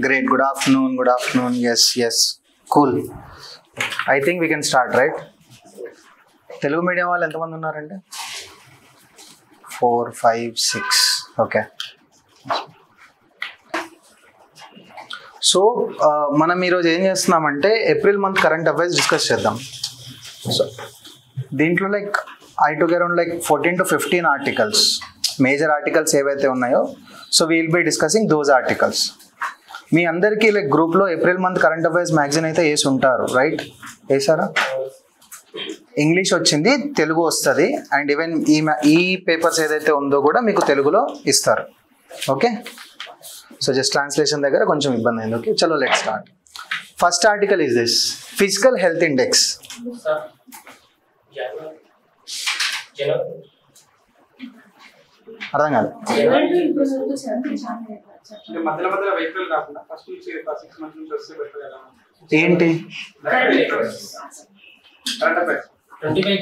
Great. Good afternoon. Good afternoon. Yes. Cool. I think we can start, right? Telugu medium వాళ్ళు ఎంతమంది ఉన్నారండి? 4, 5, 6. Okay. So మనం ఈరోజు ఏం చేస్తున్నామంటే April month current affairs discuss చేద్దాం. సో దీంట్లో I took around 14 to 15 articles, major articles ఏవైతే ఉన్నాయో so we'll be discussing those articles. మీ అందరికీ గ్రూప్లో April month current affairs magazine అయితే వేసి ఉంటారు, రైట్? వేసారా? ఇంగ్లీష్ వచ్చింది, తెలుగు వస్తుంది, అండ్ ఈవెన్ ఈ పేపర్స్ ఏదైతే ఉందో కూడా మీకు తెలుగులో ఇస్తారు. ఓకే, సో జస్ట్ ట్రాన్స్లేషన్ దగ్గర కొంచెం ఇబ్బంది అయింది. ఓకే, చలో let start. First article is this: physical health index. అర్థం కాదు. ఏంటి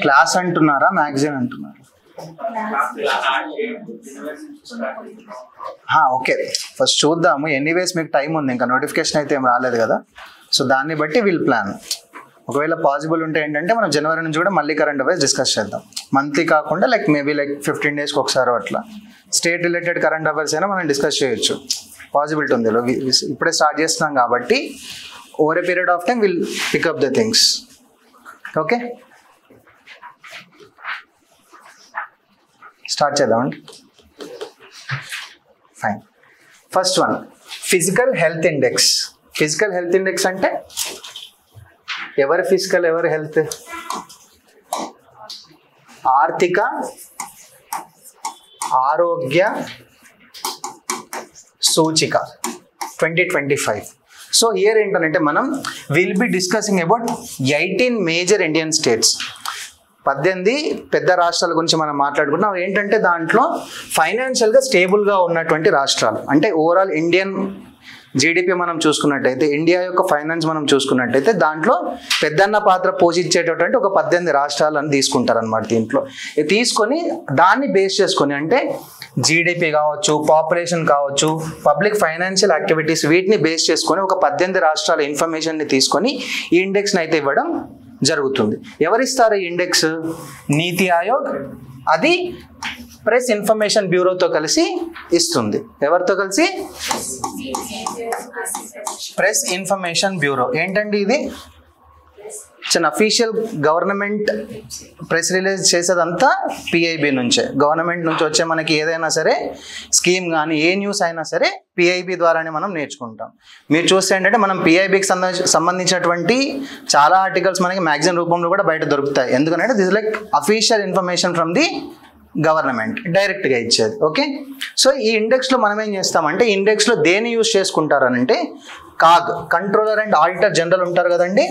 క్లాస్ అంటున్నారా, మ్యాగజైన్ అంటున్నారా? ఓకే, ఫస్ట్ చూద్దాము. ఎనీవేస్ మీకు టైం ఉంది, ఇంకా నోటిఫికేషన్ అయితే ఏం రాలేదు కదా, సో దాన్ని బట్టి వీల్ ప్లాన్. ఒకవేళ పాసిబుల్ ఉంటే ఏంటంటే మనం జనవరి నుంచి కూడా మళ్ళీ కరెంట్ అఫైర్స్ డిస్కస్ చేద్దాం. మంత్లీ కాకుండా మేబీ 15 daysకి ఒకసారి అట్లా స్టేట్ రిలేటెడ్ కరెంట్ అఫైర్స్ అయినా మనం డిస్కస్ చేయొచ్చు. పాసిబిలిటీ ఉంది, ఇప్పుడే స్టార్ట్ చేస్తున్నాం కాబట్టి over a period of time will pick up the things. Okay, start చేద్దామండి. Fine. First one, physical health index. Physical health index అంటే ఎవరి ఫిజికల్, ఎవరి హెల్త్? ఆర్థిక ఆరోగ్య సూచిక 2025. సో ఇయర్ ఏంటంటే మనం will be discussing about 18 major Indian states. 18 పెద్ద రాష్ట్రాల గురించి మనం మాట్లాడుకుంటున్నాం. ఏంటంటే దాంట్లో ఫైనాన్షియల్గా స్టేబుల్గా ఉన్నటువంటి రాష్ట్రాలు, అంటే ఓవరాల్ ఇండియన్ జీడిపి మనం చూసుకున్నట్టయితే, ఇండియా యొక్క ఫైనాన్స్ మనం చూసుకున్నట్టయితే దాంట్లో పెద్దన్న పాత్ర పోషించేటటువంటి ఒక 18 రాష్ట్రాలను తీసుకుంటారనమాట. దీంట్లో తీసుకొని దాన్ని బేస్ చేసుకొని, అంటే జీడిపి కావచ్చు, పాపులేషన్ కావచ్చు, పబ్లిక్ ఫైనాన్షియల్ యాక్టివిటీస్, వీటిని బేస్ చేసుకొని ఒక 18 రాష్ట్రాల ఇన్ఫర్మేషన్ని తీసుకొని ఈ ఇండెక్స్ని అయితే ఇవ్వడం జరుగుతుంది. ఎవరిస్తారు ఈ ఇండెక్స్? నీతి ఆయోగ్, అది ప్రెస్ ఇన్ఫర్మేషన్ బ్యూరోతో కలిసి ఇస్తుంది. ఎవరితో కలిసి? Press information bureau. ఏంటండి ఇది? చిన్న అఫీషియల్ గవర్నమెంట్ ప్రెస్ రిలీజ్ చేసేదంతా పిఐబి నుంచే. గవర్నమెంట్ నుంచి వచ్చే మనకి ఏదైనా సరే స్కీమ్ కానీ ఏ న్యూస్ అయినా సరే పిఐబి ద్వారానే మనం నేర్చుకుంటాం. మీరు చూస్తే ఏంటంటే మనం పిఐబికి సంబంధించినటువంటి చాలా ఆర్టికల్స్ మనకి మ్యాగజైన్ రూపంలో కూడా బయట దొరుకుతాయి. ఎందుకంటే this like official information from the government డైరెక్ట్గా ఇచ్చేది. ఓకే, సో ఈ ఇండెక్స్లో మనం ఏం చేస్తామంటే, ఇండెక్స్లో దేని యూజ్ చేసుకుంటారనంటే CAG, controller and auditor general ఉంటారు కదండి.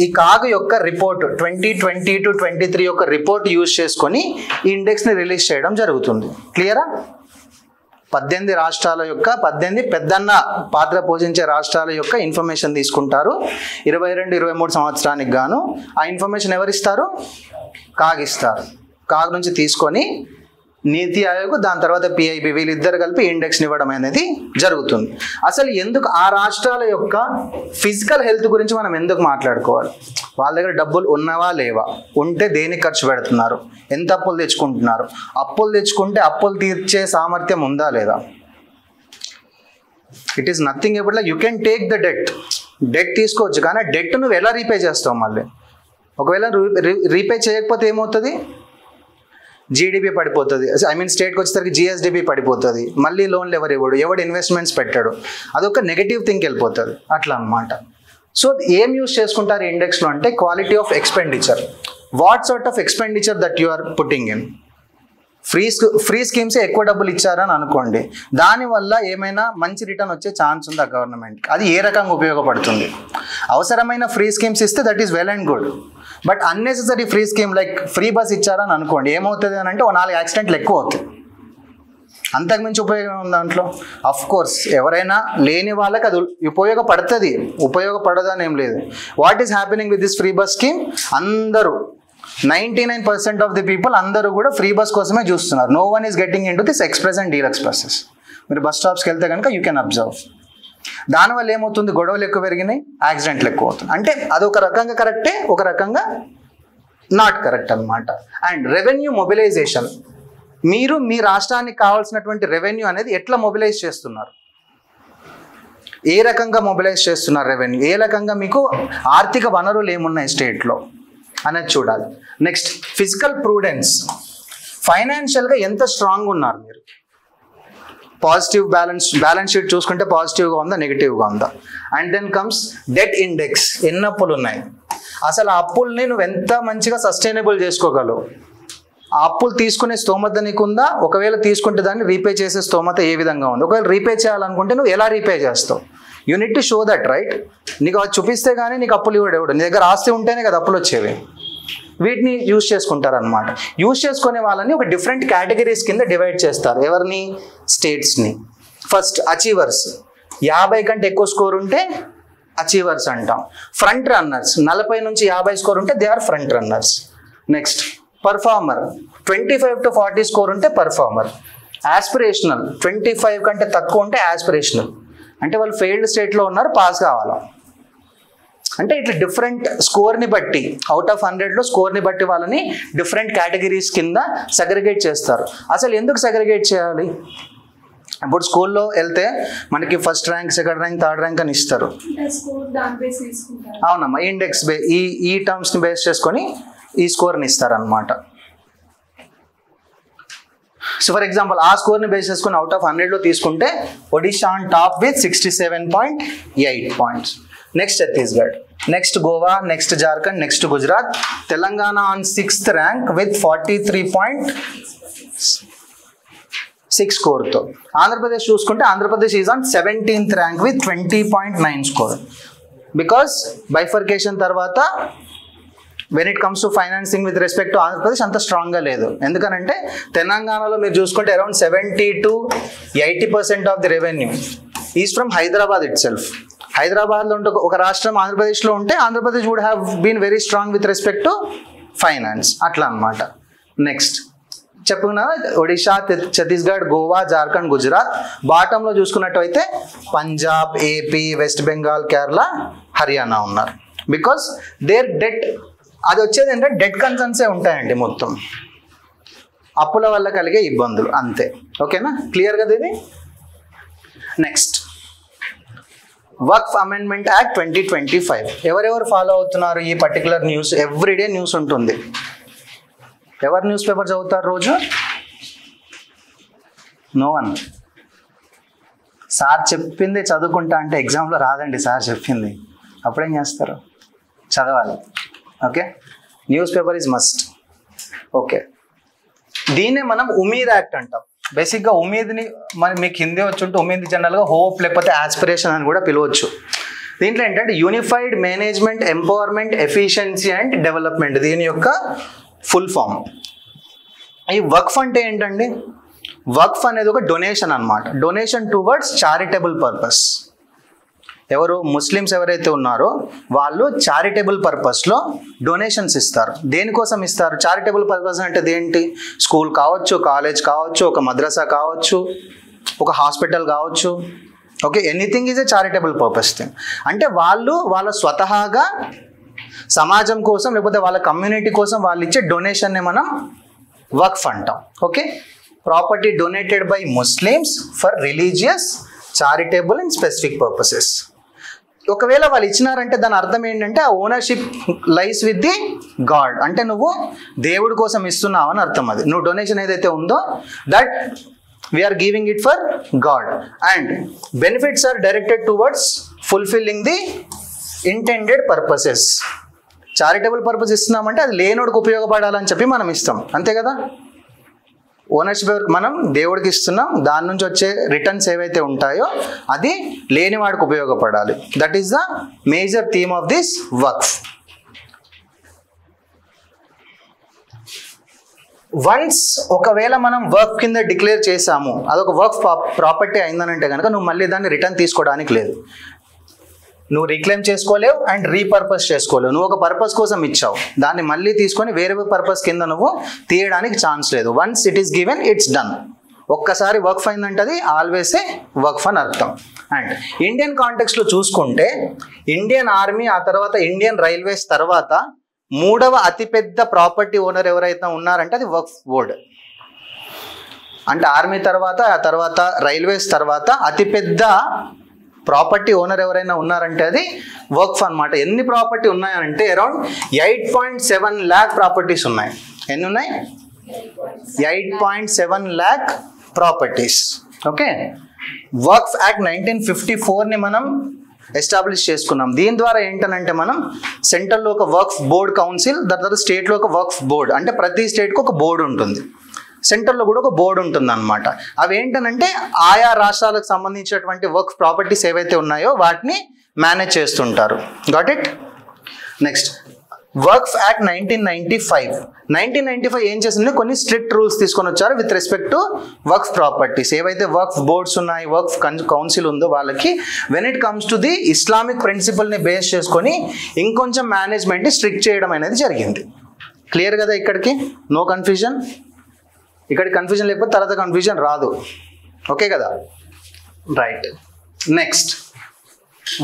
ఈ కాగ్ యొక్క రిపోర్ట్ 2020 to 2023 యొక్క రిపోర్ట్ యూజ్ చేసుకొని ఈ ఇండెక్స్ని రిలీజ్ చేయడం జరుగుతుంది. క్లియరా? 18 రాష్ట్రాల యొక్క 18 పెద్దన్న పాత్ర పోషించే రాష్ట్రాల యొక్క ఇన్ఫర్మేషన్ తీసుకుంటారు 22-23 సంవత్సరానికి గాను. ఆ ఇన్ఫర్మేషన్ ఎవరిస్తారు? కాగ్ ఇస్తారు. కాగ్ నుంచి తీసుకొని నీతి ఆయోగ్, దాని తర్వాత పిఐబి, వీళ్ళిద్దరు కలిపి ఇండెక్స్ని ఇవ్వడం అనేది జరుగుతుంది. అసలు ఎందుకు ఆ రాష్ట్రాల యొక్క ఫిజికల్ హెల్త్ గురించి మనం ఎందుకు మాట్లాడుకోవాలి? వాళ్ళ దగ్గర డబ్బులు ఉన్నవా లేవా, ఉంటే దేనికి ఖర్చు పెడుతున్నారు, ఎంత అప్పులు తెచ్చుకుంటున్నారు, అప్పులు తెచ్చుకుంటే అప్పులు తీర్చే సామర్థ్యం ఉందా లేదా? It is nothing about you can take the debt తీసుకోవచ్చు, కానీ ఆ డెట్ నువ్వు ఎలా రీపే చేస్తావు? మళ్ళీ ఒకవేళ రీపే చేయకపోతే ఏమవుతుంది? జీడిపి పడిపోతుంది. స్టేట్కి వచ్చేసరికి జిఎస్డిపి పడిపోతుంది. మళ్ళీ లోన్లు ఎవరు ఇవ్వడు, ఎవడు ఇన్వెస్ట్మెంట్స్ పెట్టాడు, అదొక నెగటివ్ థింగ్ వెళ్ళిపోతుంది. అట్లా అన్నమాట. సో ఏం యూస్ చేసుకుంటారు ఇండెక్స్లో అంటే quality of expenditure. What sort of expenditure that you are putting in. Free schemes ఎక్కువ డబ్బులు ఇచ్చారని అనుకోండి, దానివల్ల ఏమైనా మంచి రిటర్న్ వచ్చే ఛాన్స్ ఉంది ఆ గవర్నమెంట్కి. అది ఏ రకంగా ఉపయోగపడుతుంది? అవసరమైన ఫ్రీ స్కీమ్స్ ఇస్తే that is well and good. But unnecessary free scheme like free bus ఇచ్చారని అనుకోండి, ఏమవుతుంది అని అంటే 4 యాక్సిడెంట్లు ఎక్కువ అవుతాయి. అంతకుమించి ఉపయోగం ఉంది దాంట్లో? అఫ్ కోర్స్ ఎవరైనా లేని వాళ్ళకి అది ఉపయోగపడుతుంది, ఉపయోగపడదు అని ఏం లేదు. What is happening with this free bus scheme? అందరూ 99% ఆఫ్ ది పీపుల్ అందరూ కూడా ఫ్రీ బస్ కోసమే చూస్తున్నారు. No one is getting into this express and deluxe buses. మీరు బస్ స్టాప్స్కి వెళ్తే కనుక యూ కెన్ అబ్జర్వ్. దానివల్ల ఏమవుతుంది, గొడవలు ఎక్కువ పెరిగినాయి, యాక్సిడెంట్లు ఎక్కువ అవుతుంది. అంటే అది ఒక రకంగా కరెక్టే, ఒక రకంగా నాట్ కరెక్ట్ అనమాట. అండ్ రెవెన్యూ మొబిలైజేషన్, మీరు మీ రాష్ట్రానికి కావాల్సినటువంటి రెవెన్యూ అనేది ఎట్లా మొబిలైజ్ చేస్తున్నారు, ఏ రకంగా మొబిలైజ్ చేస్తున్నారు రెవెన్యూ, ఏ రకంగా మీకు ఆర్థిక వనరులు ఏమున్నాయి స్టేట్లో అనేది చూడాలి. నెక్స్ట్ ఫిజికల్ ప్రూడెన్స్, ఫైనాన్షియల్గా ఎంత స్ట్రాంగ్ ఉన్నారు మీరు, పాజిటివ్ బ్యాలెన్స్ షీట్ చూసుకుంటే పాజిటివ్గా ఉందా నెగిటివ్గా ఉందా. And then comes debt index, ఎన్ని అప్పులు ఉన్నాయి, అసలు ఆ అప్పుల్ని నువ్వు ఎంత మంచిగా సస్టైనబుల్ చేసుకోగలవు, ఆ అప్పులు తీసుకునే స్తోమత నీకుందా, ఒకవేళ తీసుకుంటే దాన్ని రీపే చేసే స్తోమత ఏ విధంగా ఉంది, ఒకవేళ రీపే చేయాలనుకుంటే నువ్వు ఎలా రీపే చేస్తావు, you need to show that right. నీకు అది చూపిస్తే కానీ నీకు అప్పులు ఇవ్వడు, నీ దగ్గర ఆస్తి ఉంటేనే కదా అప్పులు వచ్చేవి. వీటిని యూజ్ చేసుకుంటారనమాట. యూజ్ చేసుకునే వాళ్ళని ఒక డిఫరెంట్ కేటగిరీస్ కింద డివైడ్ చేస్తారు. ఎవరిని, స్టేట్స్ని. ఫస్ట్ అచీవర్స్, 50 కంటే ఎక్కువ స్కోర్ ఉంటే అచీవర్స్ అంటాం. ఫ్రంట్ రన్నర్స్, 40 నుంచి 50 స్కోర్ ఉంటే they are front runners. Next performer, 25 to 40 score ఉంటే పర్ఫార్మర్. ఆస్పిరేషనల్, 25 కంటే తక్కువ ఉంటే ఆస్పిరేషనల్, అంటే వాళ్ళు ఫెయిల్డ్ స్టేట్లో ఉన్నారు, పాస్ కావాలా. అంటే ఇట్లా డిఫరెంట్ స్కోర్ని బట్టి, అవుట్ ఆఫ్ 100లో స్కోర్ని బట్టి వాళ్ళని డిఫరెంట్ కేటగిరీస్ కింద సెగ్రిగేట్ చేస్తారు. అసలు ఎందుకు సెగ్రిగేట్ చేయాలి, ఇప్పుడు స్కూల్లో వెళ్తే మనకి first rank, second rank, third rank అని ఇస్తారు. అవునమ్మా, ఇండెక్స్ ఈ టర్మ్స్ని బేస్ చేసుకొని ఈ స్కోర్ని ఇస్తారనమాట. సో ఫర్ ఎగ్జాంపుల్ ఆ స్కోర్ని బేస్ చేసుకొని అవుట్ ఆఫ్ 100లో తీసుకుంటే Odisha on top with 67.8 points. Next Chhattisgarh, next Goa, next Jharkhand, next Gujarat. Telangana on 6th rank with 43.6 స్కోర్తో. ఆంధ్రప్రదేశ్ చూసుకుంటే Andhra Pradesh is on 17th rank with 20.9 స్కోర్. బికాస్ బైఫర్కేషన్ తర్వాత when it comes to financing with respect to Andhra Pradesh అంత స్ట్రాంగ్గా లేదు. ఎందుకనంటే తెలంగాణలో మీరు చూసుకుంటే around 70 to 80% of the revenue is from Hyderabad itself. హైదరాబాద్లో ఉంటే ఒక రాష్ట్రం ఆంధ్రప్రదేశ్లో ఉంటే Andhra Pradesh would have been very strong with respect to finance, అట్లా అనమాట. నెక్స్ట్ చెప్పుకున్నా ఒడిషా, ఛత్తీస్గఢ్, గోవా, జార్ఖండ్, గుజరాత్. బాటంలో చూసుకున్నట్టయితే పంజాబ్, ఏపీ, వెస్ట్ బెంగాల్, కేరళ, హర్యానా ఉన్నారు. బికాస్ దేర్ డెట్, అది వచ్చేది ఏంటంటే డెట్ కన్సర్న్సే ఉంటాయండి, మొత్తం అప్పుల వల్ల కలిగే ఇబ్బందులు అంతే. ఓకేనా, క్లియర్ కదా ఇది. నెక్స్ట్ వక్ఫ్ అమెండ్మెంట్ యాక్ట్ 2025. ఎవరెవరు ఫాలో అవుతున్నారు ఈ పర్టికులర్ న్యూస్? ఎవ్రీడే న్యూస్ ఉంటుంది. ఎవరు న్యూస్ పేపర్ చదువుతారు రోజు? No one. సార్ చెప్పింది చదువుకుంటా అంటే ఎగ్జామ్లో రాదండి, సార్ చెప్పింది. అప్పుడేం చేస్తారు? చదవాలి. Okay, news paper is must. Okay, దీన్నే మనం ఉమీద్ యాక్ట్ అంటాం. బేసిక్గా ఉమీద్ని మరి మీకు హిందీ వచ్చి ఉంటే ఉమీద్ జనరల్గా హోప్ లేకపోతే ఆస్పిరేషన్ అని కూడా పిలవచ్చు. దీంట్లో ఏంటంటే unified management, empowerment, efficiency and development, దీని యొక్క ఫుల్ ఫామ్. ఈ వక్ఫ్ అంటే ఏంటండి? వక్ఫ్ అనేది ఒక డొనేషన్ అన్నమాట. Donation towards charitable purpose. ఎవరు ముస్లిమ్స్ ఎవరైతే ఉన్నారో వాళ్ళు చారిటబుల్ పర్పస్లో డొనేషన్స్ ఇస్తారు. దేనికోసం ఇస్తారు? చారిటబుల్ పర్పస్ అంటే ఏంటి? స్కూల్ కావచ్చు, కాలేజ్ కావచ్చు, ఒక మద్రసా కావచ్చు, ఒక హాస్పిటల్ కావచ్చు. Okay, anything is a charitable purpose thing. అంటే వాళ్ళు వాళ్ళ స్వతహాగా సమాజం కోసం లేకపోతే వాళ్ళ కమ్యూనిటీ కోసం వాళ్ళు ఇచ్చే డొనేషన్ని మనం వక్ఫ్ అంటాం. Okay, property donated by Muslims for religious, charitable and specific purposes. ఒకవేళ వాళ్ళు ఇచ్చినారంటే దాని అర్థం ఏంటంటే ఆ ownership lies with the God. అంటే నువ్వు దేవుడి కోసం ఇస్తున్నావు అని అర్థం. అది నువ్వు డొనేషన్ ఏదైతే ఉందో that we are giving it for god and benefits are directed towards fulfilling the intended purposes. Charitable purpose ఇస్తున్నామంటే అది లేనోడికి ఉపయోగపడాలని చెప్పి మనం ఇస్తాం, అంతే కదా. ఓనర్షిప్ మనం దేవుడికి ఇస్తున్నాం, దాని నుంచి వచ్చే రిటర్న్స్ ఏవైతే ఉంటాయో అది లేనివాడికి ఉపయోగపడాలి. That is the major theme of this Waqf. Once ఒకవేళ మనం వర్క్ కింద డిక్లేర్ చేసాము, అదొక వర్క్ ప్రాపర్టీ అయిందనంటే కనుక నువ్వు మళ్ళీ దాన్ని రిటర్న్ తీసుకోవడానికి లేదు. నువ్వు రీక్లెయిమ్ చేసుకోలేవు అండ్ రీపర్పస్ చేసుకోలేవు. నువ్వు ఒక పర్పస్ కోసం ఇచ్చావు, దాన్ని మళ్ళీ తీసుకొని వేరే పర్పస్ కింద నువ్వు తీయడానికి ఛాన్స్ లేదు. Once it is given, it's done. ఒక్కసారి వర్క్ అయిందంటే అది ఆల్వేస్ ఏ వర్క్ అని అర్థం. అండ్ ఇండియన్ కాంటెక్స్లో చూసుకుంటే ఇండియన్ ఆర్మీ, ఆ తర్వాత ఇండియన్ రైల్వేస్ తర్వాత 3వ అతిపెద్ద ప్రాపర్టీ ఓనర్ ఎవరైతే ఉన్నారంటే అది వక్ఫ్ బోర్డ్. అంటే ఆర్మీ తర్వాత, ఆ తర్వాత రైల్వేస్ తర్వాత అతిపెద్ద ప్రాపర్టీ ఓనర్ ఎవరైనా ఉన్నారంటే అది వక్ఫ్ అనమాట. ఎన్ని ప్రాపర్టీ ఉన్నాయంటే అరౌండ్ 8.7 lakh ప్రాపర్టీస్ ఉన్నాయి. ఎన్ని ఉన్నాయి? 8.7 lakh ప్రాపర్టీస్. ఓకే, వక్ఫ్ యాక్ట్ 1954ని మనం ఎస్టాబ్లిష్ చేసుకున్నాం. దీని ద్వారా ఏంటనంటే మనం సెంట్రల్లో ఒక వక్ఫ్ బోర్డ్ కౌన్సిల్, దాని తర్వాత స్టేట్లో ఒక వక్ఫ్ బోర్డ్, అంటే ప్రతి స్టేట్కి ఒక బోర్డు ఉంటుంది, సెంట్రల్లో కూడా ఒక బోర్డు ఉంటుంది అనమాట. అవి ఏంటనంటే ఆయా రాష్ట్రాలకు సంబంధించినటువంటి వర్క్ ప్రాపర్టీస్ ఏవైతే ఉన్నాయో వాటిని మేనేజ్ చేస్తుంటారు. Got it? నెక్స్ట్ వర్క్స్ యాక్ట్ 1995 ఏం చేసింది? కొన్ని స్ట్రిక్ట్ రూల్స్ తీసుకొని వచ్చారు విత్ రెస్పెక్ట్ టు వర్క్స్ ప్రాపర్టీస్. ఏవైతే వర్క్స్ బోర్డ్స్ ఉన్నాయి, వర్క్స్ కౌన్సిల్ ఉందో వాళ్ళకి when it comes to the Islamic ప్రిన్సిపల్ని బేస్ చేసుకొని ఇంకొంచెం మేనేజ్మెంట్ని స్ట్రిక్ట్ చేయడం అనేది జరిగింది. క్లియర్ కదా? ఇక్కడికి నో కన్ఫ్యూజన్. ఇక్కడ కన్ఫ్యూజన్ లేకపోతే తర్వాత కన్ఫ్యూజన్ రాదు. ఓకే కదా? Right. Next,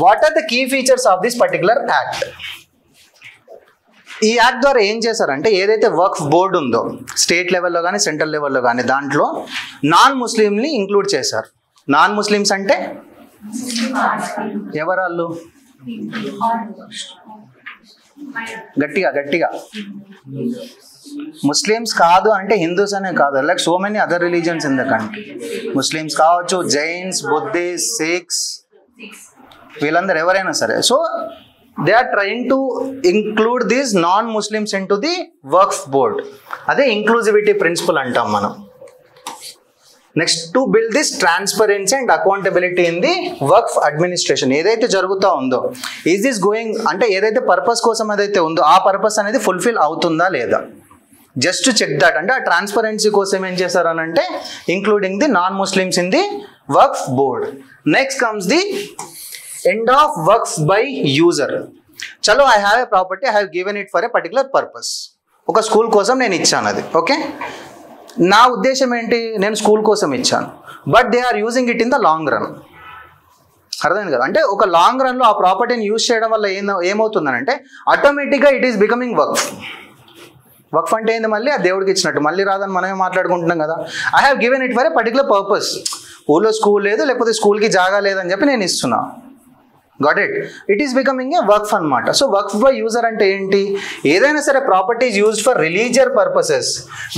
what are the key features of this particular act? ఈ యాక్ట్ ద్వారా ఏం చేశారంటే ఏదైతే వర్క్ బోర్డు ఉందో స్టేట్ లెవెల్లో కానీ సెంట్రల్ లెవెల్లో కానీ దాంట్లో నాన్ ముస్లింని ఇంక్లూడ్ చేశారు. నాన్ ముస్లిమ్స్ అంటే ఎవరాళ్ళు? గట్టిగా ముస్లిమ్స్ కాదు అంటే హిందూస్ అనే కాదు, like so many other religions in the country. Muslims కావచ్చు, జైన్స్, బుద్ధిస్ట్, సిఖ్స్, వీళ్ళందరూ ఎవరైనా సరే. So they are trying to include these non Muslims in to the వర్క్స్ బోర్డ్. అదే ఇంక్లూజివిటీ ప్రిన్సిపల్ అంటాం మనం. Next, to build this transparency and accountability in the వర్క్స్ administration. ఏదైతే జరుగుతూ ఉందో ఈజ్ దిస్ గోయింగ్ అంటే ఏదైతే పర్పస్ కోసం ఏదైతే ఉందో ఆ పర్పస్ అనేది ఫుల్ఫిల్ అవుతుందా లేదా, జస్ట్ టు చెక్ దట్. అంటే ఆ ట్రాన్స్పరెన్సీ కోసం ఏం చేశారనంటే including the non Muslims in the వర్క్స్ board. Next comes the end of వర్క్స్ బై యూజర్. చలో, I have a property, I have given it for a particular purpose. ఒక school కోసం నేను ఇచ్చాను అది. ఓకే, నా ఉద్దేశం ఏంటి? నేను స్కూల్ కోసం ఇచ్చాను, but they are using it in the long run. అర్థమైంది కదా? అంటే ఒక లాంగ్ రన్లో ఆ ప్రాపర్టీని యూజ్ చేయడం వల్ల ఏమవుతుందనంటే ఆటోమేటిక్గా it is becoming work. Work అంటే ఏంది? మళ్ళీ ఆ దేవుడికి ఇచ్చినట్టు, మళ్ళీ రాదని మనమే మాట్లాడుకుంటున్నాం కదా. I have given it for a particular purpose. ఊళ్ళో స్కూల్ లేదు, లేకపోతే స్కూల్కి జాగా లేదని చెప్పి నేను ఇస్తున్నా. Got it? It is becoming a work అనమాట. సో వర్క్ బై యూజర్ అంటే ఏంటి? ఏదైనా సరే property is used for religious purposes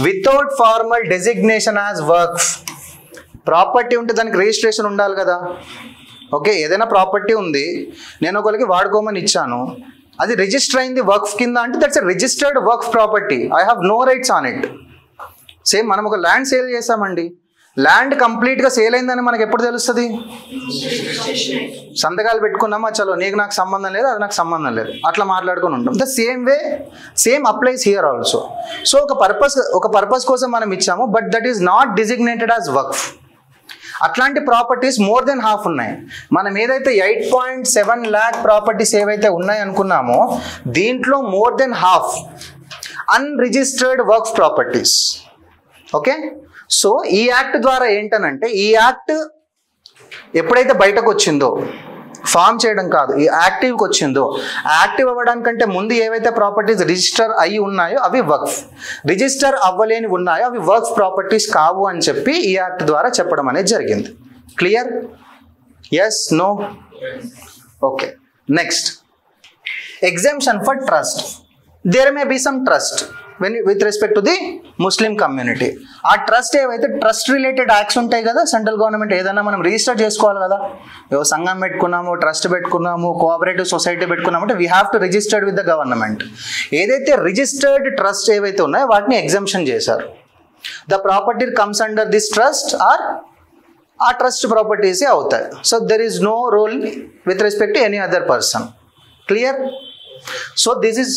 without formal designation as work. Property ఉంటే దానికి రిజిస్ట్రేషన్ ఉండాలి కదా. ఓకే, ఏదైనా ప్రాపర్టీ ఉంది, నేను ఒకరికి వాడుకోమని ఇచ్చాను, అది రిజిస్టర్ అయింది వర్క్ కింద అంటే దట్స్ ఎ రిజిస్టర్డ్ వర్క్ property. I have no rights on it. Same మనం ఒక ల్యాండ్ సేల్ చేసామండి, ల్యాండ్ కంప్లీట్గా సేల్ అయిందని మనకు ఎప్పుడు తెలుస్తుంది? సంతకాలు పెట్టుకున్నామా, చలో నీకు నాకు సంబంధం లేదు, అది నాకు సంబంధం లేదు, అట్లా మాట్లాడుకొని ఉంటాం. The same way same applies here also. So ఒక పర్పస్ కోసం మనం ఇచ్చాము, but that is not designated as work. అట్లాంటి ప్రాపర్టీస్ మోర్ దెన్ హాఫ్ ఉన్నాయి. మనం ఏదైతే 8.7 lakh ప్రాపర్టీస్ ఏవైతే ఉన్నాయి అనుకున్నామో దీంట్లో more than half unregistered work properties. Okay, so ఈ యాక్ట్ ద్వారా ఏంటనంటే ఈ యాక్ట్ ఎప్పుడైతే బయటకు వచ్చిందో, ఫామ్ చేయడం కాదు, ఈ యాక్టివ్కి వచ్చిందో, యాక్టివ్ అవ్వడానికంటే ముందు ఏవైతే ప్రాపర్టీస్ రిజిస్టర్ అయ్యి ఉన్నాయో అవి వర్క్, రిజిస్టర్ అవ్వలేని ఉన్నాయో అవి వర్క్ ప్రాపర్టీస్ కావు అని చెప్పి ఈ యాక్ట్ ద్వారా చెప్పడం అనేది జరిగింది. Clear? Yes? No? Okay. Next, exemption for trust. There may be some trust with respect to the Muslim community. ఆ ట్రస్ట్ ఏవైతే ట్రస్ట్ రిలేటెడ్ యాక్ట్స్ ఉంటాయి కదా, సెంట్రల్ గవర్నమెంట్ ఏదైనా మనం రిజిస్టర్ చేసుకోవాలి కదా. ఏవో సంఘం పెట్టుకున్నాము, ట్రస్ట్ పెట్టుకున్నాము, కోఆపరేటివ్ సొసైటీ పెట్టుకున్నాము అంటే we have to registered with the government. ఏదైతే రిజిస్టర్డ్ ట్రస్ట్ ఏవైతే ఉన్నాయో వాటిని ఎగ్జంప్షన్ చేశారు. The property comes under this trust are ఆ ట్రస్ట్ ప్రాపర్టీసే అవుతాయి. So there is no role with respect to any other person. Clear? So this is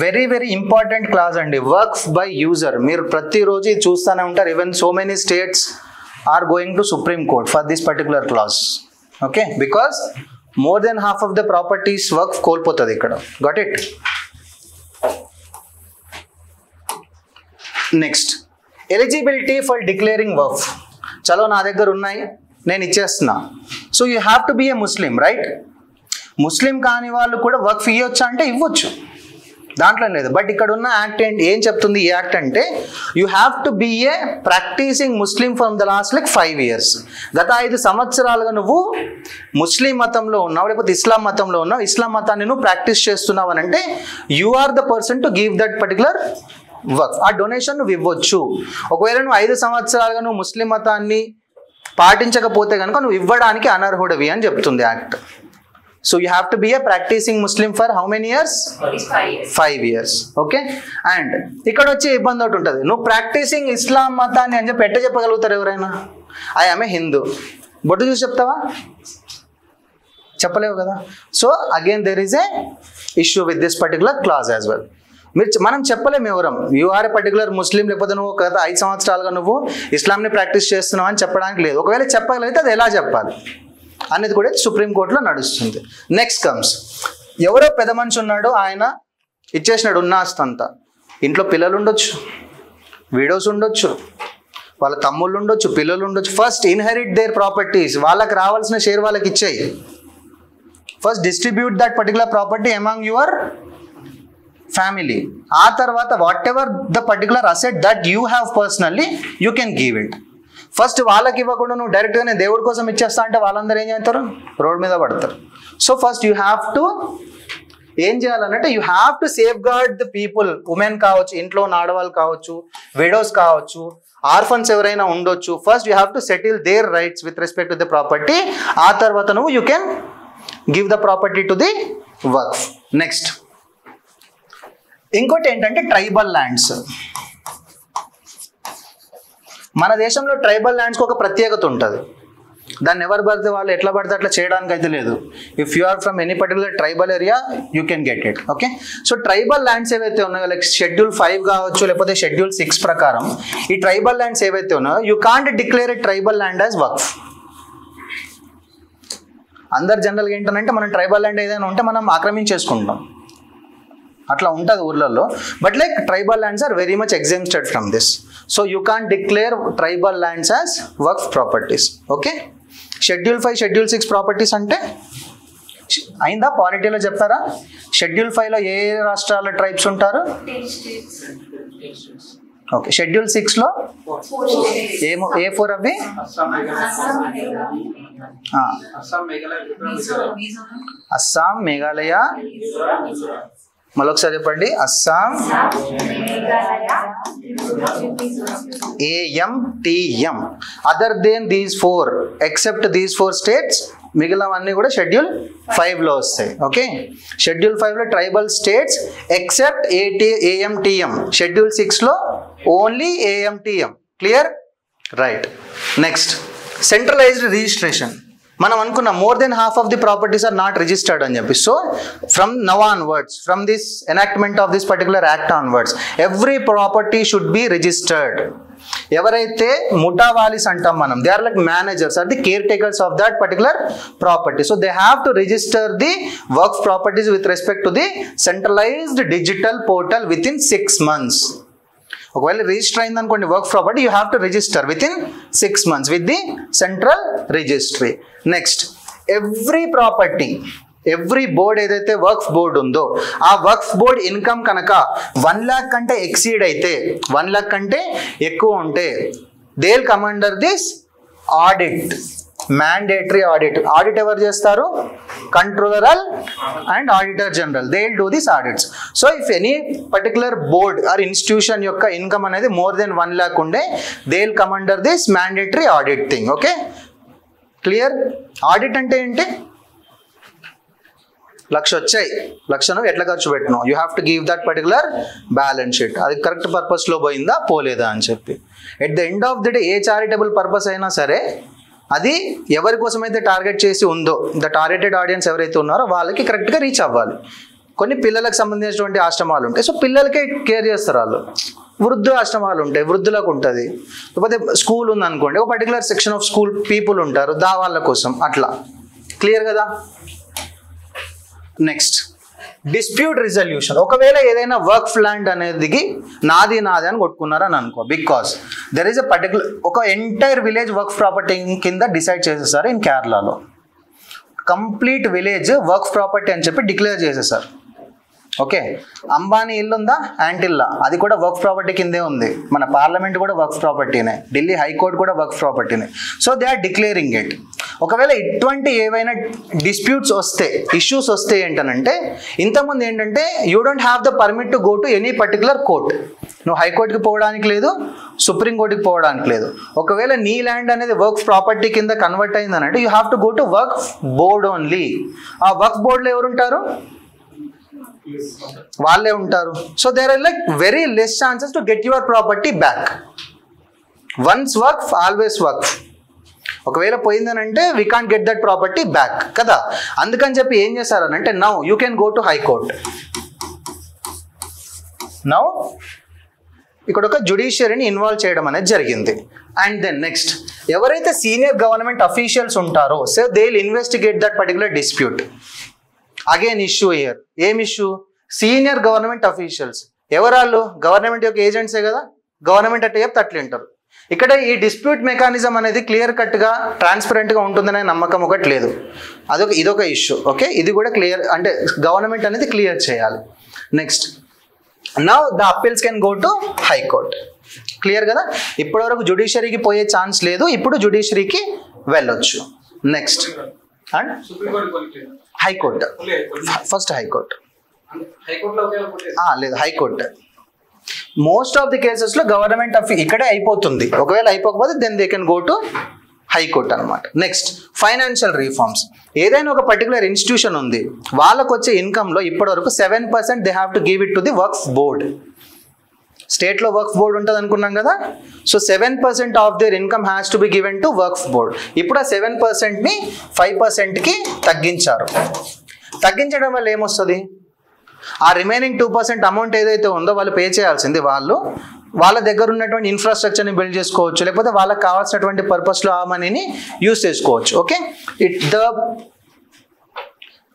very very important clause అండి, వర్క్స్ బై యూజర్. మీరు ప్రతిరోజు ఇది చూస్తూనే ఉంటారు. Even so many states are going to supreme court for this particular class. Okay, because more than half of the properties వర్క్ కోల్పోతుంది ఇక్కడ. గాట్ it? Next, eligibility for declaring వర్క్. చలో, నా దగ్గర ఉన్నాయి, నేను ఇచ్చేస్తున్నా. So you have to be a Muslim, right? Muslim కాని వాళ్ళు కూడా వర్క్ ఇవ్వచ్చా అంటే ఇవ్వచ్చు, దాంట్లో లేదు. బట్ ఇక్కడ ఉన్న యాక్ట్ ఏం చెప్తుంది ఈ యాక్ట్ అంటే, you have to be a practicing Muslim from the last 5 years. గత 5 సంవత్సరాలుగా నువ్వు ముస్లిం మతంలో ఉన్నావు, లేకపోతే ఇస్లాం మతంలో ఉన్నావు, ఇస్లాం మతాన్ని నువ్వు ప్రాక్టీస్ చేస్తున్నావు అని అంటే you are the person to give that particular వర్క్. ఆ డొనేషన్ నువ్వు ఇవ్వచ్చు. ఒకవేళ నువ్వు 5 సంవత్సరాలుగా నువ్వు ముస్లిం మతాన్ని పాటించకపోతే కనుక నువ్వు ఇవ్వడానికి అనర్హుడివి అని చెప్తుంది act. So you have to be a practicing Muslim for how many years? 5 years. Okay? And ఇక్కడ వచ్చే ఇబ్బంది ఒకటి ఉంటుంది. నువ్వు ప్రాక్టీసింగ్ ఇస్లాం మతాన్ని అని చెప్పి చెప్పగలుగుతారు ఎవరైనా? ఐ ఆమ్ ఏ హిందూ, బొట్టు చూసి చెప్తావా? చెప్పలేవు కదా. So again there is a issue with this particular clause as well. మనం చెప్పలేము ఎవరం యు ఆర్ ఏ పర్టికులర్ ముస్లిం, లేకపోతే నువ్వు గత 5 సంవత్సరాలుగా నువ్వు ఇస్లాంని ప్రాక్టీస్ చేస్తున్నావు అని చెప్పడానికి లేదు. ఒకవేళ చెప్పగలిగితే అది ఎలా చెప్పాలి అనేది కూడా సుప్రీంకోర్టులో నడుస్తుంది. నెక్స్ట్ కమ్స్, ఎవరో పెద్ద మనిషి ఉన్నాడు, ఆయన ఇచ్చేసినాడు ఉన్న ఆస్తి అంతా. ఇంట్లో పిల్లలు ఉండొచ్చు, విడోస్ ఉండొచ్చు, వాళ్ళ తమ్ముళ్ళు ఉండొచ్చు, పిల్లలు ఉండొచ్చు. ఫస్ట్ ఇన్హెరిట్ దేర్ ప్రాపర్టీస్, వాళ్ళకి రావాల్సిన షేర్ వాళ్ళకి ఇచ్చేయి. First distribute that particular property among your family. ఆ తర్వాత what ever the particular asset that you have personally you can give it. First వాళ్ళకి ఇవ్వకుండా నువ్వు డైరెక్ట్గా నేను దేవుడి కోసం ఇచ్చేస్తా అంటే వాళ్ళందరూ ఏం చేస్తారు? రోడ్ మీద పడతారు. So first you have to ఏం చేయాలనంటే you have to safeguard the people. Women కావచ్చు, ఇంట్లో ఉన్న ఆడవాళ్ళు కావచ్చు, విడోస్ కావచ్చు, ఆర్ఫన్స్ ఎవరైనా ఉండొచ్చు. First you have to settle there rights with respect to the property. ఆ తర్వాత నువ్వు you can give the property to the Waqf. Next ఇంకోటి ఏంటంటే ట్రైబల్ ల్యాండ్స్. మన దేశంలో ట్రైబల్ ల్యాండ్స్కి ఒక ప్రత్యేకత ఉంటుంది. దాన్ని ఎవరు పడితే వాళ్ళు ఎట్లా పడితే అట్లా చేయడానికి అయితే లేదు. If you are from any particular tribal area you can get it. Okay, so tribal lands ఏవైతే ఉన్నాయో లైక్ షెడ్యూల్ 5 కావచ్చు, లేకపోతే షెడ్యూల్ 6 ప్రకారం ఈ ట్రైబల్ ల్యాండ్స్ ఏవైతే ఉన్నాయో you can't declare a tribal land as Waqf. అందరు జనరల్గా ఏంటంటే మనం ట్రైబల్ ల్యాండ్ ఏదైనా ఉంటే మనం ఆక్రమించేసుకుంటాం, అట్లా ఉంటుంది ఊర్లలో. But like tribal lands are very much exempted from this. So you can't declare tribal lands as Waqf properties. Okay, schedule 5 schedule 6 properties అంటే అయిందా? పాలిటీలో చెప్తారా? షెడ్యూల్ 5లో ఏ రాష్ట్రాల ట్రైబ్స్ ఉంటారు? ఓకే, షెడ్యూల్ 6లో ఏ 4 అవి? అస్సాం, మేఘాలయ, మరొకసారి చెప్పండి. Assam, AMTM. Other than these 4 except these 4 states మిగిలినవన్నీ కూడా షెడ్యూల్ 5లో వస్తాయి. ఓకే, షెడ్యూల్ 5లో tribal states except AMTM. Schedule 6లో only AMTM. Clear? Right. Next centralized registration. మనం అనుకున్న more than half of the properties are not registered అని చెప్పి. So from now onwards, from this enactment of this particular act onwards, every property should be registered. ఎవరైతే ముఠావాలీస్ అంటాం మనం, they are like managers are the caretakers of that particular property. So they have to register the వర్క్ properties with respect to the centralised digital portal within 6 months. ఒకవేళ register అయింది అనుకోండి వర్క్ property, you have to register within 6 months with the central registry. Next every property, every board ఏదైతే వర్క్ board ఉందో ఆ work board income కనుక 1 lakh కంటే ఎక్సీడ్ అయితే, 1 lakh కంటే ఎక్కువ ఉంటే they will come under this audit, mandatory audit. Audit ఎవరు చేస్తారు? Controller and auditor general, they will do this audits. So if any particular board or institution యొక్క income అనేది మోర్ దెన్ 1 lakh ఉండే, they will come under this mandatory audit thing. Okay, clear? Audit అంటే ఏంటి? 1,00,000 వచ్చాయి, 1,00,000 ఎట్లా ఖర్చు పెట్టినావు, you have to give that particular balance sheet. అది కరెక్ట్ పర్పస్లో పోయిందా పోలేదా అని చెప్పి. At the end of the day A charitable purpose అయినా సరే అది ఎవరి కోసమైతే టార్గెట్ చేసి ఉందో, ద టార్గెటెడ్ ఆడియన్స్ ఎవరైతే ఉన్నారో వాళ్ళకి కరెక్ట్గా రీచ్ అవ్వాలి. కొన్ని పిల్లలకు సంబంధించినటువంటి ఆశ్రమాలు ఉంటాయి, సో పిల్లలకే కేర్ చేస్తారు వాళ్ళు. వృద్ధ ఆశ్రమాలు ఉంటాయి, వృద్ధులకు ఉంటుంది. లేకపోతే స్కూల్ ఉందనుకోండి, ఒక particular section of school people ఉంటారు, వాళ్ళ కోసం అట్లా. క్లియర్ కదా? Next dispute resolution. ఒకవేళ ఏదైనా వర్క్ ల్యాండ్ అనేది నాది అని కొట్టుకున్నారని అనుకో, because there is a particular ఒక ఎంటైర్ విలేజ్ వర్క్ ప్రాపర్టీ కింద డిసైడ్ చేసేసారు ఇన్ కేరళలో. కంప్లీట్ విలేజ్ వర్క్ ప్రాపర్టీ అని చెప్పి డిక్లేర్ చేసేసారు. ఓకే, అంబానీ ఇల్లు ఉందా, యాంటిల్లా, అది కూడా వర్క్ ప్రాపర్టీ కిందే ఉంది. మన పార్లమెంట్ కూడా వర్క్ ప్రాపర్టీనే, ఢిల్లీ హైకోర్టు కూడా వర్క్ ప్రాపర్టీనే. So they are declaring it. ఒకవేళ ఇటువంటి ఏవైనా డిస్ప్యూట్స్ వస్తే, ఇష్యూస్ వస్తే ఏంటనంటే, ఇంతకుముందు ఏంటంటే you don't have the permit to go to any particular court. నువ్వు హైకోర్టుకి పోవడానికి లేదు, సుప్రీంకోర్టుకి పోవడానికి లేదు. ఒకవేళ నీ ల్యాండ్ అనేది వర్క్ ప్రాపర్టీ కింద convert అయిందనంటే you have to go to work board only. ఆ వర్క్ బోర్డులో ఎవరు ఉంటారు? వాళ్ళే ఉంటారు. So there are like very less chances to get your property back. Once work always work. ఒకవేళ పోయిందనంటే we can't get that property back కదా. అందుకని చెప్పి ఏం చేశారనంటే now you can go to high court. Now ఇక్కడ ఒక జ్యుడిషియరీని ఇన్వాల్వ్ చేయడం అనేది జరిగింది. అండ్ దెన్ నెక్స్ట్ ఎవరైతే సీనియర్ గవర్నమెంట్ అఫీషియల్స్ ఉంటారో so they will investigate that particular dispute. Again issue here. ఏం ఇష్యూ? Senior government officials. ఎవరాళ్ళు? గవర్నమెంట్ యొక్క ఏజెంట్సే కదా. గవర్నమెంట్ అంటే చెప్తే అట్లా వింటారు. ఇక్కడ ఈ డిస్ప్యూట్ మెకానిజం అనేది క్లియర్ కట్గా ట్రాన్స్పరెంట్గా ఉంటుందనే నమ్మకం ఒకటి లేదు. ఇదొక ఇష్యూ. ఓకే, ఇది కూడా క్లియర్, అంటే గవర్నమెంట్ అనేది క్లియర్ చేయాలి. Next now the appeals can go to high court. Clear కదా. ఇప్పటివరకు జ్యుడిషియరీకి పోయే ఛాన్స్ లేదు, ఇప్పుడు జ్యుడిషియరీకి వెళ్ళొచ్చు. Next and high court. First high court లేదు, హైకోర్టు. మోస్ట్ ఆఫ్ ది కేసెస్లో గవర్నమెంట్ ఇక్కడే అయిపోతుంది. ఒకవేళ అయిపోకపోతే then they can go to high court అనమాట. Next financial reforms. ఏదైనా ఒక పర్టికులర్ ఇన్స్టిట్యూషన్ ఉంది, వాళ్ళకు వచ్చే ఇన్కమ్లో ఇప్పటివరకు 7% they have to give it to the వర్క్స్ బోర్డ్. స్టేట్లో వర్క్స్ బోర్డ్ ఉంటుంది అనుకున్నాం కదా. So 7% of their income has to be given to works board. ఇప్పుడు ఆ 7%ని 5%కి తగ్గించారు. తగ్గించడం వల్ల ఏమొస్తుంది? ఆ రిమైనింగ్ 2% అమౌంట్ ఏదైతే ఉందో వాళ్ళు పే చేయాల్సింది వాళ్ళ దగ్గర ఉన్నటువంటి ఇన్ఫ్రాస్ట్రక్చర్ని బిల్డ్ చేసుకోవచ్చు, లేకపోతే వాళ్ళకి కావాల్సినటువంటి పర్పస్లో ఆ మనీని యూస్ చేసుకోవచ్చు. ఓకే,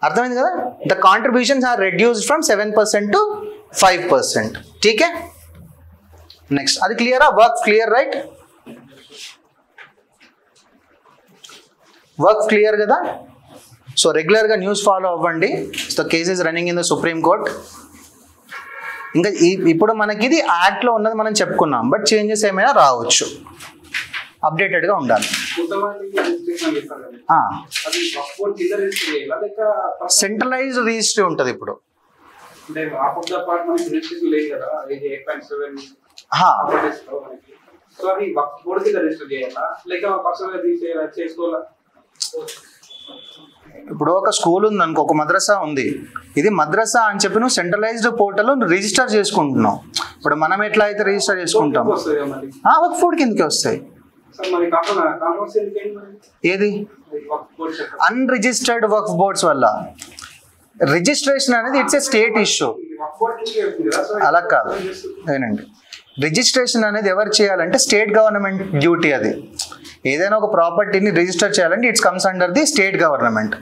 అర్థమైంది కదా. The contributions are reduced from 7% to 5%. ఠీకే. Next అది క్లియరా? Work clear, right? Work clear కదా. సో రెగ్యులర్గా న్యూస్ ఫాలో అవ్వండి. So cases running in the supreme court. ఇంకా ఇప్పుడు మనకి ఇది యాక్ట్లో ఉన్నది మనం చెప్పుకున్నాం, బట్ చేంజెస్ ఏమైనా రావచ్చు. అప్డేటెడ్గా ఉండాలి. సెంట్రలైజ్డ్ రిజిస్ట్రీ ఉంటుంది ఇప్పుడు. ఇప్పుడు ఒక స్కూల్ ఉంది అనుకో, ఒక మద్రసా ఉంది. ఇది మద్రసా అని చెప్పి నువ్వు సెంట్రలైజ్డ్ పోర్టల్ రిజిస్టర్ చేసుకుంటున్నావు. ఇప్పుడు మనం ఎట్లా అయితే రిజిస్టర్ చేసుకుంటాం, ఒక ఫుడ్ కిందకి వస్తాయి. ఏది? అన్రిజిస్టర్డ్ వర్క్ బోర్డ్స్ వల్ల. రిజిస్ట్రేషన్ అనేది ఇట్స్ ఏ స్టేట్ ఇష్యూ. అలా కాదు, ఏనండి, రిజిస్ట్రేషన్ అనేది ఎవరు చేయాలంటే స్టేట్ గవర్నమెంట్ డ్యూటీ. అది ఏదైనా ఒక ప్రాపర్టీని రిజిస్టర్ చేయాలంటే it's comes under the state government.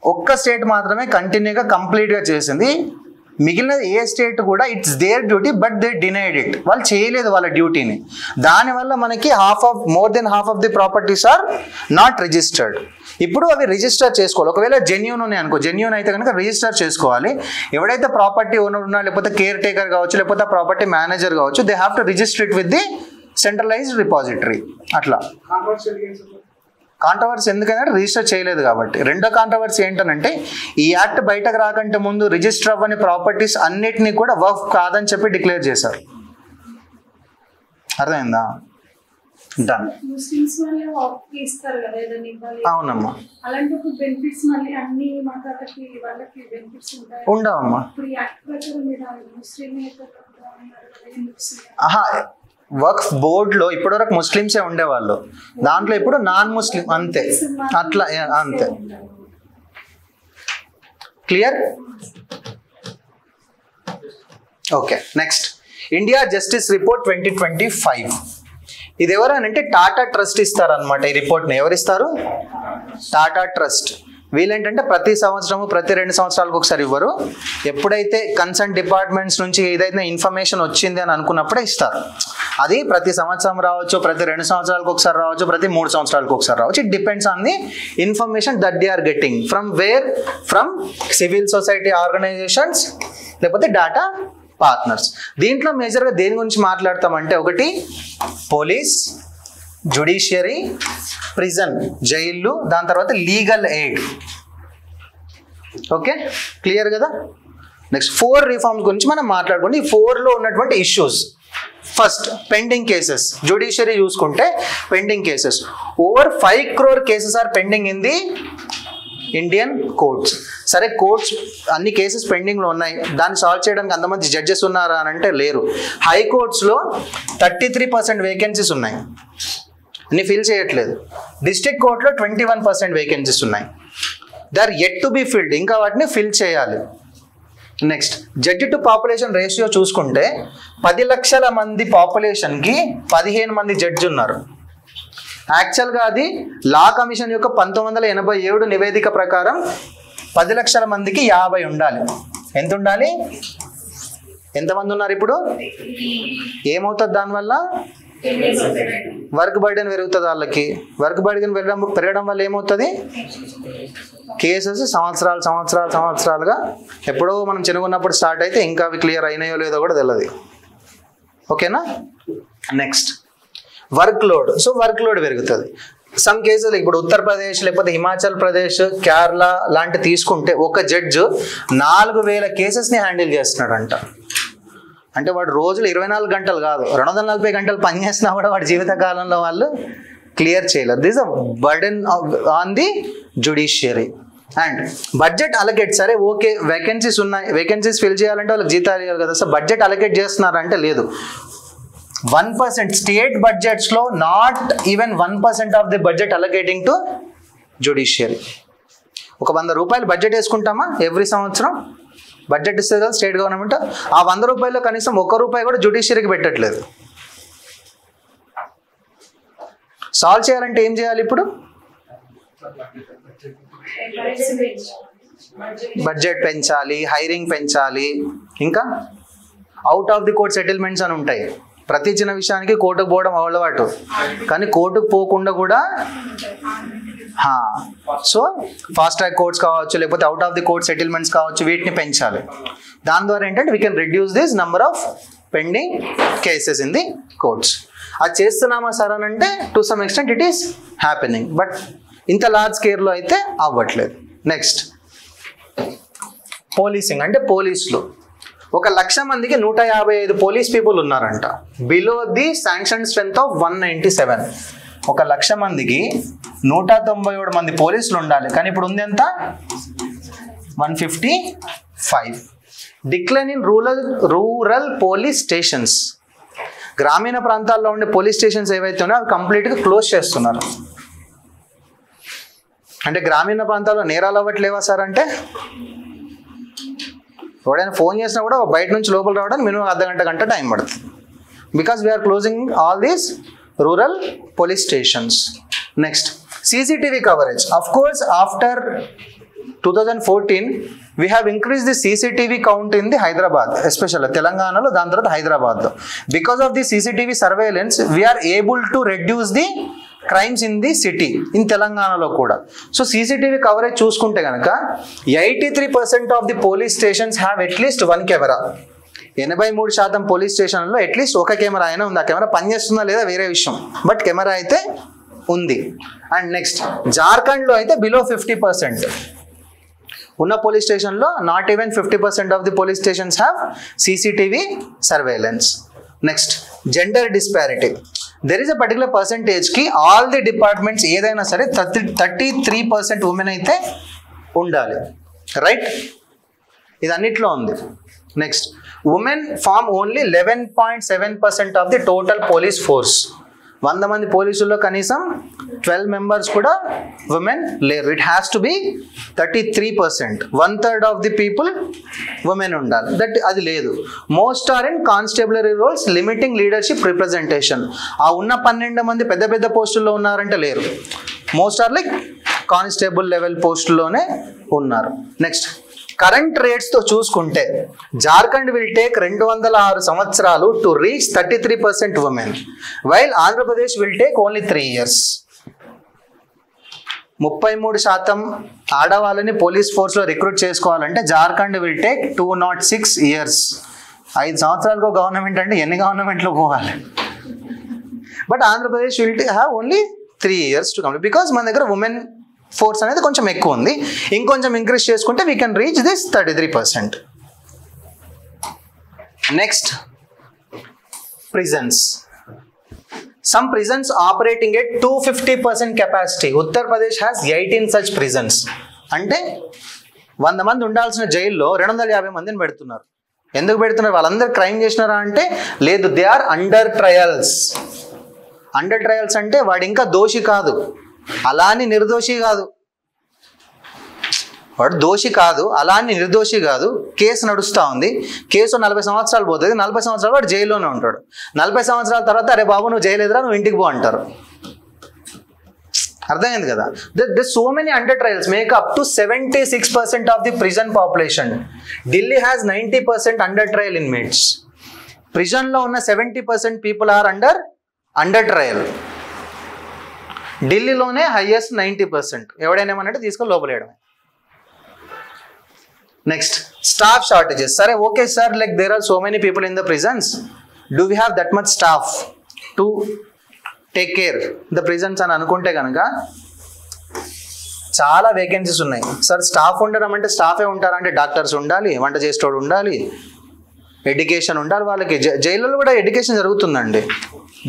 ఒక్క స్టేట్ మాత్రమే కంటిన్యూగా కంప్లీట్గా చేసింది. మిగిలిన ఏ స్టేట్ కూడా it's their duty but they denied it. వాళ్ళు చేయలేదు వాళ్ళ డ్యూటీని. దానివల్ల మనకి more than half of the properties are not registered. ఇప్పుడు అవి రిజిస్టర్ చేసుకోవాలి. ఒకవేళ జెన్యూన్ ఉన్నాయి అనుకో, జెన్యూన్ అయితే కనుక రిజిస్టర్ చేసుకోవాలి. ఎవడైతే ప్రాపర్టీ ఓనర్ ఉన్నా, లేకపోతే కేర్ టేకర్ కావచ్చు, లేకపోతే ప్రాపర్టీ మేనేజర్ కావచ్చు, they have to register it with the centralised repository. అట్లా కాంట్రవర్సీ ఎందుకంటే రిజిస్టర్ చేయలేదు కాబట్టి. రెండో కాంట్రవర్సీ ఏంటనంటే ఈ యాక్ట్ బయటకు రాకంటే ముందు రిజిస్టర్ అవ్వని ప్రాపర్టీస్ అన్నిటినీ కూడా వర్క్ కాదని చెప్పి డిక్లేర్ చేశారు. అర్థమైందా? డన్. అవునమ్మా, ఉండవమ్మా. వర్క్ బోర్డులో ఇప్పటివరకు ముస్లిమ్సే ఉండేవాళ్ళు, దాంట్లో ఇప్పుడు నాన్ ముస్లిం అంతే. అట్లా అంతే. Clear? Okay, next India justice report 2025. ఇది ఎవరనంటే టాటా ట్రస్ట్ ఇస్తారనమాట. ఈ రిపోర్ట్ని ఎవరు ఇస్తారు? టాటా ట్రస్ట్. వీళ్ళేంటంటే ప్రతి సంవత్సరము, ప్రతి 2 సంవత్సరాలకు ఒకసారి ఇవ్వరు. ఎప్పుడైతే కన్సర్న్ డిపార్ట్మెంట్స్ నుంచి ఏదైతే ఇన్ఫర్మేషన్ వచ్చింది అని అనుకున్నప్పుడే ఇస్తారు. అది ప్రతి సంవత్సరం రావచ్చు, ప్రతి 2 సంవత్సరాలకు ఒకసారి రావచ్చు, ప్రతి 3 సంవత్సరాలకు ఒకసారి రావచ్చు. It depends on the information that they are getting from where, from civil society organisations లేకపోతే డేటా పార్ట్నర్స్. దీంట్లో మేజర్గా దేని గురించి మాట్లాడతామంటే ఒకటి పోలీస్, జ్యుడిషియరీ, ప్రిజన్ జైళ్ళు, దాని తర్వాత లీగల్ ఎయిడ్. ఓకే, క్లియర్ కదా? నెక్స్ట్ 4 రిఫార్మ్స్ గురించి మనం మాట్లాడుకోండి. ఈ 4లో ఉన్నటువంటి issues. First pending cases. Judiciary చూసుకుంటే pending cases over 5 crore cases are pending in the Indian courts. సరే, కోర్ట్స్ అన్ని కేసెస్ పెండింగ్లో ఉన్నాయి, దాన్ని సాల్వ్ చేయడానికి అంతమంది జడ్జెస్ ఉన్నారా అని అంటే లేరు. హైకోర్ట్స్లో 33% వేకెన్సీస్ ఉన్నాయి, అన్ని ఫిల్ చేయట్లేదు. డిస్ట్రిక్ట్ కోర్టులో 21% వేకెన్సీస్ ఉన్నాయి, they are yet to be filled, ఇంకా వాటిని ఫిల్ చేయాలి. Next judge to population ratio చూసుకుంటే 10 లక్షల మంది పాపులేషన్కి 15 మంది జడ్జి ఉన్నారు. యాక్చువల్గా అది లా కమిషన్ యొక్క 1987 నివేదిక ప్రకారం 10 లక్షల మందికి 50 ఉండాలి. ఎంత ఉండాలి? ఎంతమంది ఉన్నారు ఇప్పుడు? ఏమవుతుంది దానివల్ల? వర్క్ బర్డెన్ పెరుగుతుంది వాళ్ళకి. వర్క్ బర్డెన్ పెరగడం వల్ల ఏమవుతుంది? కేసెస్ సంవత్సరాలుగా ఎప్పుడో మనం చిన్నగున్నప్పుడు స్టార్ట్ అయితే ఇంకా అవి క్లియర్ అయినాయో లేదో కూడా తెలియదు. ఓకేనా? Next work load. So work load పెరుగుతుంది. సమ్ కేసెస్ ఇప్పుడు ఉత్తరప్రదేశ్ లేకపోతే హిమాచల్ ప్రదేశ్, కేరళ లాంటి తీసుకుంటే ఒక జడ్జు 4000 కేసెస్ని హ్యాండిల్ చేస్తున్నాడంట. అంటే వాడు రోజులు 24 గంటలు కాదు, 240 గంటలు పనిచేసినా కూడా వాడి జీవితకాలంలో వాళ్ళు క్లియర్ చేయలేరు. This a burden on the judiciary. And budget allocate. సరే ఓకే, వేకెన్సీస్ ఉన్నాయి, వేకెన్సీస్ ఫిల్ చేయాలంటే వాళ్ళకి జీతాలు ఇవ్వాలి కదా. సో బడ్జెట్ అలొకేట్ చేస్తున్నారంటే లేదు. 1% స్టేట్ బడ్జెట్స్లో not even 1% of the budget allocating to judiciary. ఒక 100 రూపాయలు బడ్జెట్ వేసుకుంటామా ఎవ్రీ సంవత్సరం? బడ్జెట్ ఇస్తుంది కదా స్టేట్ గవర్నమెంట్. ఆ 100 రూపాయల్లో కనీసం 1 రూపాయి కూడా జ్యుడిషియరీకి పెట్టట్లేదు. సాల్వ్ చేయాలంటే ఏం చేయాలి ఇప్పుడు? బడ్జెట్ పెంచాలి, హైరింగ్ పెంచాలి, ఇంకా out of the court settlements అని ఉంటాయి. ప్రతి చిన్న విషయానికి కోర్టుకు పోవడం అలవాటు, కానీ కోర్టుకు పోకుండా కూడా సో ఫాస్ట్ ట్రాక్ కోర్ట్స్ కావచ్చు, లేకపోతే out of the court settlements కావచ్చు, వీటిని పెంచాలి. దాని ద్వారా ఏంటంటే we can reduce this number of pending cases in the courts. అది చేస్తున్నామా సార్ అని అంటే to some extent it is happening, but ఇంత లార్జ్ స్కేర్లో అయితే అవ్వట్లేదు. Next policing. అంటే పోలీసులు 1,00,000 మందికి 155 పోలీస్ పీపుల్ ఉన్నారంట. Below the sanction strength of 197. 1,00,000 మందికి 197 మంది పోలీసులు ఉండాలి, కానీ ఇప్పుడు ఉంది ఎంత? 155. Decline in rural police stations. గ్రామీణ ప్రాంతాల్లో ఉండే పోలీస్ స్టేషన్స్ ఏవైతే ఉన్నాయో అవి కంప్లీట్గా క్లోజ్ చేస్తున్నారు. అంటే గ్రామీణ ప్రాంతాల్లో నేరాలు అవ్వట్లేవా సార్ అంటే? ఎవడైనా ఫోన్ చేసినా కూడా బయట నుంచి లోపల రావడానికి మినిమం అర్ధగంట టైం పడుతుంది. Because we are closing all these rural police stations. Next CCTV coverage. Of course after 2014 we have increased the CCTV count in the Hyderabad, especially తెలంగాణలో, దాని తర్వాత హైదరాబాద్లో. Because of the CCTV surveillance we are able to reduce the crimes in the city, in తెలంగాణలో కూడా. So CCTV coverage చూసుకుంటే కనుక 83% of the police stations have at least 1 camera. 83% police స్టేషన్లో at least 1 camera అయినా ఉంది. ఆ కెమెరా పనిచేస్తుందా లేదా వేరే విషయం, బట్ కెమెరా అయితే ఉంది. అండ్ నెక్స్ట్ జార్ఖండ్లో అయితే బిలో 50% ఉన్న పోలీస్ స్టేషన్లో not even 50% of the police stations have CCTV surveillance. Next gender disparity. There is a particular పర్సంటేజ్కి ఆల్ ది డిపార్ట్మెంట్స్ ఏదైనా సరే 33% ఉమెన్ అయితే ఉండాలి, రైట్? ఇది అన్నిట్లో ఉంది. Next women form only 11.7% of the total police force. 100 మంది పోలీసుల్లో కనీసం 12 మెంబర్స్ కూడా ఉమెన్ లేరు. It has to be 33%. 1/3 of the people women ఉండాలి. దట్ అది లేదు. Most are in constabulary roles limiting leadership representation. ఆ ఉన్న 12 మంది పెద్ద పెద్ద పోస్టుల్లో ఉన్నారంటే లేరు. Most are like constable level పోస్టుల్లోనే ఉన్నారు. నెక్స్ట్ కరెంట్ రేట్స్తో చూసుకుంటే జార్ఖండ్ విల్ టేక్ 206 సంవత్సరాలు to reach 33% women, while Andhra Pradesh will take only 3 years. 33% ఆడవాళ్ళని పోలీస్ ఫోర్స్లో రిక్రూట్ చేసుకోవాలంటే జార్ఖండ్ విల్ టేక్ 206 years. 5 సంవత్సరాలకు గవర్నమెంట్ అంటే ఎన్ని గవర్నమెంట్లో పోవాలి? But Andhra Pradesh will have only 3 years to complete, because మన దగ్గర ఉమెన్ ఫోర్స్ అనేది కొంచెం ఎక్కువ ఉంది. ఇంకొంచెం ఇంక్రీజ్ చేసుకుంటే we can reach this 33%. Next, prisons. Some prisons operating at 250% capacity. Uttar Pradesh has 18 such prisons. అంటే 100 మంది ఉండాల్సిన జైల్లో 250 మందిని పెడుతున్నారు. ఎందుకు పెడుతున్నారు? వాళ్ళందరూ క్రైమ్ చేసినారా అంటే లేదు, they are under trials. Under trials అంటే వాడు ఇంకా దోషి కాదు, అలా అని నిర్దోషి కాదు. వాడు దోషి కాదు, అలా అని నిర్దోషి కాదు. కేసు నడుస్తూ ఉంది, కేసు 40 సంవత్సరాలు పోతుంది, 40 సంవత్సరాలు వాడు జైల్లోనే ఉంటాడు. 40 సంవత్సరాల తర్వాత అరే బాబు నువ్వు జైలు ఎదురా, నువ్వు ఇంటికి పో అంటారు. అర్థమైంది కదా? This so many under trials make up to 76% of the prison population. Delhi has 90% under trial inmates. ప్రిజన్లో ఉన్న 70% పీపుల్ ఆర్ అండర్ ట్రయల్. ఢిల్లీలోనే హైయెస్ట్ 90%. ఎవడైనా ఏమన్నట్టు తీసుకొని లోపలేయడమే. Next, staff shortages. సరే okay sir, like there are so many people in the prisons, do we have that much staff to take care the prisons అని అనుకుంటే కనుక చాలా వేకెన్సీస్ ఉన్నాయి. సార్ స్టాఫ్ ఉండడం అంటే స్టాఫే ఉంటారంటే డాక్టర్స్ ఉండాలి, వంట చేసేటోడు ఉండాలి, ఎడ్యుకేషన్ ఉండాలి. వాళ్ళకి జైల్లో కూడా ఎడ్యుకేషన్ జరుగుతుందండి.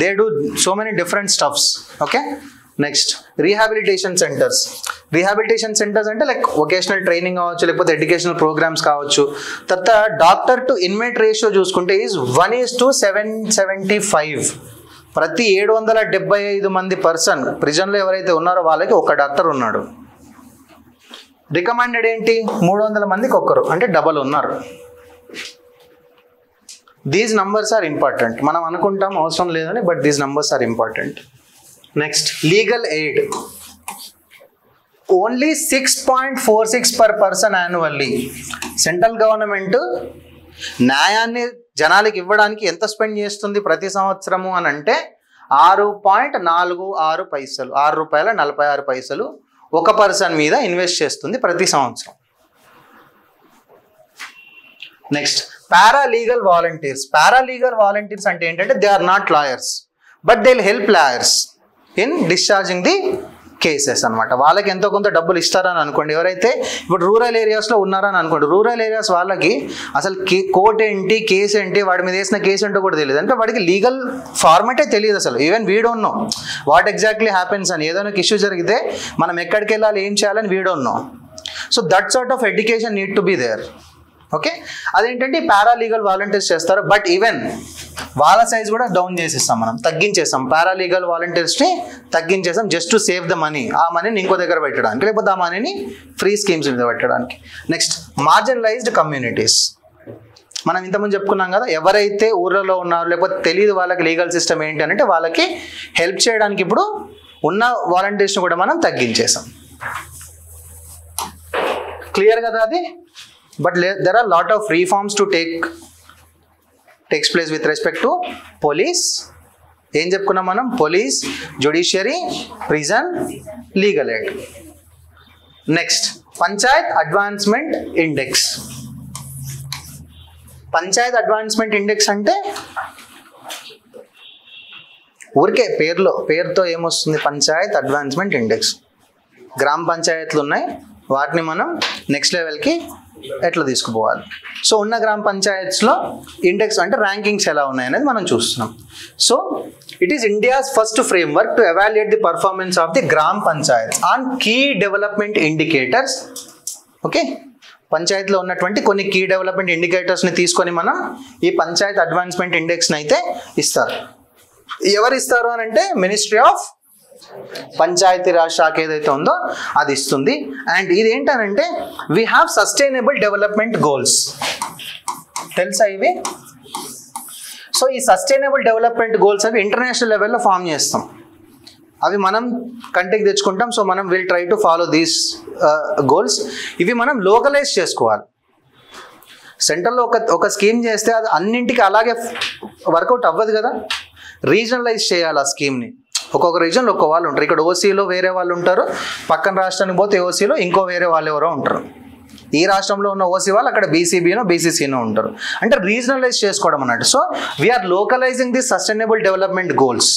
They do so many different stuffs. Okay, next, rehabilitation centres. Rehabilitation centres అంటే లైక్ వొకేషనల్ ట్రైనింగ్ కావచ్చు, లేకపోతే ఎడ్యుకేషనల్ ప్రోగ్రామ్స్ కావచ్చు. తర్వాత డాక్టర్ టు ఇన్మేట్ రేషియో చూసుకుంటే ఈజ్ 1:775. ప్రతి 775 మంది పర్సన్ ప్రిజన్లో ఎవరైతే ఉన్నారో వాళ్ళకి ఒక డాక్టర్ ఉన్నాడు. రికమెండెడ్ ఏంటి? 300 మందికి ఒక్కరు, అంటే డబల్ ఉన్నారు. These numbers are important. మనం అనుకుంటాం అవసరం లేదని, but these numbers are important. Next, legal aid. Only 6.46 per person annually. Central government న్యాయాన్ని జనాలకి ఇవ్వడానికి ఎంత స్పెండ్ చేస్తుంది ప్రతి సంవత్సరము అని అంటే 6.46 పైసలు, ₹6.46 ఒక పర్సన్ మీద ఇన్వెస్ట్ చేస్తుంది ప్రతి సంవత్సరం. Next, paralegal volunteers. Paralegal volunteers అంటే ఏంటంటే they are not lawyers, but they will help lawyers in discharging the cases అనమాట. వాళ్ళకి ఎంతో కొంత డబ్బులు ఇస్తారని అనుకోండి. ఎవరైతే ఇప్పుడు రూరల్ ఏరియాస్లో ఉన్నారని అనుకోండి, రూరల్ ఏరియాస్ వాళ్ళకి అసలు కోర్ట్ ఏంటి, కేసు ఏంటి, వాడి మీద వేసిన కేసు ఏంటో కూడా తెలియదు. అంటే వాడికి లీగల్ ఫార్మాటే తెలియదు అసలు. Even we don't know what exactly happens అని. ఏదైనా ఇష్యూ జరిగితే మనం ఎక్కడికి వెళ్ళాలి, ఏం చేయాలని we don't know. So that sort of education need to be there. Okay, అదేంటంటే పారాలీగల్ వాలంటీర్స్ చేస్తారు. బట్ ఈవెన్ వాళ్ళ సైజ్ కూడా డౌన్ చేసేస్తాం, మనం తగ్గించేస్తాం. పారాలీగల్ వాలంటీర్స్ని తగ్గించేస్తాం just to save the money. ఆ మనీని ఇంకో దగ్గర పెట్టడానికి, లేకపోతే ఆ మనీని ఫ్రీ స్కీమ్స్ మీద పెట్టడానికి. Next, marginalised communities. మనం ఇంతకుముందు చెప్పుకున్నాం కదా, ఎవరైతే ఊర్లలో ఉన్నారో లేకపోతే తెలియదు వాళ్ళకి లీగల్ సిస్టమ్ ఏంటి అంటే వాళ్ళకి హెల్ప్ చేయడానికి ఇప్పుడు ఉన్న వాలంటీర్స్ని కూడా మనం తగ్గించేసాం. క్లియర్ కదా అది? But there are lot of reforms to takes place with respect to police. ఏం చెప్పుకున్నాం మనం? Police, judiciary, prison, legal aid. Next, Panchayat advancement index. Panchayat advancement index అంటే ఊరికే పేరుతో ఏమొస్తుంది? Panchayat advancement index. గ్రామ పంచాయతీలు ఉన్నాయి, వాటిని మనం నెక్స్ట్ లెవెల్కి ఎట్లా తీసుకుపోవాలి. సో ఉన్న గ్రామ పంచాయత్స్లో ఇండెక్స్ అంటే ర్యాంకింగ్స్ ఎలా ఉన్నాయనేది మనం చూస్తున్నాం. So it is India's first framework to evaluate the performance of the gram panchayat on key development indicators. Okay, పంచాయతీలో ఉన్నటువంటి కొన్ని కీ డెవలప్మెంట్ ఇండికేటర్స్ని తీసుకొని మనం ఈ పంచాయత్ అడ్వాన్స్మెంట్ ఇండెక్స్ని అయితే ఇస్తారు. ఎవరు ఇస్తారు అని అంటే మినిస్ట్రీ ఆఫ్ పంచాయతీరాజ్ శాఖ ఏదైతే ఉందో అది ఇస్తుంది. అండ్ ఇది ఏంటనంటే we have sustainable development goals. తెలుసా ఇవి? సో ఈ సస్టైనబుల్ డెవలప్మెంట్ గోల్స్ అవి ఇంటర్నేషనల్ లెవెల్లో ఫామ్ చేస్తాం, అవి మనం కంటికి తెచ్చుకుంటాం. సో మనం will try to follow these goals. ఇవి మనం లోకలైజ్ చేసుకోవాలి. సెంట్రల్లో ఒక స్కీమ్ చేస్తే అది అన్నింటికి అలాగే వర్కౌట్ అవ్వదు కదా. రీజనలైజ్ చేయాలి ఆ స్కీమ్ని. ఒక్కొక్క రీజన్లో ఒక్కొక్క వాళ్ళు ఉంటారు. ఇక్కడ ఓసీలో వేరే వాళ్ళు ఉంటారు, పక్కన రాష్ట్రానికి పోతే ఓసీలో ఇంకో వేరే వాళ్ళు ఎవరో ఉంటారు. ఈ రాష్ట్రంలో ఉన్న ఓసీ వాళ్ళు అక్కడ బీసీబీనో బీసీసీనో ఉంటారు. అంటే రీజనలైజ్ చేసుకోవడం అన్నట్టు. So we are localising the sustainable development goals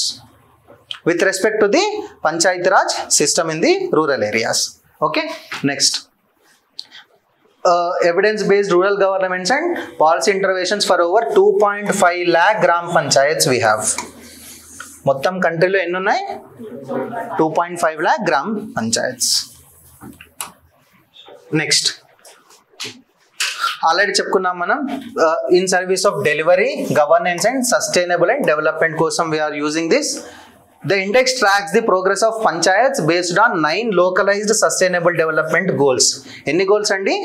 with respect to the Panchayati Raj system in the rural areas. Okay, next. Evidence-based rural governments and policy interventions for over 2.5 lakh gram panchayats we have. మొత్తం కంట్రీలో ఎన్ని ఉన్నాయి? 2.5 lakh gram panchayats. Next, already చెప్పుకున్నాం మనం, in service of delivery, governance and sustainable and development కోసం we are using this. The index tracks the progress of panchayats based on 9 localized sustainable development goals. Any goals andi?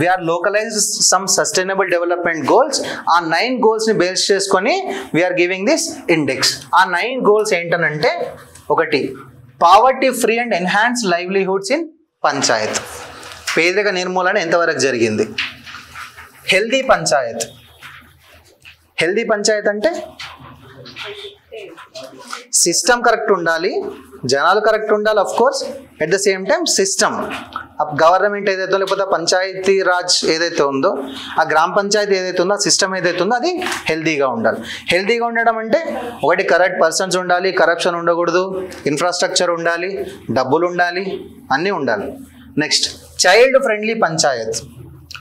We are localized some sustainable development goals. Aa 9 goals ni base cheskoni we are giving this index. Aa 9 goals ఏంటనంటే, ఒకటి, poverty free and enhanced livelihoods in panchayat. పేదరిక నిర్మూలన ఎంతవరకు జరిగింది? Healthy Panchayat. Healthy Panchayat అంటే system correct ఉండాలి, జనాలు correct ఉండాలి, of course. At the same time system, government ఏదైతే లేకపోతే పంచాయతీ రాజ్ ఏదైతే ఉందో, ఆ గ్రామ పంచాయతీ ఏదైతే ఉందో, ఆ సిస్టమ్ ఏదైతే ఉందో అది హెల్దీగా ఉండాలి. హెల్దీగా ఉండడం అంటే ఒకటి, కరెక్ట్ పర్సన్స్ ఉండాలి, కరప్షన్ ఉండకూడదు, ఇన్ఫ్రాస్ట్రక్చర్ ఉండాలి, డబ్బులు ఉండాలి, అన్నీ ఉండాలి. Next, child friendly panchayat.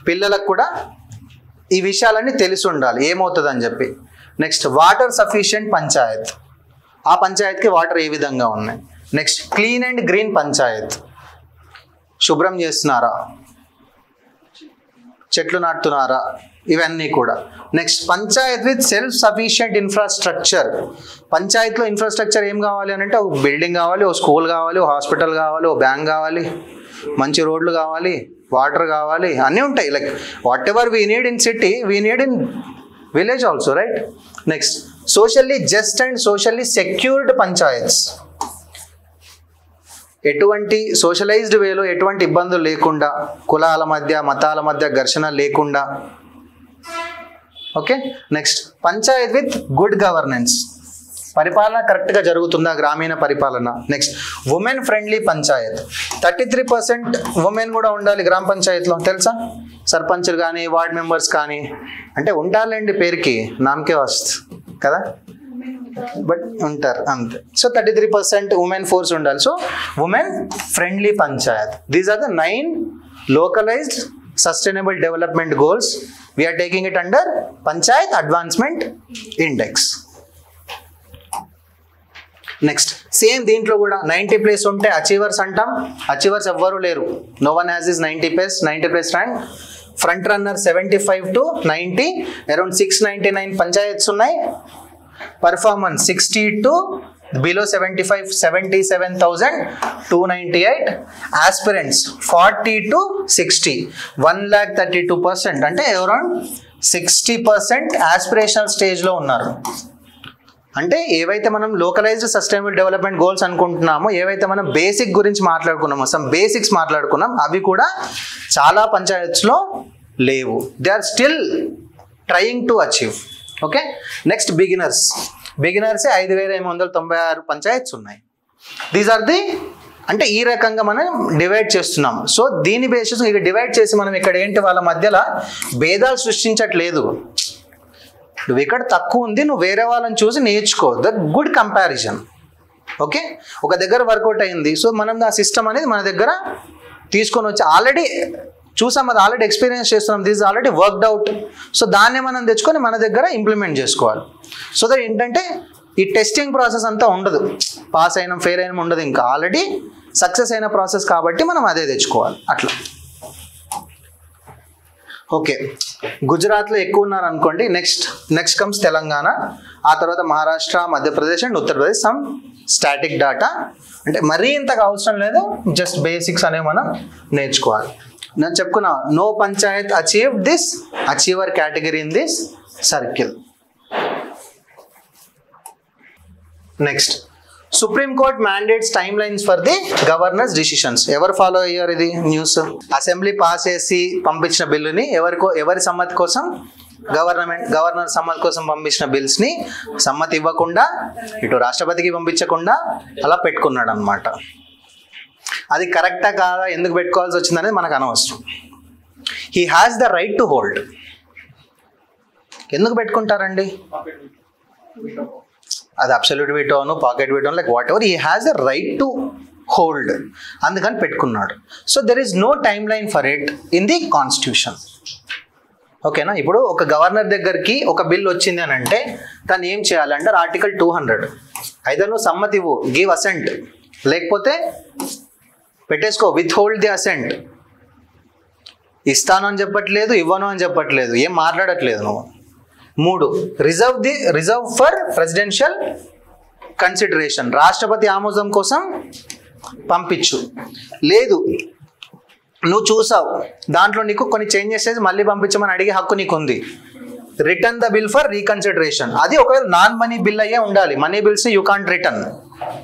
పిల్లలకు కూడా ఈ విషయాలన్నీ తెలిసి ఉండాలి ఏమవుతుంది అని చెప్పి. Next, water sufficient panchayat. ఆ పంచాయత్కి వాటర్ ఏ విధంగా ఉన్నాయి. Next, clean and green panchayat. శుభ్రం చేస్తున్నారా, చెట్లు నాటుతున్నారా, ఇవన్నీ కూడా. Next, panchayat with self sufficient infrastructure. పంచాయత్లో ఇన్ఫ్రాస్ట్రక్చర్ ఏం కావాలి అని అంటే, ఒక బిల్డింగ్ కావాలి, ఒక స్కూల్ కావాలి, ఒక హాస్పిటల్ కావాలి, ఒక బ్యాంక్ కావాలి, మంచి రోడ్లు కావాలి, వాటర్ కావాలి, అన్నీ ఉంటాయి. Like what ever we need in city we need in village also, right? Next, socially just and socially secured panchayats. ఎటువంటి సోషలైజ్డ్ వేలో ఎటువంటి ఇబ్బందులు లేకుండా, కులాల మధ్య మతాల మధ్య ఘర్షణ లేకుండా. Okay. Next, panchayat with good governance. పరిపాలన కరెక్ట్గా జరుగుతుందా, గ్రామీణ పరిపాలన. Next, women friendly Panchayat. 33% women కూడా ఉండాలి గ్రామ పంచాయత్లో, తెలుసా? సర్పంచ్లు కానీ వార్డ్ మెంబర్స్ కానీ, అంటే ఉంటారులేండి పేరుకి, నామకే వస్తు కదా, బట్ ఉంటారు అంతే. సో 33% ఉమెన్ ఫోర్స్ ఉండాలి. So women friendly panchayat. These are the 9 localized sustainable development goals. We are taking it under Panchayat Advancement Index. Next, same దీంట్లో కూడా 90 ప్లేస్ ఉంటే అచీవర్స్ అంటాం. అచీవర్స్ ఎవ్వరూ లేరు. No one has this 90 place rank. Front runner 75 to 90, around 699 panchayats ఉన్నాయి. Performance 60 to below 75, 77,298. Aspirants 40 to 60, 132%. అంటే around 60% aspirational స్టేజ్లో ఉన్నారు. అంటే ఏవైతే మనం లోకలైజ్డ్ సస్టైనబుల్ డెవలప్మెంట్ గోల్స్ అనుకుంటున్నామో, ఏవైతే మనం బేసిక్ గురించి మాట్లాడుకున్నామో, సమ్ బేసిక్స్ మాట్లాడుకున్నాం, అవి కూడా చాలా పంచాయత్స్లో లేవు. They are still trying to achieve. Okay. Next, beginners. 5,896 panchayats ఉన్నాయి. దీస్ ఆర్ ది, అంటే ఈ రకంగా మనం డివైడ్ చేస్తున్నాం. సో దీని బేసిస్ ఇక డివైడ్ చేసి మనం ఇక్కడ ఏంటి, వాళ్ళ మధ్యలో భేదాలు సృష్టించట్లేదు. నువ్వు ఇక్కడ తక్కువ ఉంది, నువ్వు వేరే వాళ్ళని చూసి నేర్చుకో. The good comparison. ఓకే. ఒక దగ్గర వర్కౌట్ అయింది, సో మనం ఆ సిస్టమ్ అనేది మన దగ్గర తీసుకొని వచ్చి ఆల్రెడీ చూసాం, అది ఆల్రెడీ ఎక్స్పీరియన్స్ చేస్తున్నాం, this already worked out. So దాన్ని మనం తెచ్చుకొని మన దగ్గర ఇంప్లిమెంట్ చేసుకోవాలి. సో దట్ ఏంటంటే ఈ టెస్టింగ్ ప్రాసెస్ అంతా ఉండదు, పాస్ అయినా ఫెయిల్ అయినా ఉండదు, ఇంకా ఆల్రెడీ సక్సెస్ అయిన ప్రాసెస్ కాబట్టి మనం అదే తెచ్చుకోవాలి అట్లా. ఓకే. గుజరాత్లో ఎక్కువ ఉన్నారు అనుకోండి. నెక్స్ట్ కమ్స్ తెలంగాణ, ఆ తర్వాత Maharashtra, Madhya Pradesh and Uttar Pradesh. Some static data, అంటే మరీ ఇంతగా అవసరం లేదు, జస్ట్ బేసిక్స్ అనేవి మనం నేర్చుకోవాలి. నేను చెప్పుకున్నా, no panchayat achieve this, achiever category in this circle. Next, supreme court mandates timelines for the governors decisions. ఎవరు ఫాలో అయ్యారు ఇది న్యూస్? అసెంబ్లీ పాస్ చేసి పంపించిన బిల్లుని ఎవరి సమ్మతి కోసం? గవర్నర్ సమ్మతి కోసం పంపించిన బిల్స్ ని సమ్మతి ఇవ్వకుండా ఇటు రాష్ట్రపతికి పంపించకుండా అలా పెట్టుకున్నాడు అనమాట. అది కరెక్టా కాదా, ఎందుకు పెట్టుకోవాల్సి వచ్చింది అనేది మనకు అనవసరం. He has the right to hold. ఎందుకు పెట్టుకుంటారండి? అది అబ్సల్యూట్ వీటోను, పాకెట్ వీటోను, like whatever, he has the right to hold. అందుకని పెట్టుకున్నాడు. So there is no time line for it in the constitution. ఓకేనా? ఇప్పుడు ఒక గవర్నర్ దగ్గరికి ఒక బిల్ వచ్చింది అని అంటే తను ఏం చేయాలంటే ఆర్టికల్ 200 అయితే నువ్వు సమ్మతి ఇవ్వు, గివ్ అసెంట్, లేకపోతే పెట్టేసుకో, విత్ హోల్డ్ ది అసెంట్. ఇస్తాను అని చెప్పట్లేదు, ఇవ్వను అని చెప్పట్లేదు, ఏం మాట్లాడట్లేదు నువ్వు. 3 రిజర్వ్ ఫర్ ప్రెసిడెన్షియల్ కన్సిడరేషన్, రాష్ట్రపతి ఆమోదం కోసం పంపించు. లేదు నువ్వు చూసావు దాంట్లో నీకు కొన్ని చేంజెస్ చేసి మళ్ళీ పంపించమని అడిగే హక్కు నీకు ఉంది. Return the bill for reconsideration. అది ఒకవేళ నాన్ మనీ బిల్ అయ్యే ఉండాలి. మనీ బిల్స్ని యూ కాంట్ రిటర్న్,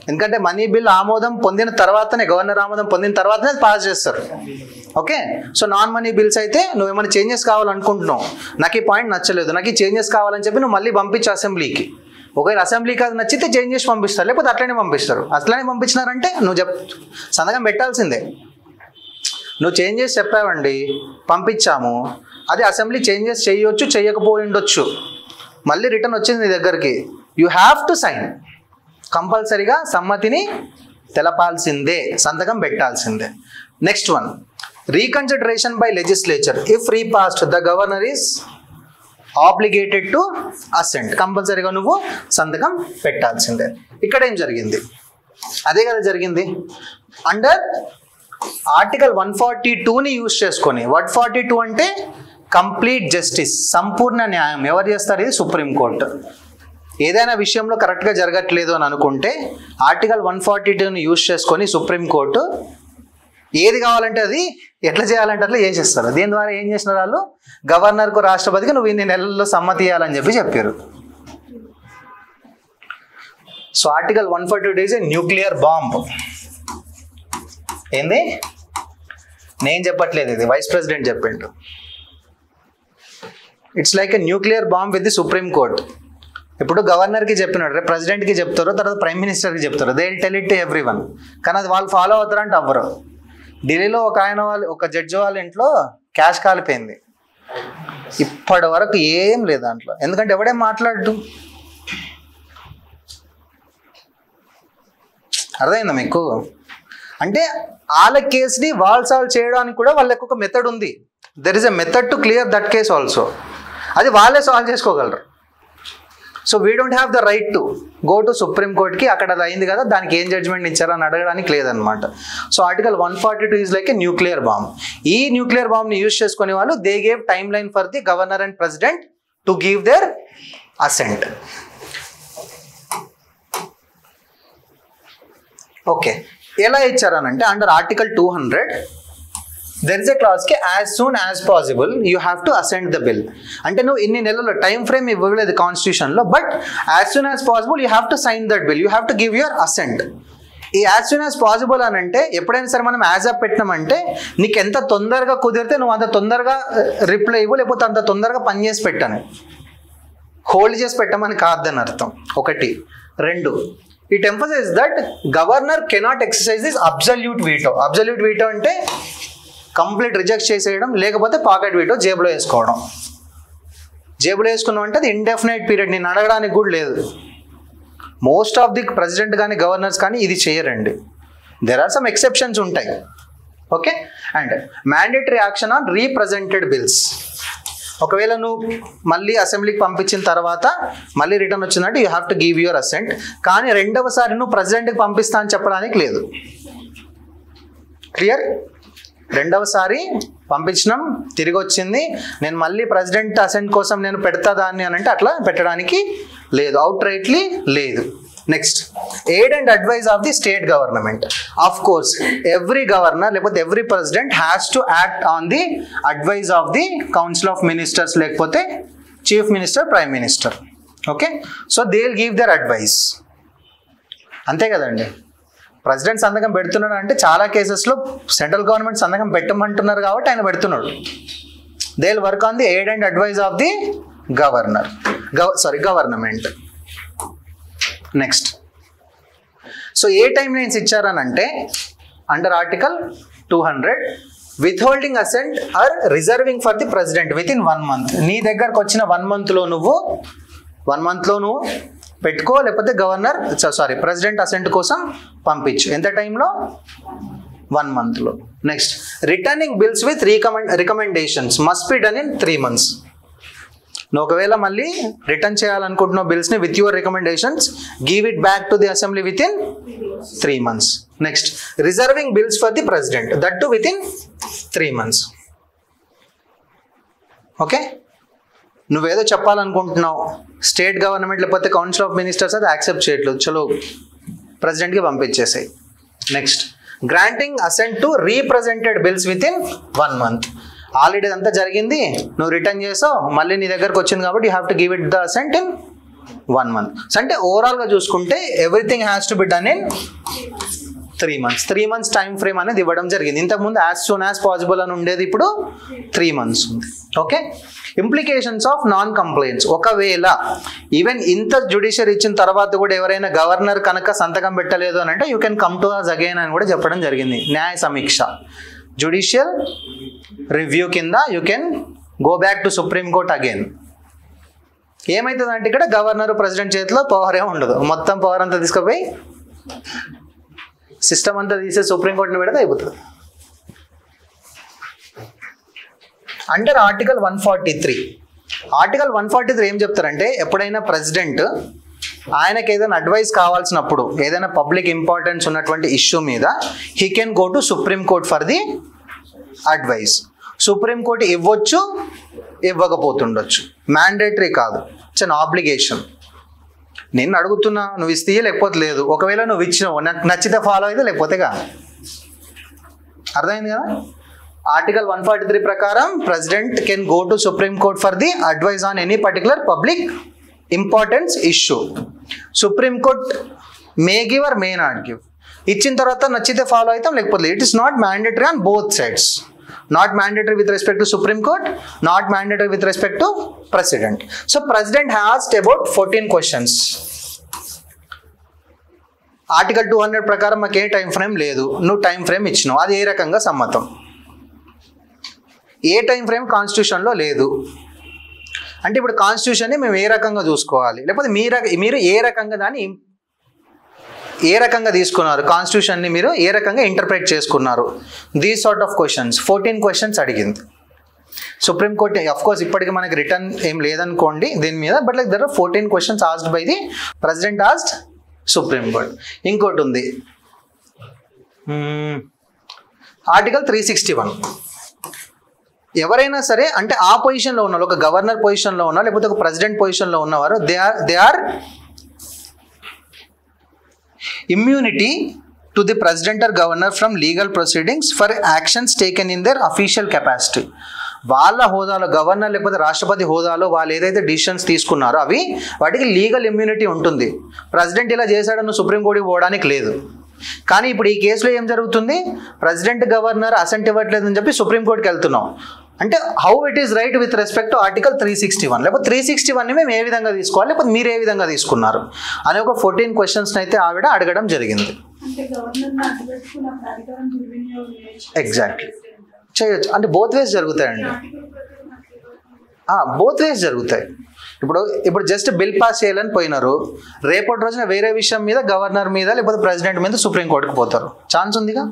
ఎందుకంటే మనీ బిల్ ఆమోదం పొందిన తర్వాతనే, గవర్నర్ ఆమోదం పొందిన తర్వాతనే పాస్ చేస్తారు. Okay, so non money bills అయితే నువ్వు ఏమైనా చేంజెస్ కావాలనుకుంటున్నావు, నాకు ఈ పాయింట్ నచ్చలేదు, నాకు ఈ చేంజెస్ కావాలని చెప్పి నువ్వు మళ్ళీ పంపించు అసెంబ్లీకి. ఒకవేళ అసెంబ్లీకి అది నచ్చితే చేంజ్ చేసి పంపిస్తారు, లేకపోతే అట్లనే పంపిస్తారు. అట్లనే పంపించినారంటే నువ్వు సంతకం పెట్టాల్సిందే. నువ్వు చేంజెస్ చెప్పావండి, పంపించాము, అది అసెంబ్లీ చేంజెస్ చేయొచ్చు, చేయకపోయి ఉండొచ్చు, మళ్ళీ రిటర్న్ వచ్చింది నీ దగ్గరికి, యూ హ్యావ్ టు సైన్. కంపల్సరీగా సమ్మతిని తెలపాల్సిందే, సంతకం పెట్టాల్సిందే. Next one, reconsideration by legislature. If repassed the governor is obligated to assent. కంపల్సరీగా నువ్వు సంతకం పెట్టాల్సిందే. ఇక్కడ ఏం జరిగింది? అదే కదా జరిగింది. అండర్ ఆర్టికల్ 142ని యూజ్ చేసుకొని, 142 అంటే కంప్లీట్ జస్టిస్, సంపూర్ణ న్యాయం. ఎవరు చేస్తారు? ఇది సుప్రీంకోర్టు. ఏదైనా విషయంలో కరెక్ట్గా జరగట్లేదు అని అనుకుంటే ఆర్టికల్ 142ని యూజ్ చేసుకొని సుప్రీంకోర్టు ఏది కావాలంటే అది ఎట్లా చేయాలంటే అట్లా చేసేస్తారు. దీని ద్వారా ఏం చేసినారు వాళ్ళు? గవర్నర్కు, రాష్ట్రపతికి నువ్వు ఇన్ని నెలల్లో సమ్మతి ఇవ్వాలని చెప్పారు. So article 142 is a nuclear bomb. ఏంది? నేను చెప్పట్లేదు, ఇది వైస్ ప్రెసిడెంట్ చెప్పిండు. It's like a nuclear bomb with the supreme court. ఇప్పుడు గవర్నర్కి చెప్పినాడు, రేపు ప్రెసిడెంట్కి చెప్తారు, తర్వాత ప్రైమ్ మినిస్టర్కి చెప్తారు, they will tell it to every one. కానీ అది వాళ్ళు ఫాలో అవుతారంటే అవ్వరు. ఢిల్లీలో ఒక జడ్జి వాళ్ళ ఇంట్లో క్యాష్ కాలిపోయింది, ఇప్పటి వరకు ఏం లేదు దాంట్లో, ఎందుకంటే ఎవడేం మాట్లాడు. అర్థమైందా మీకు? అంటే వాళ్ళ కేసుని వాళ్ళు సాల్వ్ చేయడానికి కూడా వాళ్ళకి ఒక మెథడ్ ఉంది. There is a method to clear that case also. అది వాళ్ళే సాల్వ్ చేసుకోగలరు. So we don't have the right to go to supreme కోర్ట్కి, అక్కడ అది అయింది కదా దానికి ఏం జడ్జ్మెంట్ ఇచ్చారని అడగడానికి లేదనమాట. So article 142 is like a nuclear bomb. ఈ న్యూక్లియర్ బాంబ్ని యూజ్ చేసుకునే వాళ్ళు they gave time line for the governor and president to give their assent. Okay, ఎలా ఇచ్చారనంటే under article 200 there is a clause కి as soon as possible you have to assent the bill. అంటే నువ్వు ఇన్ని నెలల్లో time frame ఇవ్వలేదు కాన్స్టిట్యూషన్లో, but as soon as possible you have to sign that bill, you have to give your assent. ఈ as soon as possible అని అంటే ఎప్పుడైనా సరే మనం యాజ్ అప్ పెట్టినామంటే నీకు ఎంత తొందరగా కుదిరితే నువ్వు అంత తొందరగా రిప్లై ఇవ్వు, లేకపోతే అంత తొందరగా పని చేసి పెట్టాను, హోల్డ్ చేసి పెట్టమని కాదని అర్థం. 1. 2, it emphasise that governor cannot exercise this absolute veto. Absolute veto అంటే కంప్లీట్ రిజెక్ట్ చేసేయడం, లేకపోతే పాకెట్ వీటో జేబులో వేసుకోవడం. జేబులో వేసుకున్నాం అంటే అది ఇండెఫినైట్ పీరియడ్, నేను అడగడానికి కూడా లేదు. మోస్ట్ ఆఫ్ ది ప్రెసిడెంట్ కానీ గవర్నర్స్ కానీ ఇది చేయరండి. దెర్ ఆర్ సమ్ ఎక్సెప్షన్స్ ఉంటాయి. Okay, and mandatory action on represented bills. ఒకవేళ నువ్వు మళ్ళీ అసెంబ్లీకి పంపించిన తర్వాత మళ్ళీ రిటర్న్ వచ్చిందంటే you have to give your assent. కానీ రెండవసారి నువ్వు ప్రెసిడెంట్కి పంపిస్తా అని చెప్పడానికి లేదు. క్లియర్? రెండవసారి పంపించినాం, తిరిగి వచ్చింది, నేను మళ్ళీ ప్రెసిడెంట్ అసెంట్ కోసం నేను పెడతా దాన్ని అని అంటే అట్లా పెట్టడానికి లేదు, అవుట్ రైట్లీ లేదు. Next, aid and advise of the state government. Of course every governor లేకపోతే every president has to act on the advice of the council of ministers లేకపోతే chief minister, prime minister. Okay, so they will give their advice. అంతే కదండి. President సంతకం పెడుతున్నాడు అంటే చాలా కేసెస్లో central government సంతకం పెట్టమంటున్నారు కాబట్టి ఆయన పెడుతున్నాడు. They will work on the aid and advise of the government. Next, so ఏ టైం లైన్స్ ఇచ్చారనంటే under article 200 withholding assent or reserving for the president within 1 month. నీ దగ్గరకు వచ్చిన 1 monthలో నువ్వు పెట్టుకో, లేకపోతే ప్రెసిడెంట్ అసెంట్ కోసం పంపించు. ఎంత టైంలో? 1 monthలో. Next, returning bills with recommendations must be done in 3 months. నువ్వు ఒకవేళ మళ్ళీ రిటర్న్ చేయాలనుకుంటున్న బిల్స్ని with your recommendations give it back to the assembly within 3 months. Next, reserving bills for the president that too within 3 months. Okay, నువ్వేదో చెప్పాలనుకుంటున్నావు, state government లేకపోతే council of ministers అది accept చేయట్లేదు, చలో ప్రెసిడెంట్కి పంపించేసాయి. Next, granting assent to represented bills within 1 month. Already అంతా జరిగింది, నువ్వు రిటర్న్ చేసావు, మళ్ళీ నీ దగ్గరకు వచ్చింది కాబట్టి you have to give it the assent in 1 month. అంటే ఓవరాల్గా చూసుకుంటే everything has to be done in 3 months. 3 months time frame అనేది ఇవ్వడం జరిగింది. ఇంతకుముందు యాజ్ సూన్ యాజ్ పాసిబుల్ అని ఉండేది, ఇప్పుడు 3 months ఉంది. Okay, implications of non complaints. ఒకవేళ ఈవెన్ ఇంత జ్యుడిషియరీ ఇచ్చిన తర్వాత కూడా ఎవరైనా గవర్నర్ కనుక సంతకం పెట్టలేదు అని అంటే you can come to us again అని కూడా చెప్పడం జరిగింది. న్యాయ సమీక్ష, జ్యుడిషియల్ రివ్యూ కింద you can go back to supreme court again. ఏమవుతుందంటే ఇక్కడ గవర్నర్ ప్రెసిడెంట్ చేతిలో పవర్ ఏమి ఉండదు, మొత్తం పవర్ అంతా తీసుకుపోయి సిస్టమ్ అంతా తీసే సుప్రీంకోర్టుని పెడితే అయిపోతుంది. అండర్ ఆర్టికల్ 143, ఆర్టికల్ 143 ఏం చెప్తారంటే ఎప్పుడైనా ప్రెసిడెంట్ ఆయనకి ఏదైనా అడ్వైస్ కావాల్సినప్పుడు, ఏదైనా పబ్లిక్ ఇంపార్టెన్స్ ఉన్నటువంటి ఇష్యూ మీద he can go to supreme court for the advice. Supreme court ఇవ్వచ్చు, ఇవ్వకపోతుండొచ్చు, మ్యాండేటరీ కాదు, ఇట్స్ అన్ ఆబ్లిగేషన్. నేను అడుగుతున్నా, నువ్వు ఇస్తే లేకపోతే లేదు. ఒకవేళ నువ్వు ఇచ్చినావు, నాకు నచ్చితే ఫాలో అయితే లేకపోతే కాదు. అర్థమైంది కదా? ఆర్టికల్ 143 ప్రకారం president can go to supreme court for the advice on any particular public importance issue. Supreme court may give or may not give. ఇచ్చిన తర్వాత నచ్చితే ఫాలో అవుతాం, లేకపోతే it is not mandatory on both sides. Not mandatory with respect to Supreme Court, not mandatory with respect to President. So President asked about 14 questions. Article 200 ప్రకారం మాకు ఏ time frame లేదు, నువ్వు time frame ఇచ్చినావు, అది ఏ రకంగా సమ్మతం? ఏ time frame కాన్స్టిట్యూషన్లో లేదు అంటే ఇప్పుడు కాన్స్టిట్యూషన్ని మేము ఏ రకంగా చూసుకోవాలి, లేకపోతే మీరు ఏ రకంగా దాన్ని ఏ రకంగా తీసుకున్నారు, కాన్స్టిట్యూషన్ని మీరు ఏ రకంగా ఇంటర్ప్రెట్ చేసుకున్నారు? These sort of questions 14 questions అడిగింది సుప్రీంకోర్టు. అఫ్ కోర్స్ ఇప్పటికి మనకి రిటర్న్ ఏం లేదనుకోండి దీని మీద, but like there are 14 questions asked by the president asked supreme court. ఇంకోటి ఉంది ఆర్టికల్ 361. ఎవరైనా సరే అంటే ఆ పొజిషన్లో ఉన్నారు, ఒక గవర్నర్ పొజిషన్లో ఉన్నారు, లేకపోతే ఒక ప్రెసిడెంట్ పొజిషన్లో ఉన్నవారు, they are immunity to the president or governor from legal proceedings for actions taken in their official capacity. వాళ్ళ హోదాలో గవర్నర్ లేకపోతే రాష్ట్రపతి హోదాలో వాళ్ళు ఏదైతే డిసిషన్స్ తీసుకున్నారో అవి వాటికి లీగల్ ఇమ్యూనిటీ ఉంటుంది. ప్రెసిడెంట్ ఇలా చేశాడని సుప్రీంకోర్టుకి పోవడానికి లేదు. కానీ ఇప్పుడు ఈ కేసులో ఏం జరుగుతుంది, ప్రెసిడెంట్ గవర్నర్ అసెంట్ ఇవ్వట్లేదని చెప్పి సుప్రీంకోర్టుకి వెళ్తున్నాం. అంటే how it is right with respect to article 361, లేకపోతే 361ని మేము ఏ విధంగా తీసుకోవాలి, లేకపోతే మీరు ఏ విధంగా తీసుకున్నారు అనే ఒక 14 questions అయితే ఆవిడ అడగడం జరిగింది. ఎగ్జాక్ట్లీ చేయొచ్చు, అంటే బోత్ వేస్ జరుగుతాయండి, బోత్ వేస్ జరుగుతాయి. ఇప్పుడు జస్ట్ బిల్ పాస్ చేయాలని పోయినారు, రేపటి రోజున వేరే విషయం మీద గవర్నర్ మీద లేకపోతే ప్రెసిడెంట్ మీద సుప్రీంకోర్టుకు పోతారు, ఛాన్స్ ఉందిగా.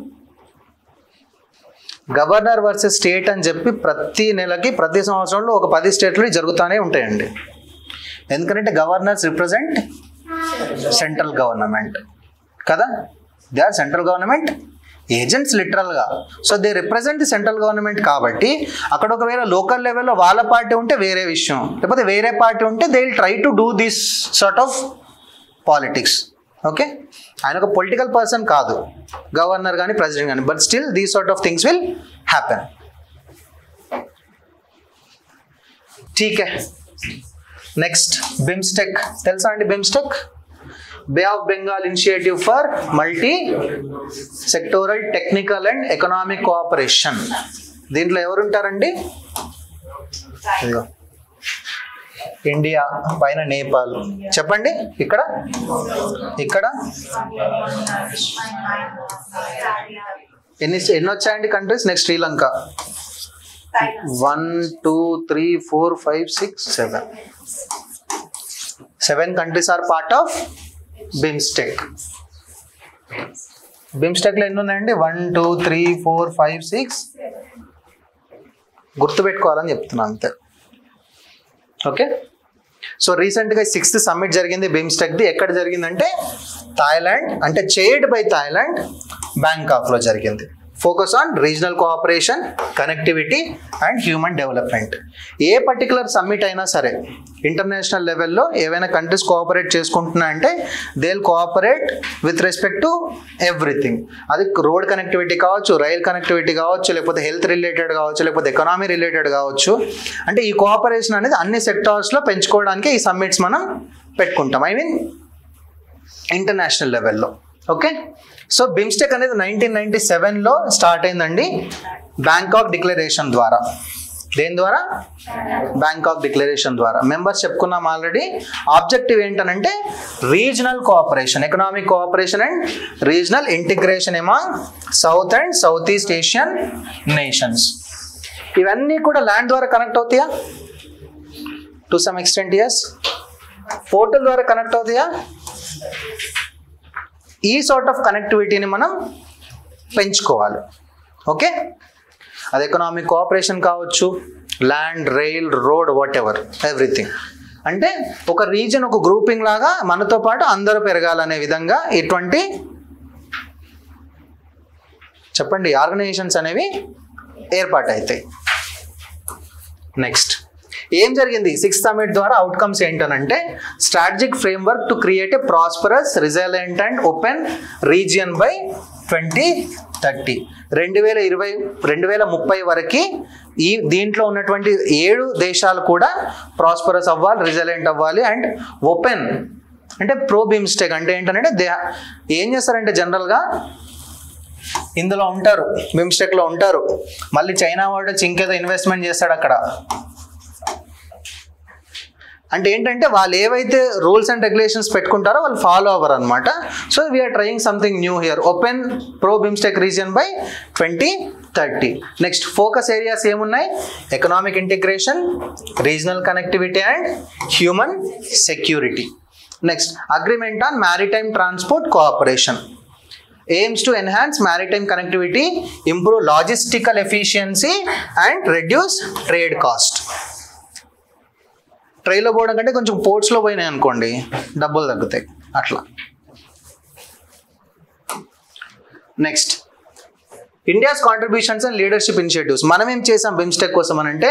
గవర్నర్ వర్సెస్ స్టేట్ అని చెప్పి ప్రతి నెలకి ప్రతి సంవత్సరంలో ఒక 10 స్టేట్లు జరుగుతూనే ఉంటాయండి. ఎందుకంటే గవర్నర్స్ రిప్రజెంట్ సెంట్రల్ గవర్నమెంట్ కదా, they are central government agents లిటరల్గా. So they represent the central government కాబట్టి అక్కడ ఒకవేళ లోకల్ లెవెల్లో వాళ్ళ పార్టీ ఉంటే వేరే విషయం, లేకపోతే వేరే పార్టీ ఉంటే they will try to do this sort of politics. Okay, ఆయన ఒక పొలిటికల్ పర్సన్ కాదు గవర్నర్ కానీ ప్రెసిడెంట్ కానీ, but still these sort of things will happen. ఠీకే. నెక్స్ట్ బిమ్స్టెక్ తెలుసా అండి? BIMSTEC bay of Bengal initiative for multi sectoral technical and economic cooperation. దీంట్లో ఎవరు ఉంటారండి? ఇండియా, పైన నేపాల్. చెప్పండి ఇక్కడ ఎన్ని వచ్చాయండి countries? Next Sri Lanka. 1 2 3 4 5 6 7 7 countries are part of BIMSTEC. BIMSTEC లో ఎన్ని ఉన్నాయండి? 1 2 3 4 5 6. గుర్తుపెట్టుకోవాలని చెప్తున్నాను అంతే. ఓకే, సో రీసెంట్గా 6th సమ్మిట్ జరిగింది బిమ్స్టెక్ది. ఎక్కడ జరిగిందంటే థాయిలాండ్, అంటే చైర్డ్ బై థాయిలాండ్, బ్యాంకాక్లో జరిగింది. Focus on regional cooperation, connectivity and human development. ఏ పర్టికులర్ సమ్మిట్ అయినా సరే ఇంటర్నేషనల్ లెవెల్లో ఏవైనా కంట్రీస్ కోఆపరేట్ చేసుకుంటున్నాయంటే they will cooperate with respect to everything. అది రోడ్ కనెక్టివిటీ కావచ్చు, రైల్ కనెక్టివిటీ కావచ్చు, లేకపోతే హెల్త్ రిలేటెడ్ కావచ్చు, లేకపోతే ఎకనామీ రిలేటెడ్ కావచ్చు. అంటే ఈ కోఆపరేషన్ అనేది అన్ని సెక్టార్స్లో పెంచుకోవడానికి ఈ సమ్మిట్స్ మనం పెట్టుకుంటాం, ఐ మీన్ ఇంటర్నేషనల్ లెవెల్లో. ఓకే, సో బిమ్స్టెక్ అనేది 1997లో స్టార్ట్ అయిందండి బ్యాంకాక్ డిక్లరేషన్ ద్వారా. దేని ద్వారా? బ్యాంకాక్ డిక్లరేషన్ ద్వారా. మెంబర్స్ చెప్పుకున్నాం ఆల్రెడీ. ఆబ్జెక్టివ్ ఏంటనంటే regional cooperation, economic cooperation and regional integration among south and south east Asian nations. ఇవన్నీ కూడా ల్యాండ్ ద్వారా కనెక్ట్ అవుతాయా? To some extent yes. Portal ద్వారా కనెక్ట్ అవుతాయా? ఈ సార్ట్ ఆఫ్ కనెక్టివిటీని మనం పెంచుకోవాలి. ఓకే, అది ఎకనామిక్ కోఆపరేషన్ కావచ్చు, land, rail, road, what ever, everything. అంటే ఒక రీజన్, ఒక గ్రూపింగ్ లాగా మనతో పాటు అందరూ పెరగాలనే విధంగా ఇటువంటి చెప్పండి ఆర్గనైజేషన్స్ అనేవి ఏర్పాటు అవుతాయి. నెక్స్ట్ ఏం జరిగింది 6th సమ్మిట్ ద్వారా? అవుట్కమ్స్ ఏంటనంటే strategic framework to create a prosperous, resilient and open region by 2030. 2030 వరకు ఈ దీంట్లో ఉన్నటువంటి 7 దేశాలు కూడా ప్రాస్పరస్ అవ్వాలి, రిజైలెంట్ అవ్వాలి అండ్ ఓపెన్. అంటే ప్రో బిమ్స్టెక్ అంటే ఏంటంటే ఏం చేస్తారంటే జనరల్గా ఇందులో ఉంటారు, బిమ్స్టెక్లో ఉంటారు, మళ్ళీ చైనా వాడు ఇంకేదో ఇన్వెస్ట్మెంట్ చేస్తాడు అక్కడ. అంటే ఏంటంటే వాళ్ళు ఏవైతే రూల్స్ అండ్ రెగ్యులేషన్స్ పెట్టుకుంటారో వాళ్ళు ఫాలో అవ్వరు అనమాట. So we are trying something new here, open pro BIMSTEC region by 2030. Next focus areas ఏమున్నాయి? Economic integration, regional connectivity and human security. Next agreement on maritime transport cooperation aims to enhance maritime connectivity, improve logistical efficiency and reduce trade cost. ట్రైన్లో పోవడం కంటే కొంచెం పోర్ట్స్లో పోయినాయి అనుకోండి డబ్బులు తగ్గుతాయి అట్లా. Next India's contributions and leadership initiatives. మనం ఏం చేసాం బిమ్స్టెక్ కోసం అని అంటే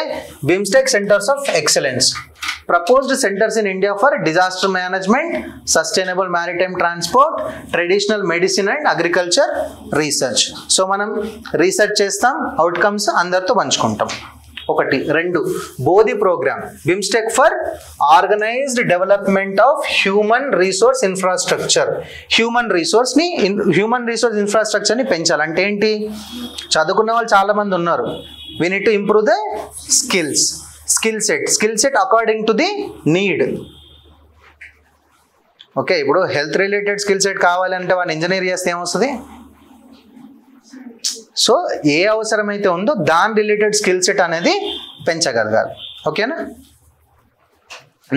BIMSTEC centres of excellence, proposed centres in India for disaster management, sustainable maritime transport, traditional medicine and agriculture research. So మనం రీసెర్చ్ చేస్తాం, అవుట్కమ్స్ అందరితో పంచుకుంటాం. 1 2 Bodhi programme, BIMSTEC for organised development of human resource infrastructure. Human resource ఇన్ఫ్రాస్ట్రక్చర్ని పెంచాలి. అంటే ఏంటి? చదువుకున్న వాళ్ళు చాలా మంది ఉన్నారు, we need to improve the skill set according to the need. Okay, ఇప్పుడు హెల్త్ రిలేటెడ్ స్కిల్ సెట్ కావాలంటే వాళ్ళు ఇంజనీర్ చేస్తే ఏమొస్తుంది? సో ఏ అవసరమైతే ఉందో దాని రిలేటెడ్ స్కిల్ సెట్ అనేది పెంచగలగాలి. ఓకేనా?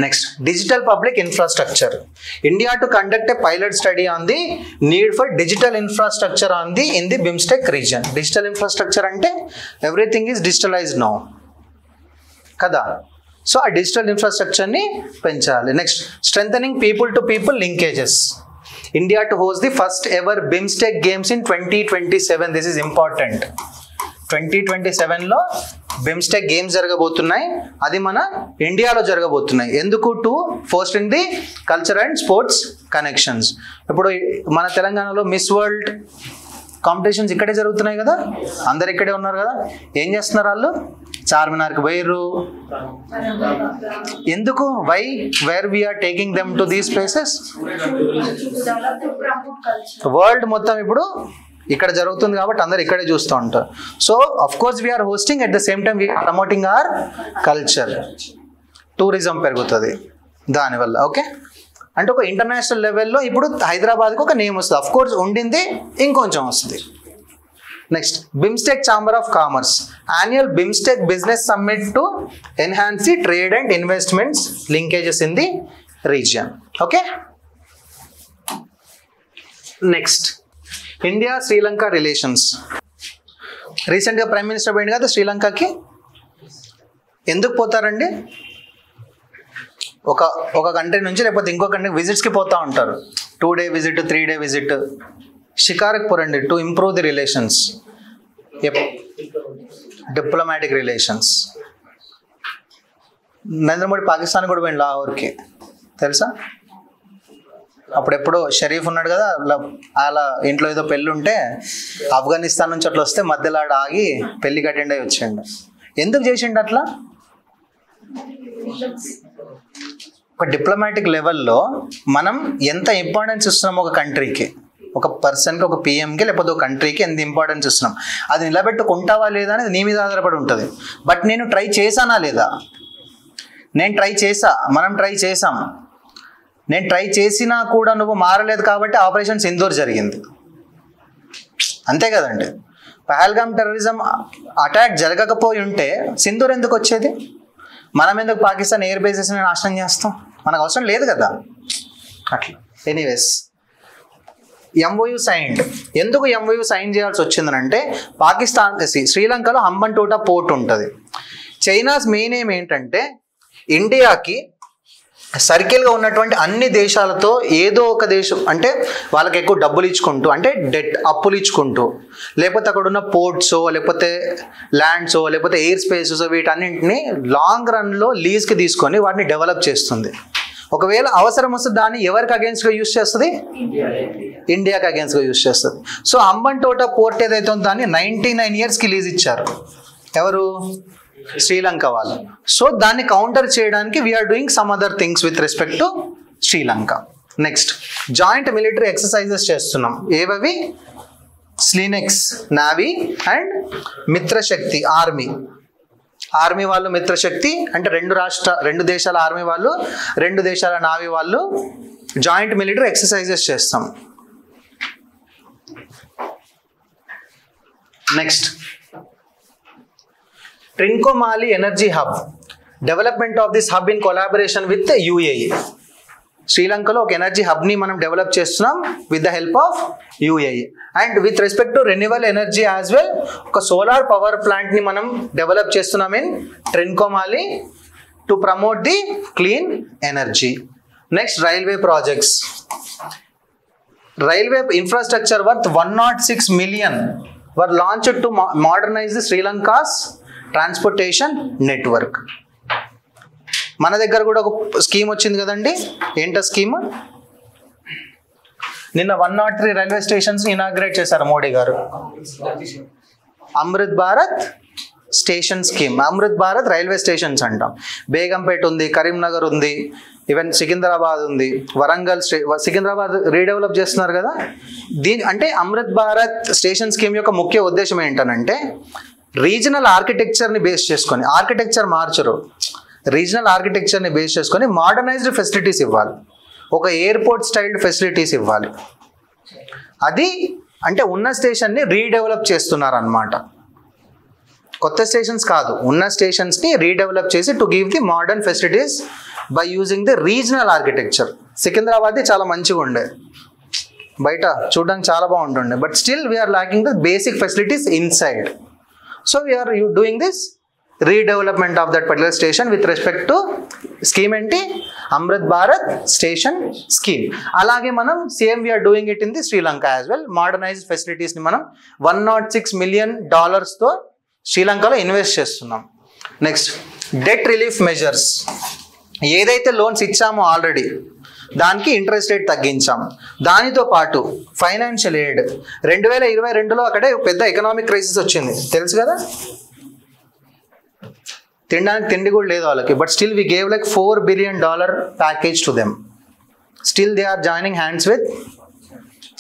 Next digital public infrastructure. India to conduct A pilot study on the need for digital infrastructure in the BIMSTEC reason. Digital infrastructure అంటే ఎవ్రీథింగ్ ఈజ్ డిజిటలైజ్డ్ నౌ కదా. సో ఆ digital ఇన్ఫ్రాస్ట్రక్చర్ని పెంచాలి. Next strengthening people to people linkages. India to host the first ever BIMSTEC games in 2027. This is important. 2027లో BIMSTEC games జరగబోతున్నాయి, అది మన ఇండియాలో జరగబోతున్నాయి. ఎందుకు? To fostering the culture and sports connections. ఇప్పుడు మన తెలంగాణలో మిస్ వరల్డ్ కాంపిటీషన్స్ ఇక్కడే జరుగుతున్నాయి కదా, అందరు ఇక్కడే ఉన్నారు కదా. ఏం చేస్తున్నారు వాళ్ళు? చార్మినార్కి పోయిర్రు. ఎందుకు? Why where we are taking them to these places? World మొత్తం ఇప్పుడు ఇక్కడ జరుగుతుంది కాబట్టి అందరు ఇక్కడే చూస్తూ ఉంటారు. So of course we are hosting, at the same time we are promoting our culture. Tourism పెరుగుతుంది దానివల్ల. ఓకే, అంటే ఒక ఇంటర్నేషనల్ లెవెల్లో ఇప్పుడు హైదరాబాద్కి ఒక నేమ్ వస్తుంది. అఫ్ కోర్స్ ఉండింది, ఇంకొంచెం వస్తుంది. Next, BIMSTEC chamber of commerce annual BIMSTEC business summit to enhance the trade and investments linkages in the region. Okay, next, India Sri Lanka relations. రీసెంట్గా ప్రైమ్ మినిస్టర్ పోయింది కదా శ్రీలంకకి. ఎందుకు పోతారండి? ఒక కంట్రీ నుంచి లేకపోతే ఇంకో కంట్రీ విజిట్స్కి పోతూ ఉంటారు. 2 day విజిట్, 3 day విజిట్. షికార్కి పోరండి to improve the relations, diplomatic relations. Narendra Modi Pakistan కూడా పోయింది, లాహోర్కి, తెలుసా? అప్పుడెప్పుడో షరీఫ్ ఉన్నాడు కదా, అలా ఇంట్లో ఏదో పెళ్ళి ఉంటే ఆఫ్ఘనిస్తాన్ నుంచి అట్లా వస్తే మధ్యలో ఆడ ఆగి పెళ్ళికి అటెండ్ అయ్యి వచ్చిండు. ఎందుకు చేసిండు అట్లా? ఒక డిప్లొమాటిక్ లెవెల్లో మనం ఎంత ఇంపార్టెన్స్ ఇస్తున్నాం ఒక కంట్రీకి, ఒక పర్సన్కి, ఒక పిఎంకి, లేకపోతే ఒక కంట్రీకి ఎంత ఇంపార్టెన్స్ ఇస్తున్నాం, అది నిలబెట్టుకుంటావా లేదా అనేది నీ మీద ఆధారపడి ఉంటుంది. బట్ నేను ట్రై చేశానా లేదా? నేను ట్రై చేసా, మనం ట్రై చేసాం. నేను ట్రై చేసినా కూడా నువ్వు మారలేదు కాబట్టి ఆపరేషన్ సింధూర్ జరిగింది, అంతే కదండి. పహల్గామ్ టెర్రరిజం అటాక్ జరగకపోయి ఉంటే సింధూర్ ఎందుకు వచ్చేది? మనం ఎందుకు పాకిస్తాన్ ఎయిర్ బేసెస్ నాశనం చేస్తాం? మనకు అవసరం లేదు కదా అట్లా. Anyways, MoU signed. ఎందుకు ఎంఓయూ సైన్ చేయాల్సి వచ్చిందనంటే, పాకిస్తాన్ శ్రీలంకలో హంబన్టోటా పోర్ట్ ఉంటుంది. చైనాస్ మెయిన్ ఏం ఏంటంటే, ఇండియాకి సర్కిల్గా ఉన్నటువంటి అన్ని దేశాలతో ఏదో ఒక దేశం అంటే వాళ్ళకి ఎక్కువ డబ్బులు ఇచ్చుకుంటూ, అంటే డెట్ అప్పులు ఇచ్చుకుంటూ, లేకపోతే అక్కడ ఉన్న పోర్ట్సో, లేకపోతే ల్యాండ్సో, లేకపోతే ఎయిర్ స్పేసెస్, వీటన్నింటినీ లాంగ్ రన్లో లీజ్కి తీసుకొని వాటిని డెవలప్ చేస్తుంది. ఒకవేళ అవసరం వస్తే దాన్ని ఎవరికి అగేన్స్ట్గా యూజ్ చేస్తుంది? ఇండియాకి అగేన్స్ట్గా యూజ్ చేస్తుంది. సో హంబన్టోటా పోర్ట్ ఏదైతే ఉందో దాన్ని 99 yearsకి లీజ్ ఇచ్చారు. ఎవరు? శ్రీలంక వాళ్ళు. సో దాన్ని కౌంటర్ చేయడానికి we're doing some other things with respect to Sri Lanka. Next, joint military exercises చేస్తున్నాం. ఏవవి? SLINEX navy and Mitra Shakti army. Army వాళ్ళు మిత్రశక్తి అంటే రెండు దేశాల ఆర్మీ వాళ్ళు, 2 దేశాల నావీ వాళ్ళు జాయింట్ మిలిటరీ ఎక్సర్సైజెస్ చేస్తాం. Next, Trincomalee energy hub. Development of this hub in collaboration with UAE. శ్రీలంకలో ఒక ఎనర్జీ హబ్ని మనం డెవలప్ చేస్తున్నాం with the help of UAE. And with respect to renewal energy as well, ఒక సోలార్ పవర్ ప్లాంట్ని మనం develop చేస్తున్నాం in Trincomalee to promote the clean energy. Next, railway projects. Railway infrastructure worth 106 million were launched to modernize the Sri Lanka's transportation network. మన దగ్గర కూడా ఒక scheme వచ్చింది కదండి. ఏంటో స్కీమ్? నిన్న 103 రైల్వే స్టేషన్స్ ఇనాగ్రేట్ చేశారు మోడీ గారు. Amrit Bharat station scheme. Amrit Bharat railway stations అంటాం. బేగంపేట ఉంది, కరీంనగర్ ఉంది, ఈవెన్ సికింద్రాబాద్ ఉంది, వరంగల్ సికింద్రాబాద్ రీడెవలప్ చేస్తున్నారు కదా. అంటే అమృత్ భారత్ స్టేషన్ స్కీమ్ యొక్క ముఖ్య ఉద్దేశం ఏంటనంటే, రీజనల్ ఆర్కిటెక్చర్ని బేస్ చేసుకొని, ఆర్కిటెక్చర్ మార్చరు, రీజనల్ ఆర్కిటెక్చర్ని బేస్ చేసుకొని మోడర్నైజ్డ్ ఫెసిలిటీస్ ఇవ్వాలి, ఒక ఎయిర్పోర్ట్ స్టైల్డ్ ఫెసిలిటీస్ ఇవ్వాలి. అది అంటే ఉన్న స్టేషన్ని రీడెవలప్ చేస్తున్నారు అన్నమాట. కొత్త స్టేషన్స్ కాదు, ఉన్న స్టేషన్స్ని రీడెవలప్ చేసి to give the modern facilities by using the regional architecture. సికింద్రాబాద్ది చాలా మంచిగా ఉండే, బయట చూడడానికి చాలా బాగుంటుండే, but still we're lacking the basic facilities inside. So we are doing this redevelopment of that particular station with respect to scheme enti Amrit Bharat station scheme. Alage manam same we are doing it in the Sri Lanka as well. Modernized facilities ni manam $106 million తో Sri Lanka lo invest చేస్తున్నాం. Next, debt relief measures. ఏదైతే loans ఇచ్చామో already దానికి interest rate తగ్గించాం. దానితో పాటు financial aid 2022లో అక్కడే పెద్ద economic crisis వచ్చింది, తెలుసు కదా. తినడానికి తిండి కూడా లేదు వాళ్ళకి, but still we gave like $4 billion package to them. Still they are joining hands with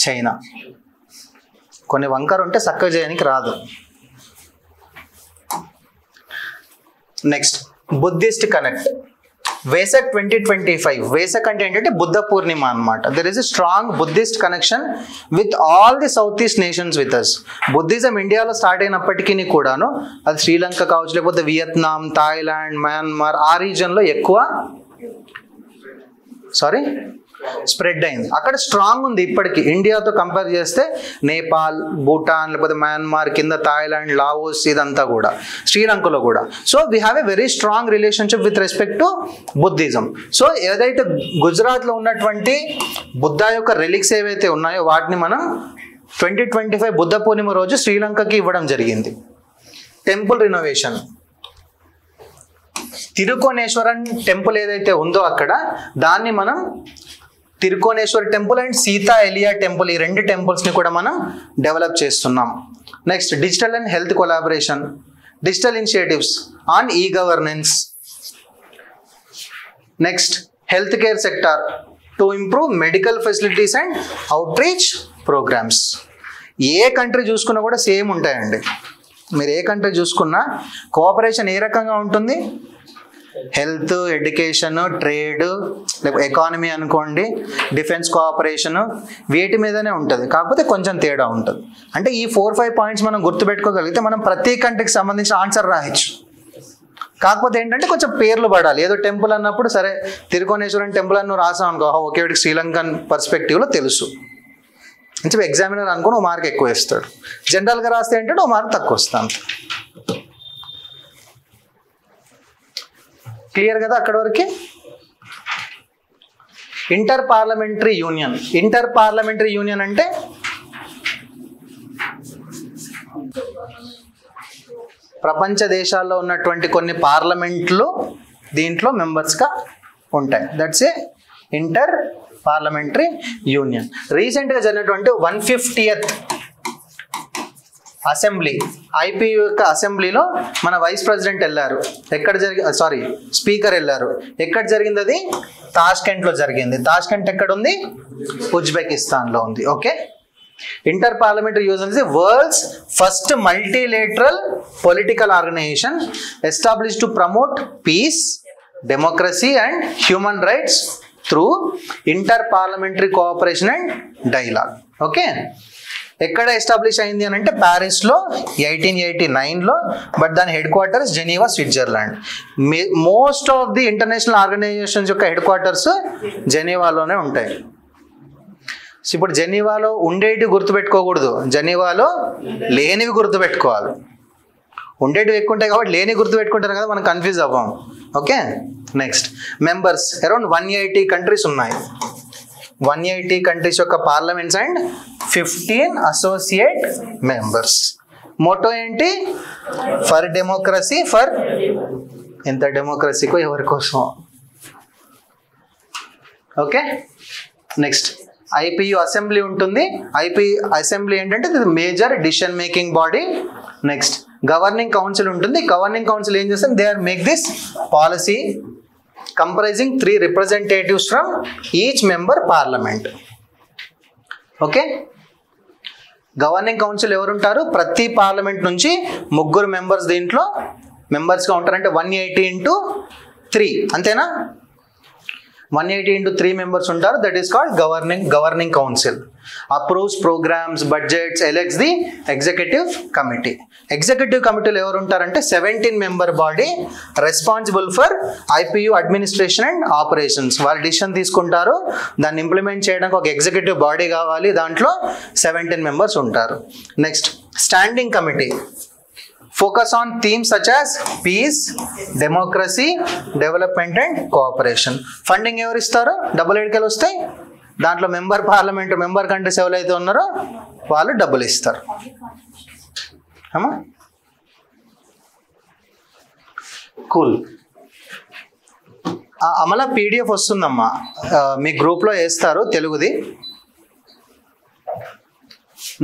China. కొన్ని వంకర ఉంటే చక్కగా చేయడానికి రాదు. Next Buddhist connect Vesak 2025. Vesak అంటే ఏంటంటే బుద్ధ పూర్ణిమ అనమాట. There is a strong Buddhist connection with all the south east nations with us. Buddhism ఇండియాలో స్టార్ట్ అయినప్పటికీ కూడాను అది శ్రీలంక కావచ్చు, లేకపోతే వియత్నాం, థాయిలాండ్, మయన్మార్ ఆ రీజన్లో ఎక్కువ స్ప్రెడ్ అయింది. అక్కడ స్ట్రాంగ్ ఉంది ఇప్పటికీ. ఇండియాతో కంపేర్ చేస్తే నేపాల్, భూటాన్, లేకపోతే మయన్మార్ కింద థాయిలాండ్, లావోస్ ఇదంతా కూడా, శ్రీలంకలో కూడా. So we have a very strong relationship with respect to Buddhism. So ఏదైతే గుజరాత్లో ఉన్నటువంటి బుద్ధ యొక్క రిలిక్స్ ఏవైతే ఉన్నాయో వాటిని మనం 2025 బుద్ధ పూర్ణిమ రోజు శ్రీలంకకి ఇవ్వడం జరిగింది. టెంపుల్ రినోవేషన్, తిరుకోనేశ్వరన్ టెంపుల్ ఏదైతే ఉందో అక్కడ దాన్ని మనం Tirukoneshwar temple and Sita Eliya temple, ఈ 2 టెంపుల్స్ని కూడా మనం డెవలప్ చేస్తున్నాం. Next digital and health collaboration, digital initiatives on e governance. Next health care sector to improve medical facilities and outreach programmes. ఏ కంట్రీ చూసుకున్నా కూడా సేమ్ ఉంటాయండి. మీరు ఏ కంట్రీ చూసుకున్నా కోఆపరేషన్ ఏ రకంగా ఉంటుంది, హెల్త్, ఎడ్యుకేషన్, ట్రేడ్, లేకపోతే ఎకానమీ అనుకోండి, డిఫెన్స్ కోఆపరేషన్, వీటి మీదనే ఉంటుంది. కాకపోతే కొంచెం తేడా ఉంటుంది. అంటే ఈ 4-5 పాయింట్స్ మనం గుర్తుపెట్టుకోగలిగితే మనం ప్రతి కంట్రీకి సంబంధించిన ఆన్సర్ రాయొచ్చు. కాకపోతే ఏంటంటే కొంచెం పేర్లు పడాలి. ఏదో టెంపుల్ అన్నప్పుడు సరే తిరుకోనేశ్వరం టెంపుల్ అని నువ్వు రాసావు అనుకో, ఓకే వీడికి శ్రీలంకన్ పర్స్పెక్టివ్లో తెలుసు అని చెప్పి ఎగ్జామినర్ అనుకుని ఓ మార్క్ ఎక్కువ వేస్తాడు. జనరల్గా రాస్తే ఏంటంటే ఓ మార్క్ తక్కువ వస్తాను. క్లియర్ కదా అక్కడ వరకు? Inter parliamentary union. Inter parliamentary union అంటే ప్రపంచ దేశాల్లో ఉన్నటువంటి కొన్ని పార్లమెంట్లు దీంట్లో మెంబర్స్గా ఉంటాయి. That's a inter parliamentary union. రీసెంట్గా జరిగినటువంటి 150th అసెంబ్లీ, ఐపీయూ యొక్క అసెంబ్లీలో మన వైస్ ప్రెసిడెంట్ వెళ్ళారు. ఎక్కడ స్పీకర్ వెళ్ళారు. ఎక్కడ జరిగింది అది? తాష్కెంట్లో జరిగింది. తాష్కెంట్ ఎక్కడ ఉంది? ఉజ్బెకిస్తాన్లో ఉంది. Okay. Inter parliamentary union is world's first multilateral political organisation established to promote peace, democracy and human rights through inter parliamentary cooperation and dialogue. Okay. ఎక్కడ ఎస్టాబ్లిష్ అయింది అని అంటే ప్యారిస్లో 1889లో, బట్ దాని headquarters Geneva, Switzerland. Most of the international organisations యొక్క headquarters జెనీవాలోనే ఉంటాయి. ఇప్పుడు జెనీవాలో ఉండేటివి గుర్తుపెట్టుకోకూడదు, జెనీవాలో లేనివి గుర్తుపెట్టుకోవాలి. ఉండేటివి ఎక్కువ ఉంటాయి కాబట్టి లేని గుర్తుపెట్టుకుంటారు కదా, మనం కన్ఫ్యూజ్ అవ్వం. Okay. Next members around 180 countries ఉన్నాయి. 180 కంట్రీస్ యొక్క parliaments and 15 associate members. Motto ఏంటి? For democracy. ఫర్ ఎంత డెమోక్రసీకో ఎవరి కోసం. ఓకే. నెక్స్ట్ ఐపీయూ అసెంబ్లీ ఉంటుంది. ఐపీయూ అసెంబ్లీ ఏంటంటే major decision making body. Next governing council ఉంటుంది. గవర్నింగ్ కౌన్సిల్ ఏం చేస్తాం? They are make this policy comprising 3 representatives from each member parliament. Okay. Governing council ఎవరుంటారు? ప్రతి పార్లమెంట్ నుంచి 3 మెంబర్స్ దీంట్లో మెంబర్స్గా ఉంటారు. అంటే 180 into 3 అంతేనా? 180 into 3 members ఉంటారు. That is called governing council. Approves programmes, budgets, elects the executive committee. Executive కమిటీలో ఎవరు ఉంటారంటే 17 member body responsible for IPU administration and operations. వాళ్ళు డిసిషన్ తీసుకుంటారు, దాన్ని ఇంప్లిమెంట్ చేయడానికి ఒక ఎగ్జిక్యూటివ్ బాడీ కావాలి. దాంట్లో 17 మెంబర్స్ ఉంటారు. Next standing committee focus on themes such as peace, democracy, development and cooperation. Funding ఎవరు ఇస్తారు? డబ్బులు ఎడికెళ్ళి వస్తాయి. దాంట్లో మెంబర్ కంట్రీస్ ఎవరైతే ఉన్నారో వాళ్ళు డబ్బులు ఇస్తారు. అమ్మా కూల్. అమల పీడిఎఫ్ వస్తుందమ్మా, మీ గ్రూప్లో వేస్తారు తెలుగుది.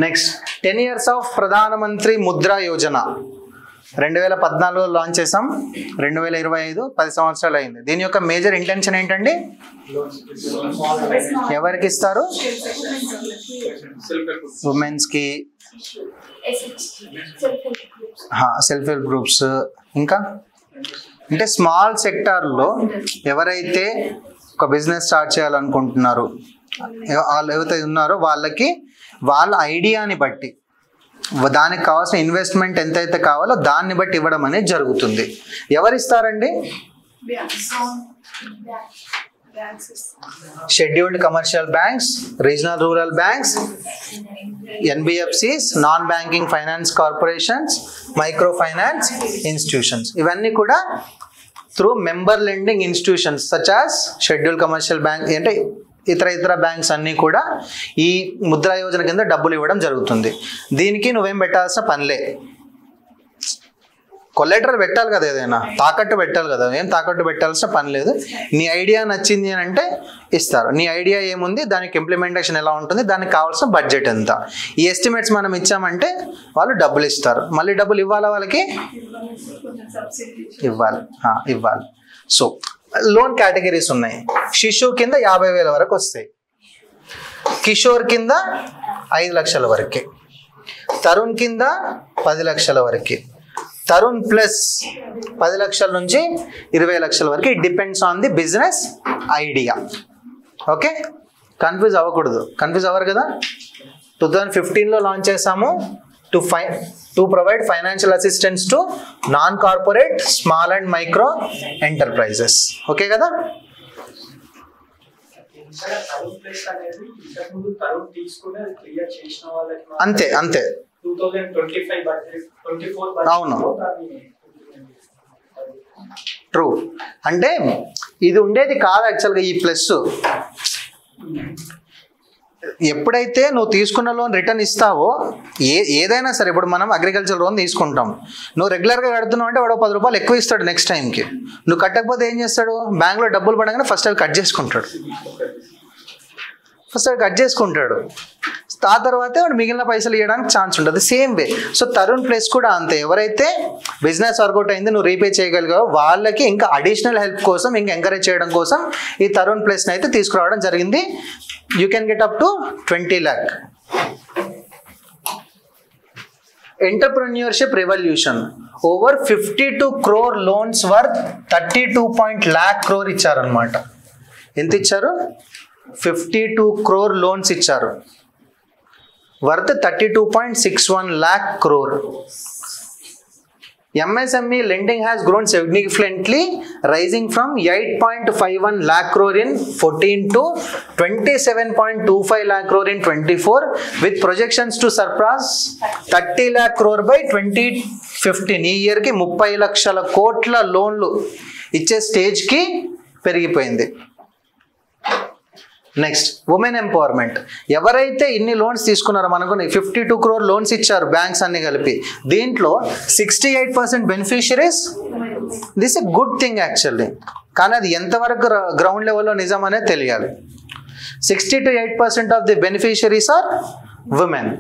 నెక్స్ట్ 10 years ఆఫ్ ప్రధానమంత్రి ముద్రా యోజన. 2014లో లాంచ్ చేసాం, 2025 10 సంవత్సరాలు అయింది. దీని యొక్క మేజర్ ఇంటెన్షన్ ఏంటండి? ఎవరికి ఇస్తారు? ఉమెన్స్కి, సెల్ఫ్ హెల్ప్ గ్రూప్స్, ఇంకా అంటే స్మాల్ సెక్టార్లో ఎవరైతే ఒక బిజినెస్ స్టార్ట్ చేయాలనుకుంటున్నారు, వాళ్ళు ఎవరైతే ఉన్నారో వాళ్ళకి వాళ్ళ ఐడియాని బట్టి దానికి కావాల్సిన ఇన్వెస్ట్మెంట్ ఎంతైతే కావాలో దాన్ని బట్టి ఇవ్వడం అనేది జరుగుతుంది. ఎవరిస్తారండి? Scheduled commercial banks, regional rural banks, NBFCs, non banking finance corporations, micro finance institutions, ఇవన్నీ కూడా through member lending institutions such as scheduled commercial bank అంటే ఇతర బ్యాంక్స్ అన్నీ కూడా ఈ ముద్రా యోజన కింద డబ్బులు ఇవ్వడం జరుగుతుంది. దీనికి నువ్వేం పెట్టాల్సిన పనిలే. కొలెటరల్ పెట్టాలి కదా, ఏదైనా తాకట్టు పెట్టాలి కదా, ఏం తాకట్టు పెట్టాల్సిన పని లేదు. నీ ఐడియా నచ్చింది అని అంటే ఇస్తారు. నీ ఐడియా ఏముంది, దానికి ఇంప్లిమెంటేషన్ ఎలా ఉంటుంది, దానికి కావాల్సిన బడ్జెట్ ఎంత, ఈ ఎస్టిమేట్స్ మనం ఇచ్చామంటే వాళ్ళు డబ్బులు ఇస్తారు. మళ్ళీ డబ్బులు ఇవ్వాలా వాళ్ళకి? ఇవ్వాలి. సో లోన్ కేటగిరీస్ ఉన్నాయి. శిశువు కింద 50,000 వరకు వస్తాయి, కిషోర్ కింద 5 లక్షల వరకే, తరుణ్ కింద 10 లక్షల వరకే, తరుణ్ ప్లస్ 10 లక్షల నుంచి 20 లక్షల వరకు. It depends on the business idea. Okay, confuse అవ్వకూడదు. కన్ఫ్యూజ్ అవ్వరు కదా. 2015లో లాంచ్ చేసాము to provide financial assistance to non-corporate, small and micro enterprises. Okay kada? అంతే 2025 అవును, ట్రూ. అంటే ఇది ఉండేది కాదు యాక్చువల్గా ఈ ప్లస్. ఎప్పుడైతే నువ్వు తీసుకున్న లోన్ రిటర్న్ ఇస్తావో, ఏదైనా సరే, ఇప్పుడు మనం అగ్రికల్చర్ లోన్ తీసుకుంటాం, నువ్వు రెగ్యులర్గా కడుతున్నావు అంటే వాడు 10 రూపాయలు ఎక్కువ ఇస్తాడు నెక్స్ట్ టైంకి. నువ్వు కట్టకపోతే ఏం చేస్తాడు? బ్యాంక్లో డబ్బులు పడగానే ఫస్ట్ అవి కట్ చేసుకుంటాడు. ఆ తర్వాతే వాడు మిగిలిన పైసలు ఇవ్వడానికి ఛాన్స్ ఉంటుంది. Same way so Tarun plus కూడా అంతే. ఎవరైతే బిజినెస్ వర్కౌట్ అయింది, నువ్వు రీపే చేయగలిగావో వాళ్ళకి ఇంకా అడిషనల్ హెల్ప్ కోసం, ఇంకా ఎంకరేజ్ చేయడం కోసం ఈ తరుణ్ ప్లస్ని అయితే తీసుకురావడం జరిగింది. You can get up to 20 lakh. Entrepreneurship revolution. Over 52 crore loans worth 32 lakh crore ఇచ్చారు అన్నమాట. ఎంత ఇచ్చారు? 52 crore loans ఇచ్చారు, worth 32.61 lakh crore. MSME lending has grown significantly, rising from 8.51 lakh crore in 14 to 27.25 lakh crore in 24, with projections to surpass 30 lakh crore by 2015. ఈ ఇయర్కి 30 లక్షల కోట్ల లోన్లు ఇచ్చే స్టేజ్కి పెరిగిపోయింది. Next, women empowerment. ఎవరైతే ఇన్ని లోన్స్ తీసుకున్నారో, మనకు 52 crore లోన్స్ ఇచ్చారు బ్యాంక్స్ అన్ని కలిపి, దీంట్లో 68% beneficiaries. This a good thing actually, కానీ అది ఎంతవరకు గ్రౌండ్ లెవెల్లో నిజం అనేది తెలియాలి. 60 to 8% of the beneficiaries are women.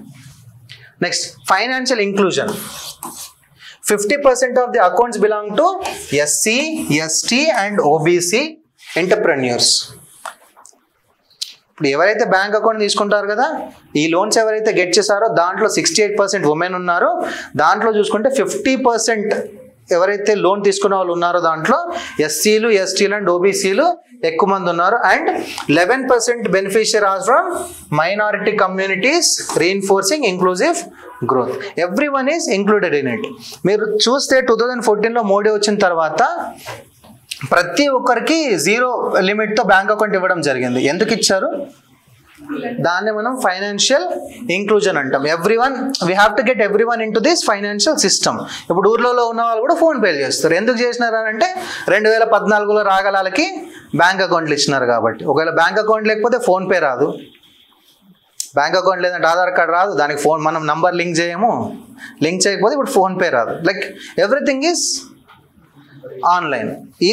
Next, financial inclusion. 50% of the accounts belong to SC, ST and OBC entrepreneurs. ఇప్పుడు ఎవరైతే బ్యాంక్ అకౌంట్ తీసుకుంటారు కదా, ఈ లోన్స్ ఎవరైతే గెట్ చేశారో దాంట్లో 68% ఉమెన్ ఉన్నారు. దాంట్లో చూసుకుంటే 50% ఎవరైతే లోన్ తీసుకున్న వాళ్ళు ఉన్నారో దాంట్లో SCలు, STలు అండ్ OBCలు ఎక్కువ మంది ఉన్నారు. And 11% beneficiary are from minority communities, reinforcing inclusive growth. Every one is included in it. మీరు చూస్తే 2014లో మోడీ వచ్చిన తర్వాత ప్రతి ఒక్కరికి 0 లిమిట్తో బ్యాంక్ అకౌంట్ ఇవ్వడం జరిగింది. ఎందుకు ఇచ్చారు? దాన్ని మనం ఫైనాన్షియల్ ఇంక్లూజన్ అంటాం. We have to get everyone in to this financial system. ఇప్పుడు ఊర్లలో ఉన్న వాళ్ళు కూడా ఫోన్ పేలు చేస్తారు. ఎందుకు చేసినారు అని అంటే 2014లో రాగలాలకి బ్యాంక్ అకౌంట్లు ఇచ్చినారు కాబట్టి. ఒకవేళ బ్యాంక్ అకౌంట్ లేకపోతే ఫోన్పే రాదు, బ్యాంక్ అకౌంట్ లేదంటే ఆధార్ కార్డ్ రాదు, దానికి ఫోన్ మనం నంబర్ లింక్ చేయము, లింక్ చేయకపోతే ఇప్పుడు ఫోన్పే రాదు. Like everything is online.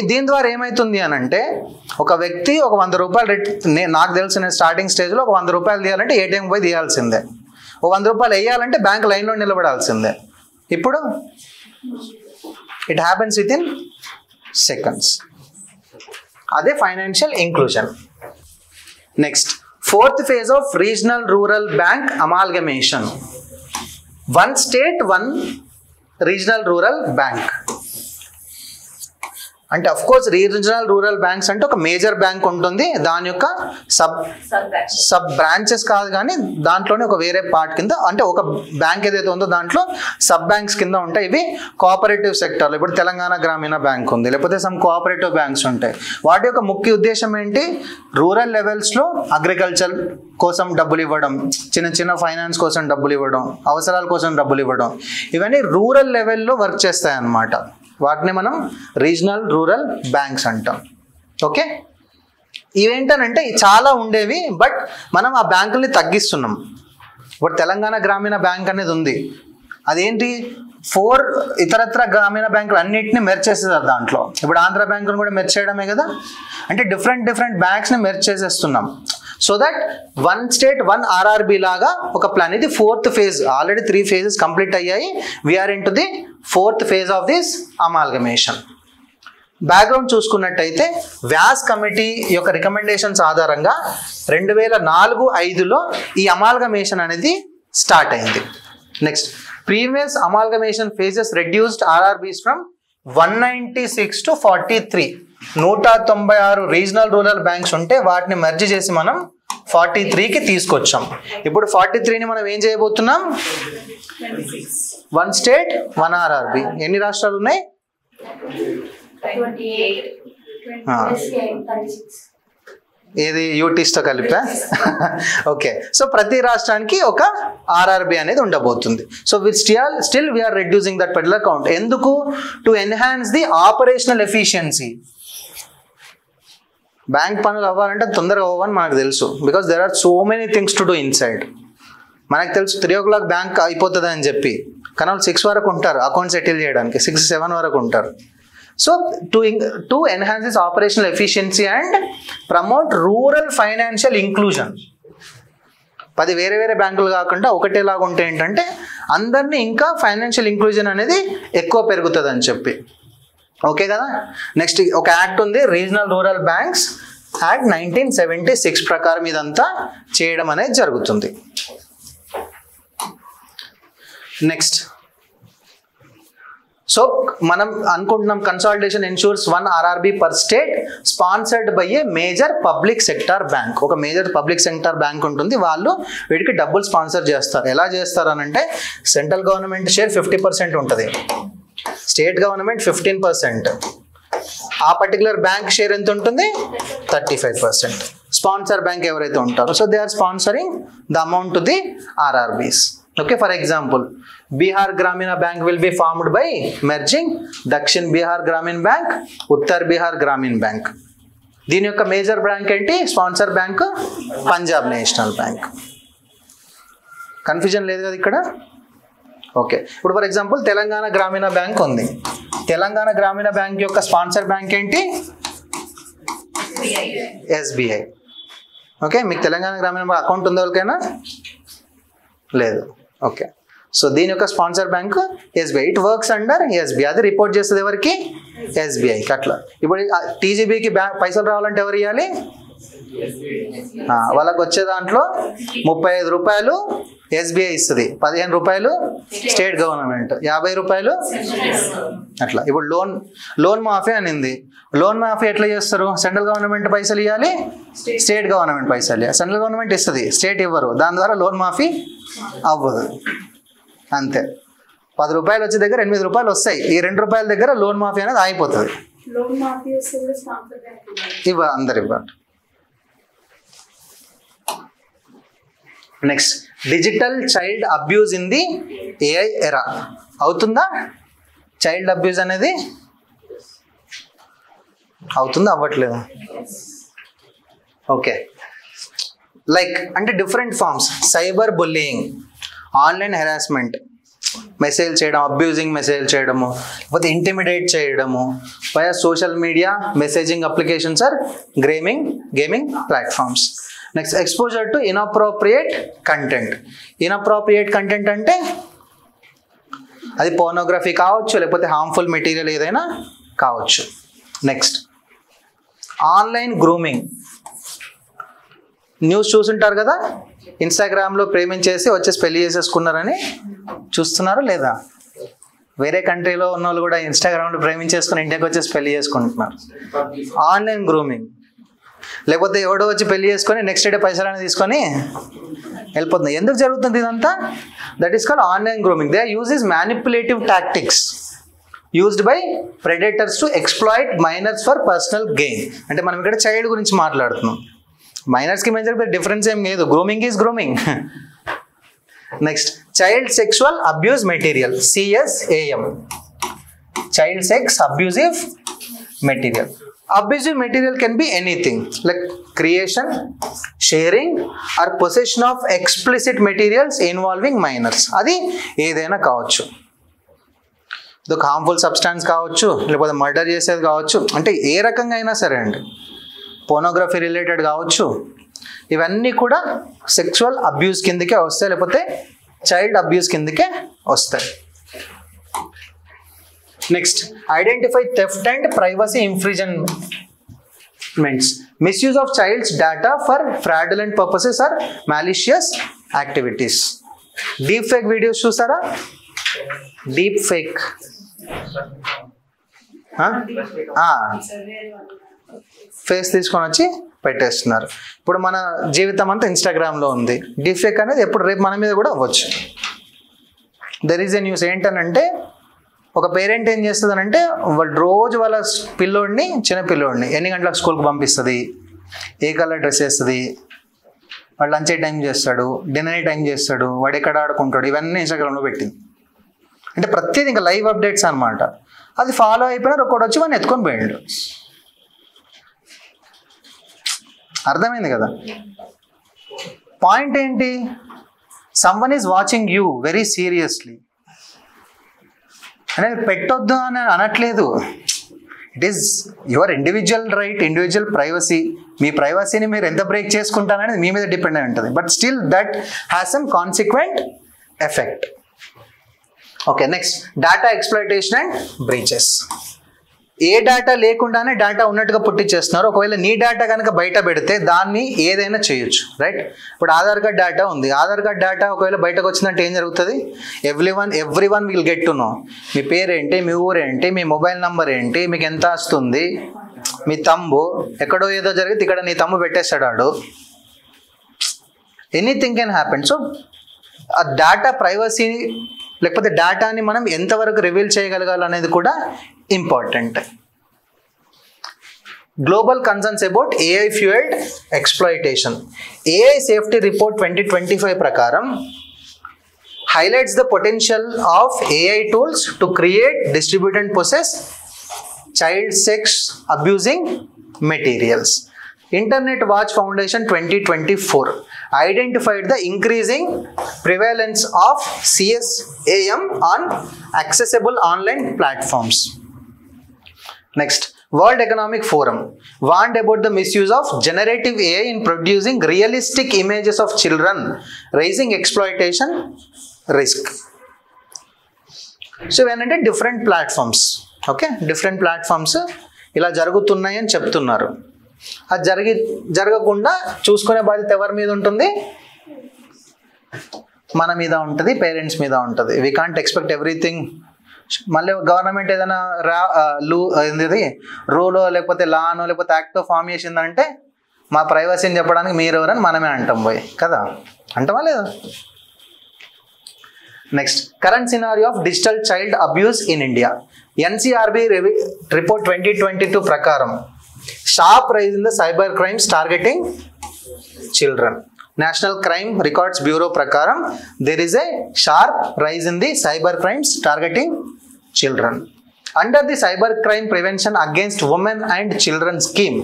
దీని ద్వారా ఏమవుతుంది అని అంటే, ఒక వ్యక్తి ఒక 100 రూపాయలు నాకు తెలిసిన స్టార్టింగ్ స్టేజ్లో ఒక 100 రూపాయలు తీయాలంటే ATM పోయి తీయాల్సిందే. ఒక 100 రూపాయలు వేయాలంటే బ్యాంక్ లైన్లో నిలబడాల్సిందే. ఇప్పుడు it happens within seconds. అదే financial inclusion. Next, fourth phase of regional rural bank amalgamation. One state one regional rural bank. అంటే of course regional rural banks అంటే ఒక మేజర్ బ్యాంక్ ఉంటుంది, దాని యొక్క సబ్ బ్రాంచెస్ కాదు, కానీ దాంట్లోనే ఒక వేరే పార్ట్ కింద, అంటే ఒక బ్యాంక్ ఏదైతే ఉందో దాంట్లో సబ్ బ్యాంక్స్ కింద ఉంటాయి. ఇవి కోఆపరేటివ్ సెక్టర్లో, ఇప్పుడు తెలంగాణ గ్రామీణ బ్యాంక్ ఉంది, లేకపోతే సమ్ కోఆపరేటివ్ బ్యాంక్స్ ఉంటాయి. వాటి యొక్క ముఖ్య ఉద్దేశం ఏంటి? రూరల్ లెవెల్స్లో అగ్రికల్చర్ కోసం డబ్బులు ఇవ్వడం, చిన్న చిన్న ఫైనాన్స్ కోసం డబ్బులు ఇవ్వడం, అవసరాల కోసం డబ్బులు ఇవ్వడం, ఇవన్నీ రూరల్ లెవెల్లో వర్క్ చేస్తాయి అన్నమాట. వాటిని మనం రీజనల్ రూరల్ బ్యాంక్స్ అంటాం. ఓకే, ఇవేంటనంటే చాలా ఉండేవి, బట్ మనం ఆ బ్యాంకుల్ని తగ్గిస్తున్నాం. ఇప్పుడు తెలంగాణ గ్రామీణ బ్యాంక్ అనేది ఉంది, అదేంటి 4 ఇతరత్ర గ్రామీణ బ్యాంకులు అన్నింటినీ మెర్జ్ చేసేసారు దాంట్లో. ఇప్పుడు ఆంధ్ర బ్యాంకును కూడా మెర్జ్ చేయడమే కదా, అంటే డిఫరెంట్ బ్యాంక్స్ని మెర్జ్ చేసేస్తున్నాం. So that one state one RRB లాగా ఒక ప్లాన్. ఇది 4th phase. Already 3 phases complete అయ్యాయి. We're in to the 4th phase of this amalgamation. Background చూసుకున్నట్టయితే వ్యాస్ కమిటీ యొక్క రికమెండేషన్స్ ఆధారంగా 2004-05లో ఈ అమాల్గమేషన్ అనేది స్టార్ట్ అయింది. Next, previous amalgamation phases reduced RRBs from 196 to 43. 196 regional rural banks ఉంటే వాటిని మెర్జ్ చేసి మనం 43కి తీసుకొచ్చాం. ఇప్పుడు 43ని మనం ఏం చేయబోతున్నాం? 1 స్టేట్ 1 ఆర్ఆర్బి. ఎన్ని రాష్ట్రాలు ఉన్నాయి? 28. ఏది యూటీస్తో కలిపా? ఓకే, సో ప్రతి రాష్ట్రానికి ఒక ఆర్ఆర్బి అనేది ఉండబోతుంది. So still we're reducing that particular count. ఎందుకు? To enhance the operational efficiency. Bank పనులు అవ్వాలంటే తొందరగా అవ్వని మనకు తెలుసు, because there are so many things to do inside. మనకు తెలుసు 3 o'clock బ్యాంక్ అయిపోతుంది అని చెప్పి, కానీ వాళ్ళు 6 వరకు ఉంటారు అకౌంట్ సెటిల్ చేయడానికి, 6-7 వరకు ఉంటారు. So to enhance this operational efficiency and promote rural financial inclusion. 10 వేరే బ్యాంకులు కాకుండా ఒకటేలాగా ఉంటే ఏంటంటే అందరినీ ఇంకా ఫైనాన్షియల్ ఇంక్లూజన్ అనేది ఎక్కువ పెరుగుతుంది అని చెప్పి. ఓకే కదా. నెక్స్ట్ ఒక యాక్ట్ ఉంది, రీజనల్ రూరల్ బ్యాంక్స్ యాక్ట్ 1976 ప్రకారం ఇదంతా చేయడం అనేది జరుగుతుంది. నెక్స్ట్, సో మనం అనుకుంటున్నాం consolidation ensures 1 RRB per state sponsored by a major public sector bank. ఒక మేజర్ పబ్లిక్ సెక్టార్ బ్యాంక్ ఉంటుంది, వాళ్ళు వీటికి డబ్బులు స్పాన్సర్ చేస్తారు. ఎలా చేస్తారు అనంటే సెంట్రల్ గవర్నమెంట్ షేర్ 50% ఉంటుంది, స్టేట్ గవర్నమెంట్ 15%, ఆ పర్టికులర్ బ్యాంక్ షేర్ ఎంత ఉంటుంది? 35%. స్పాన్సర్ బ్యాంక్ ఎవరైతే ఉంటారో, so they are sponsoring the amount to the RRBs. Okay, for example Bihar Gramin bank will be formed by merging Dakshin Bihar Gramin bank, Uttar Bihar Gramin bank. దీని యొక్క మేజర్ బ్యాంక్ ఏంటి? Sponsor bank Punjab national bank. Confusion లేదు కదా ఇక్కడ? ఓకే, ఇప్పుడు ఫర్ ఎగ్జాంపుల్ తెలంగాణ గ్రామీణ బ్యాంక్ ఉంది. తెలంగాణ గ్రామీణ బ్యాంక్ యొక్క స్పాన్సర్ బ్యాంక్ ఏంటి? ఎస్బీఐ. ఓకే, మీకు తెలంగాణ గ్రామీణ బ్యాంక్ అకౌంట్ ఉందా ఎవరికైనా? లేదు. ఓకే, సో దీని యొక్క sponsor bank SBI. It works under SBI. అది రిపోర్ట్ చేస్తుంది ఎవరికి? ఎస్బీఐకి. అట్లా ఇప్పుడు టీజీబీకి పైసలు రావాలంటే ఎవరు ఇవ్వాలి? వాళ్ళకి వచ్చే దాంట్లో 35 రూపాయలు ఎస్బీఐ ఇస్తుంది, 15 రూపాయలు స్టేట్ గవర్నమెంట్, 50 రూపాయలు అట్లా. ఇప్పుడు లోన్ మాఫీ అనింది. లోన్ మాఫీ ఎట్లా చేస్తారు? సెంట్రల్ గవర్నమెంట్ పైసలు ఇవ్వాలి, స్టేట్ గవర్నమెంట్ పైసలు ఇవ్వాలి. సెంట్రల్ గవర్నమెంట్ ఇస్తుంది, స్టేట్ ఇవ్వరు, దాని ద్వారా లోన్ మాఫీ అవ్వదు. అంతే. 10 రూపాయలు వచ్చే దగ్గర 8 రూపాయలు వస్తాయి. ఈ 2 రూపాయల దగ్గర లోన్ మాఫీ అనేది ఆగిపోతుంది. అందరు ఇవ్వండి. Next, digital child abuse in the AI era. అవుతుందా చైల్డ్ అబ్యూజ్ అనేది? అవుతుందా? అవ్వట్లేదు. ఓకే, లైక్ అంటే different forms. Cyber bullying, online harassment, message చేయడం, అబ్యూజింగ్ మెసేజ్ చేయడము, లేకపోతే ఇంటిమిడేట్ చేయడము via social media messaging applications or gaming platforms. Next, exposure to inappropriate content. Inappropriate content అంటే అది పోర్నోగ్రఫీ కావచ్చు, లేకపోతే హార్మ్ఫుల్ మెటీరియల్ ఏదైనా కావచ్చు. Next online grooming. న్యూస్ చూసుంటారు కదా, ఇన్స్టాగ్రామ్లో ప్రేమించేసి వచ్చేసి పెళ్లి చేసేసుకున్నారని. చూస్తున్నారు లేదా? వేరే కంట్రీలో ఉన్న వాళ్ళు కూడా ఇన్స్టాగ్రామ్లో ప్రేమించేసుకుని ఇండియాకి వచ్చేసి పెళ్లి చేసుకుంటున్నారు. Online grooming. లేకపోతే ఎవడో వచ్చి పెళ్లి చేసుకొని నెక్స్ట్ డే పైసలు తీసుకొని వెళ్ళిపోతుంది. ఎందుకు జరుగుతుంది ఇదంతా? That is called online grooming. They use is manipulative tactics used by predators to exploit minors for personal gain. అంటే మనం ఇక్కడ చైల్డ్ గురించి మాట్లాడుతున్నాం. మైనర్స్కి మేజర్ డిఫరెన్స్ ఏం లేదు. Grooming is grooming. Next child sexual abuse material, CSAM. Child sex abusive material. Abusive material can be anything like creation, sharing or possession of explicit materials involving minors. అది ఏదైనా కావచ్చు. ఇది ఒక harmful substance కావచ్చు, లేకపోతే murder చేసేది కావచ్చు, అంటే ఏ రకంగా అయినా సరే అండి. పోర్నోగ్రఫీ రిలేటెడ్ కావచ్చు. ఇవన్నీ కూడా సెక్షువల్ అబ్యూస్ కిందకే వస్తాయి, లేకపోతే చైల్డ్ అబ్యూస్ కిందకే వస్తాయి. Next identify theft and privacy infringements. Misuse of child's data for fraudulent purposes or malicious activities. Deep fake videos చూసారా? డీప్ ఫేక్ ఫేస్ తీసుకొని వచ్చి పెట్టేస్తున్నారు. ఇప్పుడు మన జీవితం అంతా ఇన్స్టాగ్రామ్లో ఉంది. డీప్ ఫేక్ అనేది ఎప్పుడు రేపు మన మీద కూడా అవ్వచ్చు. దెర్ ఈజ్ ఎ న్యూస్ ఏంటనంటే, ఒక పేరెంట్ ఏం చేస్తుందనంటే వాళ్ళు రోజు వాళ్ళ పిల్లోడిని, చిన్న పిల్లోడిని ఎన్ని గంటలకు స్కూల్కి పంపిస్తుంది, ఏ కలర్ డ్రెస్ వేస్తుంది, వాడు లంచ్ ఏ టైం చేస్తాడు, డిన్నర్ ఏ టైం చేస్తాడు, వాడు ఎక్కడ ఆడుకుంటాడు, ఇవన్నీ ఇన్స్టాగ్రామ్లో పెట్టింది. అంటే ప్రతిదీ ఇంకా లైవ్ అప్డేట్స్ అనమాట. అది ఫాలో అయిపోయినారు, ఒకటి వచ్చి వాడిని ఎత్తుకొని పోయాడు. అర్థమైంది కదా? పాయింట్ ఏంటి? Someone is watching you very seriously. అనేది పెట్టొద్దు అని అనట్లేదు. It is your individual right, individual privacy. మీ ప్రైవసీని మీరు ఎంత బ్రేక్ చేసుకుంటారనేది మీ మీద డిపెండ్ అయి ఉంటుంది. But still that has some consequent effect. Okay, next data exploitation and breaches. ఏ డేటా లేకుండానే డేటా ఉన్నట్టుగా పుట్టించేస్తున్నారు. ఒకవేళ నీ డేటా కనుక బయట పెడితే దాన్ని ఏదైనా చేయొచ్చు, రైట్? ఇప్పుడు ఆధార్ కార్డ్ డేటా ఉంది. ఆధార్ కార్డ్ డేటా ఒకవేళ బయటకు వచ్చిందంటే ఏం జరుగుతుంది? Everyone will get to know. మీ పేరేంటి, మీ ఊరేంటి, మీ మొబైల్ నెంబర్ ఏంటి, మీకు ఎంత వస్తుంది, మీ తమ్ము ఎక్కడో ఏదో జరిగితే ఇక్కడ నీ తమ్ము పెట్టేస్తాడు. Anything can happen. సో ఆ డేటా ప్రైవసీ లేకపోతే డేటాని మనం ఎంతవరకు రివీల్ చేయగలగాలనేది కూడా important. Global concerns about AI fuelled exploitation. AI safety report 2025 ప్రకారం highlights the potential of AI tools to create, distribute and possess child sex abusing materials. Internet Watch Foundation 2024 identified the increasing prevalence of CSAM on accessible online platforms. Next, World Economic Forum warned about the misuse of generative AI in producing realistic images of children, raising exploitation risk. So ఏంటంటే different platforms, okay, different platforms ఇలా జరుగుతున్నాయి అని చెప్తున్నారు. అది జరగకుండా చూసుకునే బాధ్యత ఎవరి మీద ఉంటుంది? మన మీద ఉంటుంది, పేరెంట్స్ మీద ఉంటుంది. We can't expect everything. మళ్ళీ గవర్నమెంట్ ఏదైనా రూలో లేకపోతే లానో లేకపోతే యాక్టో ఫామ్ చేసిందంటే మా ప్రైవసీని చెప్పడానికి మీరు ఎవరని మనమే అంటాం పోయి కదా, అంటామా లేదా? Next, current scenario of digital child abuse in India. NCRB report 2022 ప్రకారం sharp rise in the cyber crimes targeting children. National Crime Records Bureau prakaram there is a sharp rise in the cyber crimes targeting children. Under the Cyber Crime Prevention Against Women and Children scheme,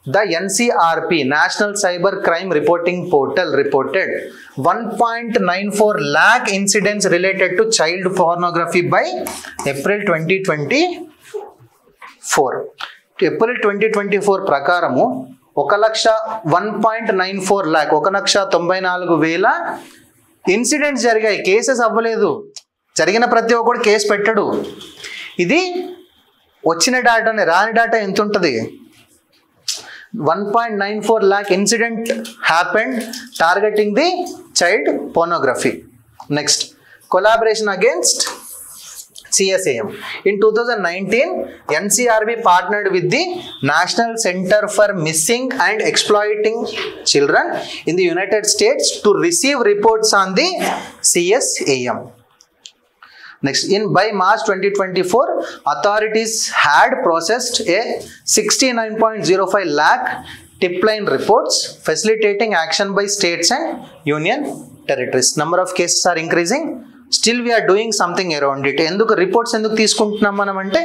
the NCRP National Cyber Crime Reporting Portal reported 1.94 lakh incidents related to child pornography by April 2024. April 2024 ప్రకారము 1,94 lakh 1,94,000 incidents జరిగాయి. Cases అవ్వలేదు. జరిగిన ప్రతి ఒక్కడు case పెట్టడు. ఇది వచ్చిన డేటాని, రాని డేటా ఎంత ఉంటుంది? 1.94 lakh incident happened targeting the child pornography. Next, collaboration against CSAM. In 2019, NCRB partnered with the National Center for Missing and Exploiting Children in the United States to receive reports on the CSAM. Next, by March 2024, authorities had processed a 69.05 lakh tip line reports, facilitating action by states and union territories. Number of cases are increasing. Still we are doing something around it. Enduku reports enduku teeskuntunnam manam ante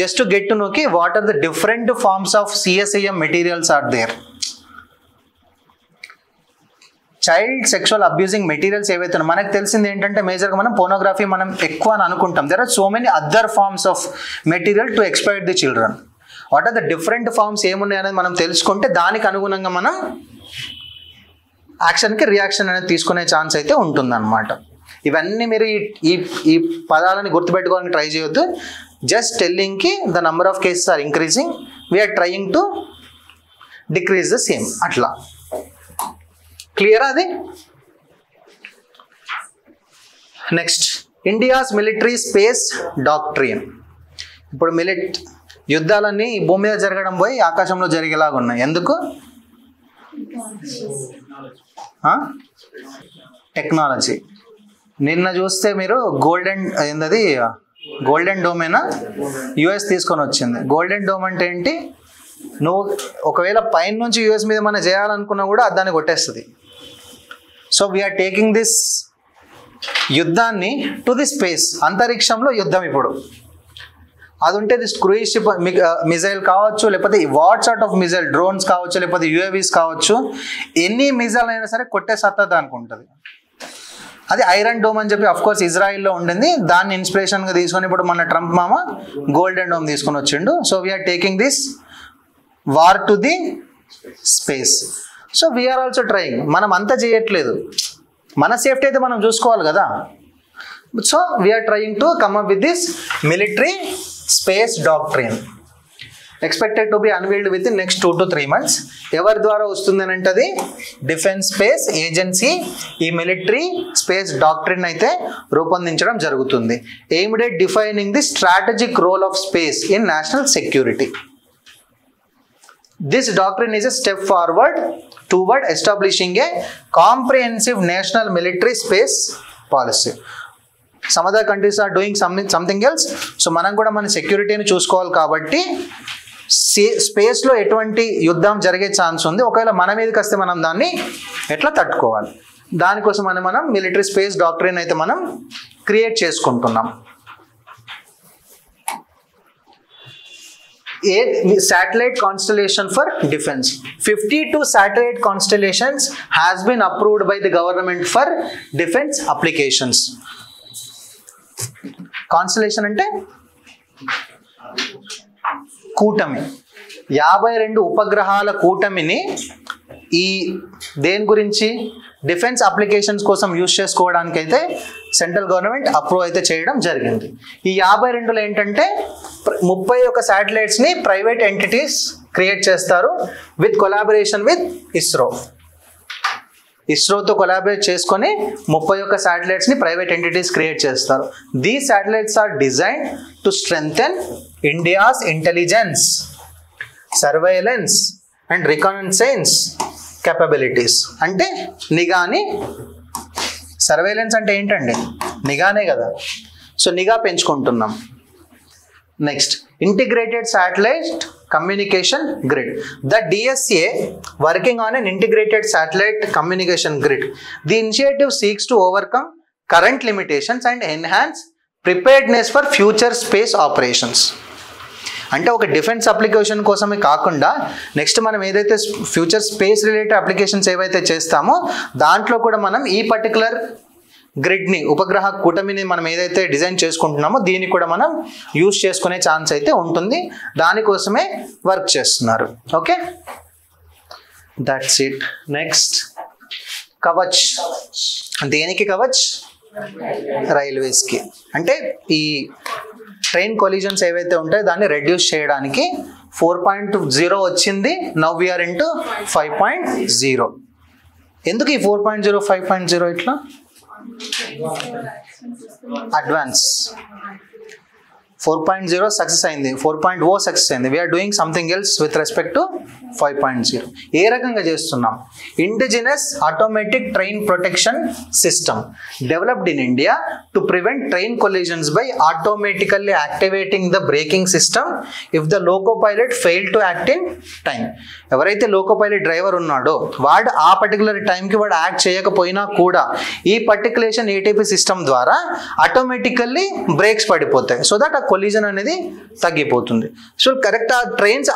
just to get to know ki what are the different forms of CSAM materials are there. Child sexual abusing materials ఏవైతే మనకు తెలిసింది ఏంటంటే మేజర్గా మనం pornography మనం ఎక్కువ అని అనుకుంటాం. There are so many other forms of material to exploit the children. What are the different forms ఏమున్నాయి అనేది మనం తెలుసుకుంటే దానికి అనుగుణంగా మనం యాక్షన్కి రియాక్షన్ అనేది తీసుకునే ఛాన్స్ అయితే ఉంటుందన్నమాట. ఇవన్నీ మీరు ఈ పదాలని గుర్తుపెట్టుకోవాలని ట్రై చేయొద్దు. జస్ట్ టెల్లింగ్కి the number of cases are increasing, we're trying to decrease the same. అట్లా క్లియర్ అది. Next, India's military space doctrine. ఇప్పుడు యుద్ధాలన్నీ భూమి మీద జరగడం పోయి ఆకాశంలో జరిగేలాగా ఉన్నాయి. ఎందుకు? టెక్నాలజీ. నిన్న చూస్తే మీరు గోల్డెన్ డోమేనా యుఎస్ తీసుకొని వచ్చింది. గోల్డెన్ డోమ్ అంటే ఏంటి? నువ్వు ఒకవేళ పైన నుంచి యుఎస్ మీద మనం చేయాలనుకున్నా కూడా దాన్ని కొట్టేస్తుంది. సో వీఆర్ టేకింగ్ దిస్ యుద్ధాన్ని టు ది స్పేస్, అంతరిక్షంలో యుద్ధం. ఇప్పుడు అది ఉంటే దిస్ క్రూయిజ్ షిప్ మిజైల్ కావచ్చు, లేకపోతే what sort of missile, drones కావచ్చు, లేకపోతే యుఏవీస్ కావచ్చు, ఎన్ని మిజైల్ అయినా సరే కొట్టే సత్తా దానికి ఉంటుంది. అది ఐరన్ డోమ్ అని చెప్పి అఫ్కోర్స్ ఇజ్రాయిల్లో ఉండింది. దాన్ని ఇన్స్పిరేషన్గా తీసుకొని ఇప్పుడు మన ట్రంప్ మామ గోల్డెన్ డోమ్ తీసుకొని వచ్చిండు. So we are taking this war to the space. So we are also trying. మనం అంతా చేయట్లేదు, మన సేఫ్టీ అయితే మనం చూసుకోవాలి కదా. So we are trying to come up with this military space doctrine. Expected to be unveiled within next 2 to 3 months. ఎవరి ద్వారా వస్తుంది అని అంటే అది డిఫెన్స్ స్పేస్ ఏజెన్సీ ఈ మిలిటరీ స్పేస్ డాక్ట్రిన్ అయితే రూపొందించడం జరుగుతుంది. Aimed at defining the strategic role of space in national security. This doctrine is a step forward toward establishing a comprehensive national military space policy. Some other countries are doing something else. So మనం కూడా మన సెక్యూరిటీని చూసుకోవాలి కాబట్టి స్పేస్లో ఎటువంటి యుద్ధం జరిగే ఛాన్స్ ఉంది, ఒకవేళ మన మీదకి వస్తే మనం దాన్ని ఎట్లా తట్టుకోవాలి, దానికోసం మనం మిలిటరీ స్పేస్ డాక్ట్రిన్ అయితే మనం క్రియేట్ చేసుకుంటున్నాం. A satellite constellation for defense. 52 satellite constellations has been approved by the government for defense applications. Constellation అంటే కూటమి. 52 ఉపగ్రహాల కూటమిని ఈ దేని గురించి డిఫెన్స్ అప్లికేషన్స్ కోసం యూజ్ చేసుకోవడానికి అయితే సెంట్రల్ గవర్నమెంట్ అప్రూవ్ అయితే చేయడం జరిగింది. ఈ 52లో ఏంటంటే 31 శాటిలైట్స్ని ప్రైవేట్ ఎంటిటీస్ క్రియేట్ చేస్తారు విత్ కొలాబరేషన్ విత్ ఇస్రోతో కొలాబరేట్ చేసుకొని 31 శాటిలైట్స్ని ప్రైవేట్ ఎంటిటీస్ క్రియేట్ చేస్తారు. These satellites are design to strengthen India's intelligence, surveillance and reconnaissance capabilities. అంటే నిఘాని, సర్వేలెన్స్ అంటే ఏంటండి? నిఘానే కదా. సో నిఘా పెంచుకుంటున్నాం. Next, integrated satellite communication grid. The DSA working on an integrated satellite communication grid. The initiative seeks to overcome current limitations and enhance preparedness for future space operations. అంటే ఒక defence application కోసమే కాకుండా next మనం ఏదైతే future space related applications ఏవైతే చేస్తామో దాంట్లో కూడా మనం ఈ పర్టికులర్ గ్రిడ్ని, ఉపగ్రహ కూటమిని మనం ఏదైతే డిజైన్ చేసుకుంటున్నామో దీన్ని కూడా మనం యూజ్ చేసుకునే ఛాన్స్ అయితే ఉంటుంది. దానికోసమే వర్క్ చేస్తున్నారు. Okay, that's it. Next, Kavach. దేనికి కవచ్? రైల్వేస్కి. అంటే ఈ ట్రైన్ కొలిజన్స్ ఏవైతే ఉంటాయో దాన్ని రెడ్యూస్ చేయడానికి 4.0 వచ్చింది. Now we are into 5.0. ఎందుకు ఈ 4.0 5.0 ఇట్లా? అడ్వాన్స్ 4.0 సక్సెస్ అయింది, 4.0 సక్సెస్ అయింది. We are doing something else with respect to 5.0. ఏ రకంగా చేస్తున్నాం? Indigenous automatic train protection system developed in India to prevent train collisions by automatically activating the braking system if the loco pilot fail to act in time. ఎవరైతే loco pilot driver ఉన్నాడో వాడు ఆ particular టైంకి వాడు act చేయకపోయినా కూడా ఈ పర్టికులేషన్ ఏటీపీ సిస్టమ్ ద్వారా ఆటోమేటికల్లీ బ్రేక్స్ పడిపోతాయి. సో దట్ ఆ కొలిజన్ అనేది తగ్గిపోతుంది. సో కరెక్ట్ ఆ ట్రైన్స్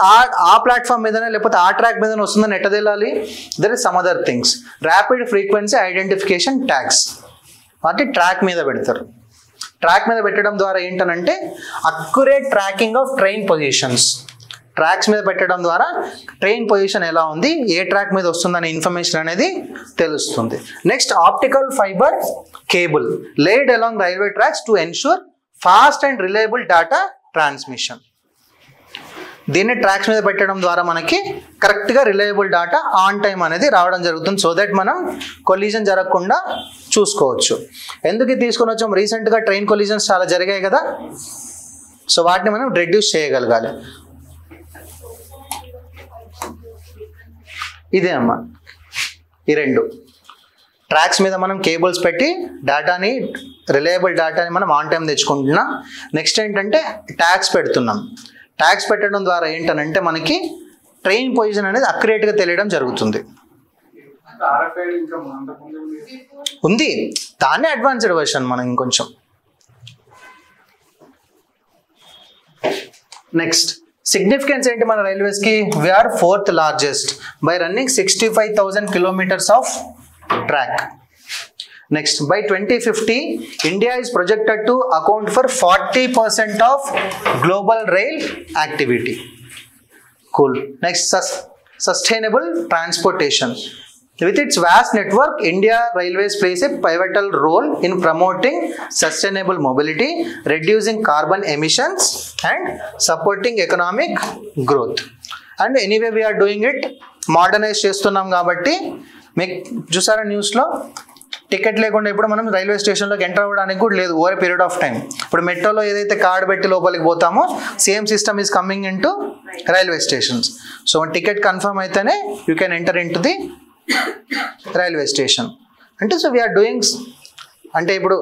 ఆ ప్లాట్ఫామ్ మీదనే లేకపోతే ఆ ట్రాక్ మీదనే వస్తుందని ఎట్ట తెలియాలి? There is some other things. Rapid frequency identification tags వాటి ట్రాక్ మీద పెడతారు. ట్రాక్ మీద పెట్టడం ద్వారా ఏంటనంటే accurate tracking of train positions. Tracks మీద పెట్టడం ద్వారా ట్రైన్ పొజిషన్ ఎలా ఉంది, ఏ ట్రాక్ మీద వస్తుందనే ఇన్ఫర్మేషన్ అనేది తెలుస్తుంది. Next optical fibre cable laid along railway tracks to ensure fast and reliable data transmission. దీన్ని ట్రాక్స్ మీద పెట్టడం ద్వారా మనకి కరెక్ట్గా రిలయబుల్ డేటా ఆన్ టైం అనేది రావడం జరుగుతుంది. సో దట్ మనం కొలిజన్ జరగకుండా చూసుకోవచ్చు. ఎందుకు తీసుకొని వచ్చాం? రీసెంట్గా ట్రైన్ కొలిజన్స్ చాలా జరిగాయి కదా, సో వాటిని మనం రెడ్యూస్ చేయగలగాలి. ఇదే అమ్మా ఈ రెండు ట్రాక్స్ మీద మనం కేబుల్స్ పెట్టి డేటాని రిలయబుల్ డేటాని మనం ఆన్ టైం తెచ్చుకుంటున్నాం. నెక్స్ట్ ఏంటంటే ట్యాగ్స్ పెడుతున్నాం. ట్యాగ్స్ పెట్టడం ద్వారా ఏంటనంటే మనకి ట్రైన్ పొజిషన్ అనేది అక్యురేట్గా తెలియడం జరుగుతుంది. ఉంది, దాన్ని అడ్వాన్స్డ్ వర్షన్ మనం ఇంకొంచెం. నెక్స్ట్ సిగ్నిఫికెన్స్ ఏంటి మన రైల్వేస్కి? We're 4th largest by running 65,000 kilometers of track. Next, by 2050, India is projected to account for 40% of global rail activity. Cool. Next, sustainable transportation. With its vast network, India Railways plays a pivotal role in promoting sustainable mobility, reducing carbon emissions, and supporting economic growth. And anyway, we are doing it. Modernize చేస్తున్నాం కాబట్టి మీకు చూసారా న్యూస్లో ticket లేకుండా ఇప్పుడు మనం railway స్టేషన్లోకి enter అవ్వడానికి కూడా లేదు ఓవర్ పీరియడ్ ఆఫ్ టైం. ఇప్పుడు మెట్రోలో ఏదైతే కార్డు పెట్టి లోపలికి పోతామో same system is coming in to railway stations. So ticket confirm అయితేనే you can enter in to the railway station. అంటే సో వీఆర్ డూయింగ్, అంటే ఇప్పుడు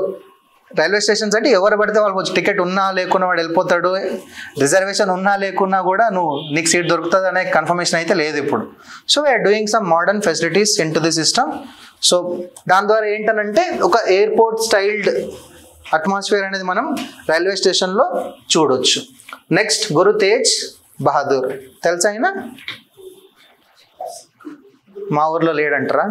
రైల్వే స్టేషన్స్ అంటే ఎవరు పడితే వాళ్ళు వచ్చి టికెట్ ఉన్నా లేకున్నా వాడు వెళ్ళిపోతాడు, రిజర్వేషన్ ఉన్నా లేకున్నా కూడా నీకు సీట్ దొరుకుతుంది అనే కన్ఫర్మేషన్ అయితే లేదు ఇప్పుడు. So we are doing some modern facilities in to the system. So దాని ద్వారా ఏంటనంటే ఒక ఎయిర్పోర్ట్ స్టైల్డ్ అట్మాస్ఫియర్ అనేది మనం రైల్వే స్టేషన్లో చూడొచ్చు. నెక్స్ట్ గురు తేజ్ బహదూర్ తెలుసా? అయినా మా ఊర్లో లేడంటారా?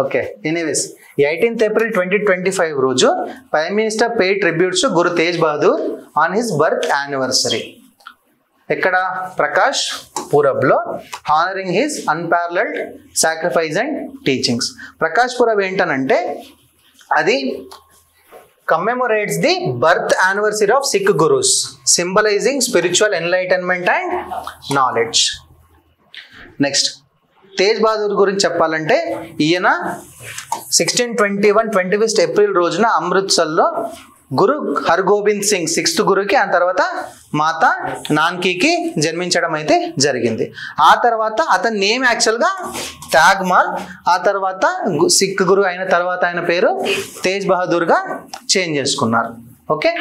ఓకే, ఎనీవేస్ 18th April 2025 రోజు prime minister pay tributes Guru Tegh Bahadur on his birth anniversary. ఎక్కడ? ప్రకాష్ పురబ్లో, honouring his unparalleled sacrifice and teachings. Prakash Purab ఏంటనంటే అది commemorates the birth anniversary of Sikh Gurus, symbolizing spiritual enlightenment and knowledge. Next Tej Bahadur గురించి చెప్పాలంటే ఈయన 1621 21st April రోజున అమృత్సర్లో గురు Hargobind Singh 6th గురుకి, ఆ తర్వాత మాతా నాన్కీకి జన్మించడం అయితే జరిగింది. ఆ తర్వాత అతని నేమ్ యాక్చువల్గా త్యాగ్మాల్, ఆ తర్వాత సిక్ గురు అయిన తర్వాత ఆయన పేరు తేజ్ బహదూర్గా చేంజ్ చేసుకున్నారు. Okay,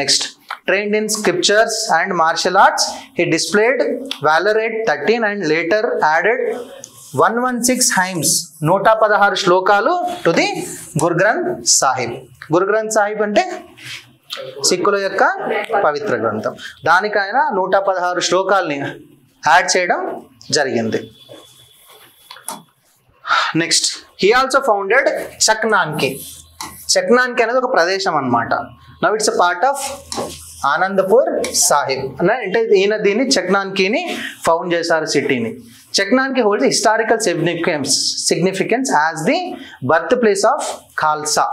next trained in scriptures and martial arts, he displayed valor at 13 and later added 116 hymns, 116 శ్లోకాలు టు ది గురు గ్రంథ్ సాహిబ్. గురు గ్రంథ్ సాహిబ్ అంటే సిక్కుల యొక్క పవిత్ర గ్రంథం. దానికి ఆయన 116 శ్లోకాలని యాడ్ చేయడం జరిగింది. నెక్స్ట్ హీ ఆల్సో ఫౌండెడ్ చక్నాన్కి. చక్నాన్కి అనేది ఒక ప్రదేశం అన్నమాట. Now it's a part of Anandpur Sahib అంటే ఈయన దీన్ని చక్నాన్కీని ఫౌండ్ చేశారు సిటీని. Cheknanki holds historical significance as the birthplace of Khalsa,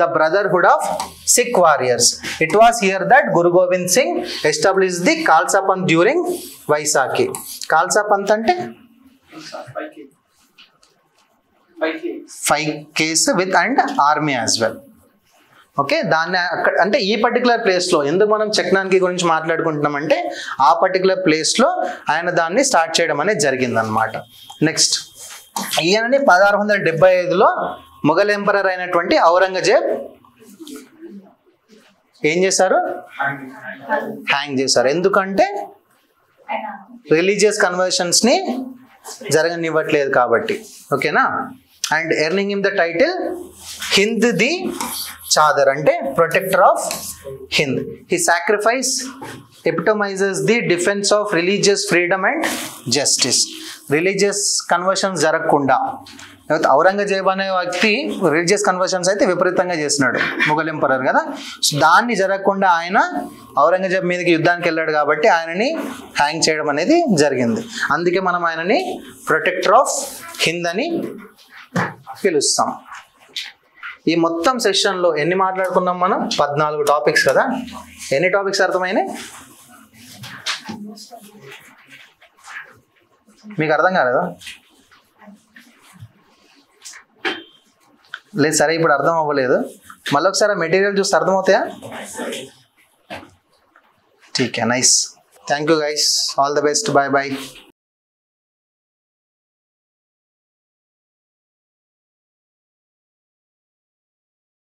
the brotherhood of Sikh warriors. It was here that Guru Gobind Singh established the Khalsa Panth during Vaisakhi. Khalsa Panth ante 5Ks with and army as well. Okay, దాన్ని అక్కడ అంటే ఈ particular ప్లేస్లో ఎందుకు మనం చెక్నాన్కి గురించి మాట్లాడుకుంటున్నామంటే ఆ particular ప్లేస్లో ఆయన దాన్ని స్టార్ట్ చేయడం అనేది జరిగిందనమాట. నెక్స్ట్, ఈయనని 1675లో మొఘల్ ఎంపరర్ అయినటువంటి ఔరంగజేబ్ ఏం చేశారు? హ్యాంగ్ చేశారు. ఎందుకంటే రిలీజియస్ కన్వర్షన్స్ని జరగనివ్వట్లేదు కాబట్టి. ఓకేనా? And earning him the title Hind di Chadar, అంటే protector of Hind. He sacrifice epitomizes the defence of religious freedom and justice. Religious conversions జరగకుండా, ఔరంగజేబ్ అనే వ్యక్తి రిలీజియస్ కన్వర్షన్స్ అయితే విపరీతంగా చేసినాడు, మొఘల్ ఎంపరర్ కదా. సో దాన్ని జరగకుండా ఆయన ఔరంగజేబ్ మీదకి యుద్ధానికి వెళ్ళాడు కాబట్టి ఆయనని హ్యాంగ్ చేయడం అనేది జరిగింది. అందుకే మనం ఆయనని ప్రొటెక్టర్ ఆఫ్ హింద్ అని పిలుస్తాం. ఈ మొత్తం సెషన్లో ఎన్ని మాట్లాడుకున్నాం మనం? 14 టాపిక్స్ కదా. ఎన్ని టాపిక్స్ అర్థమైనాయి? మీకు అర్థం కాలేదా? లేదు, సరే ఇప్పుడు అర్థం అవ్వలేదు. మళ్ళీ ఒకసారి ఆ మెటీరియల్ చూస్తే అర్థమవుతాయా? ఠీక్, nice. Thank you guys, all the best, bye bye.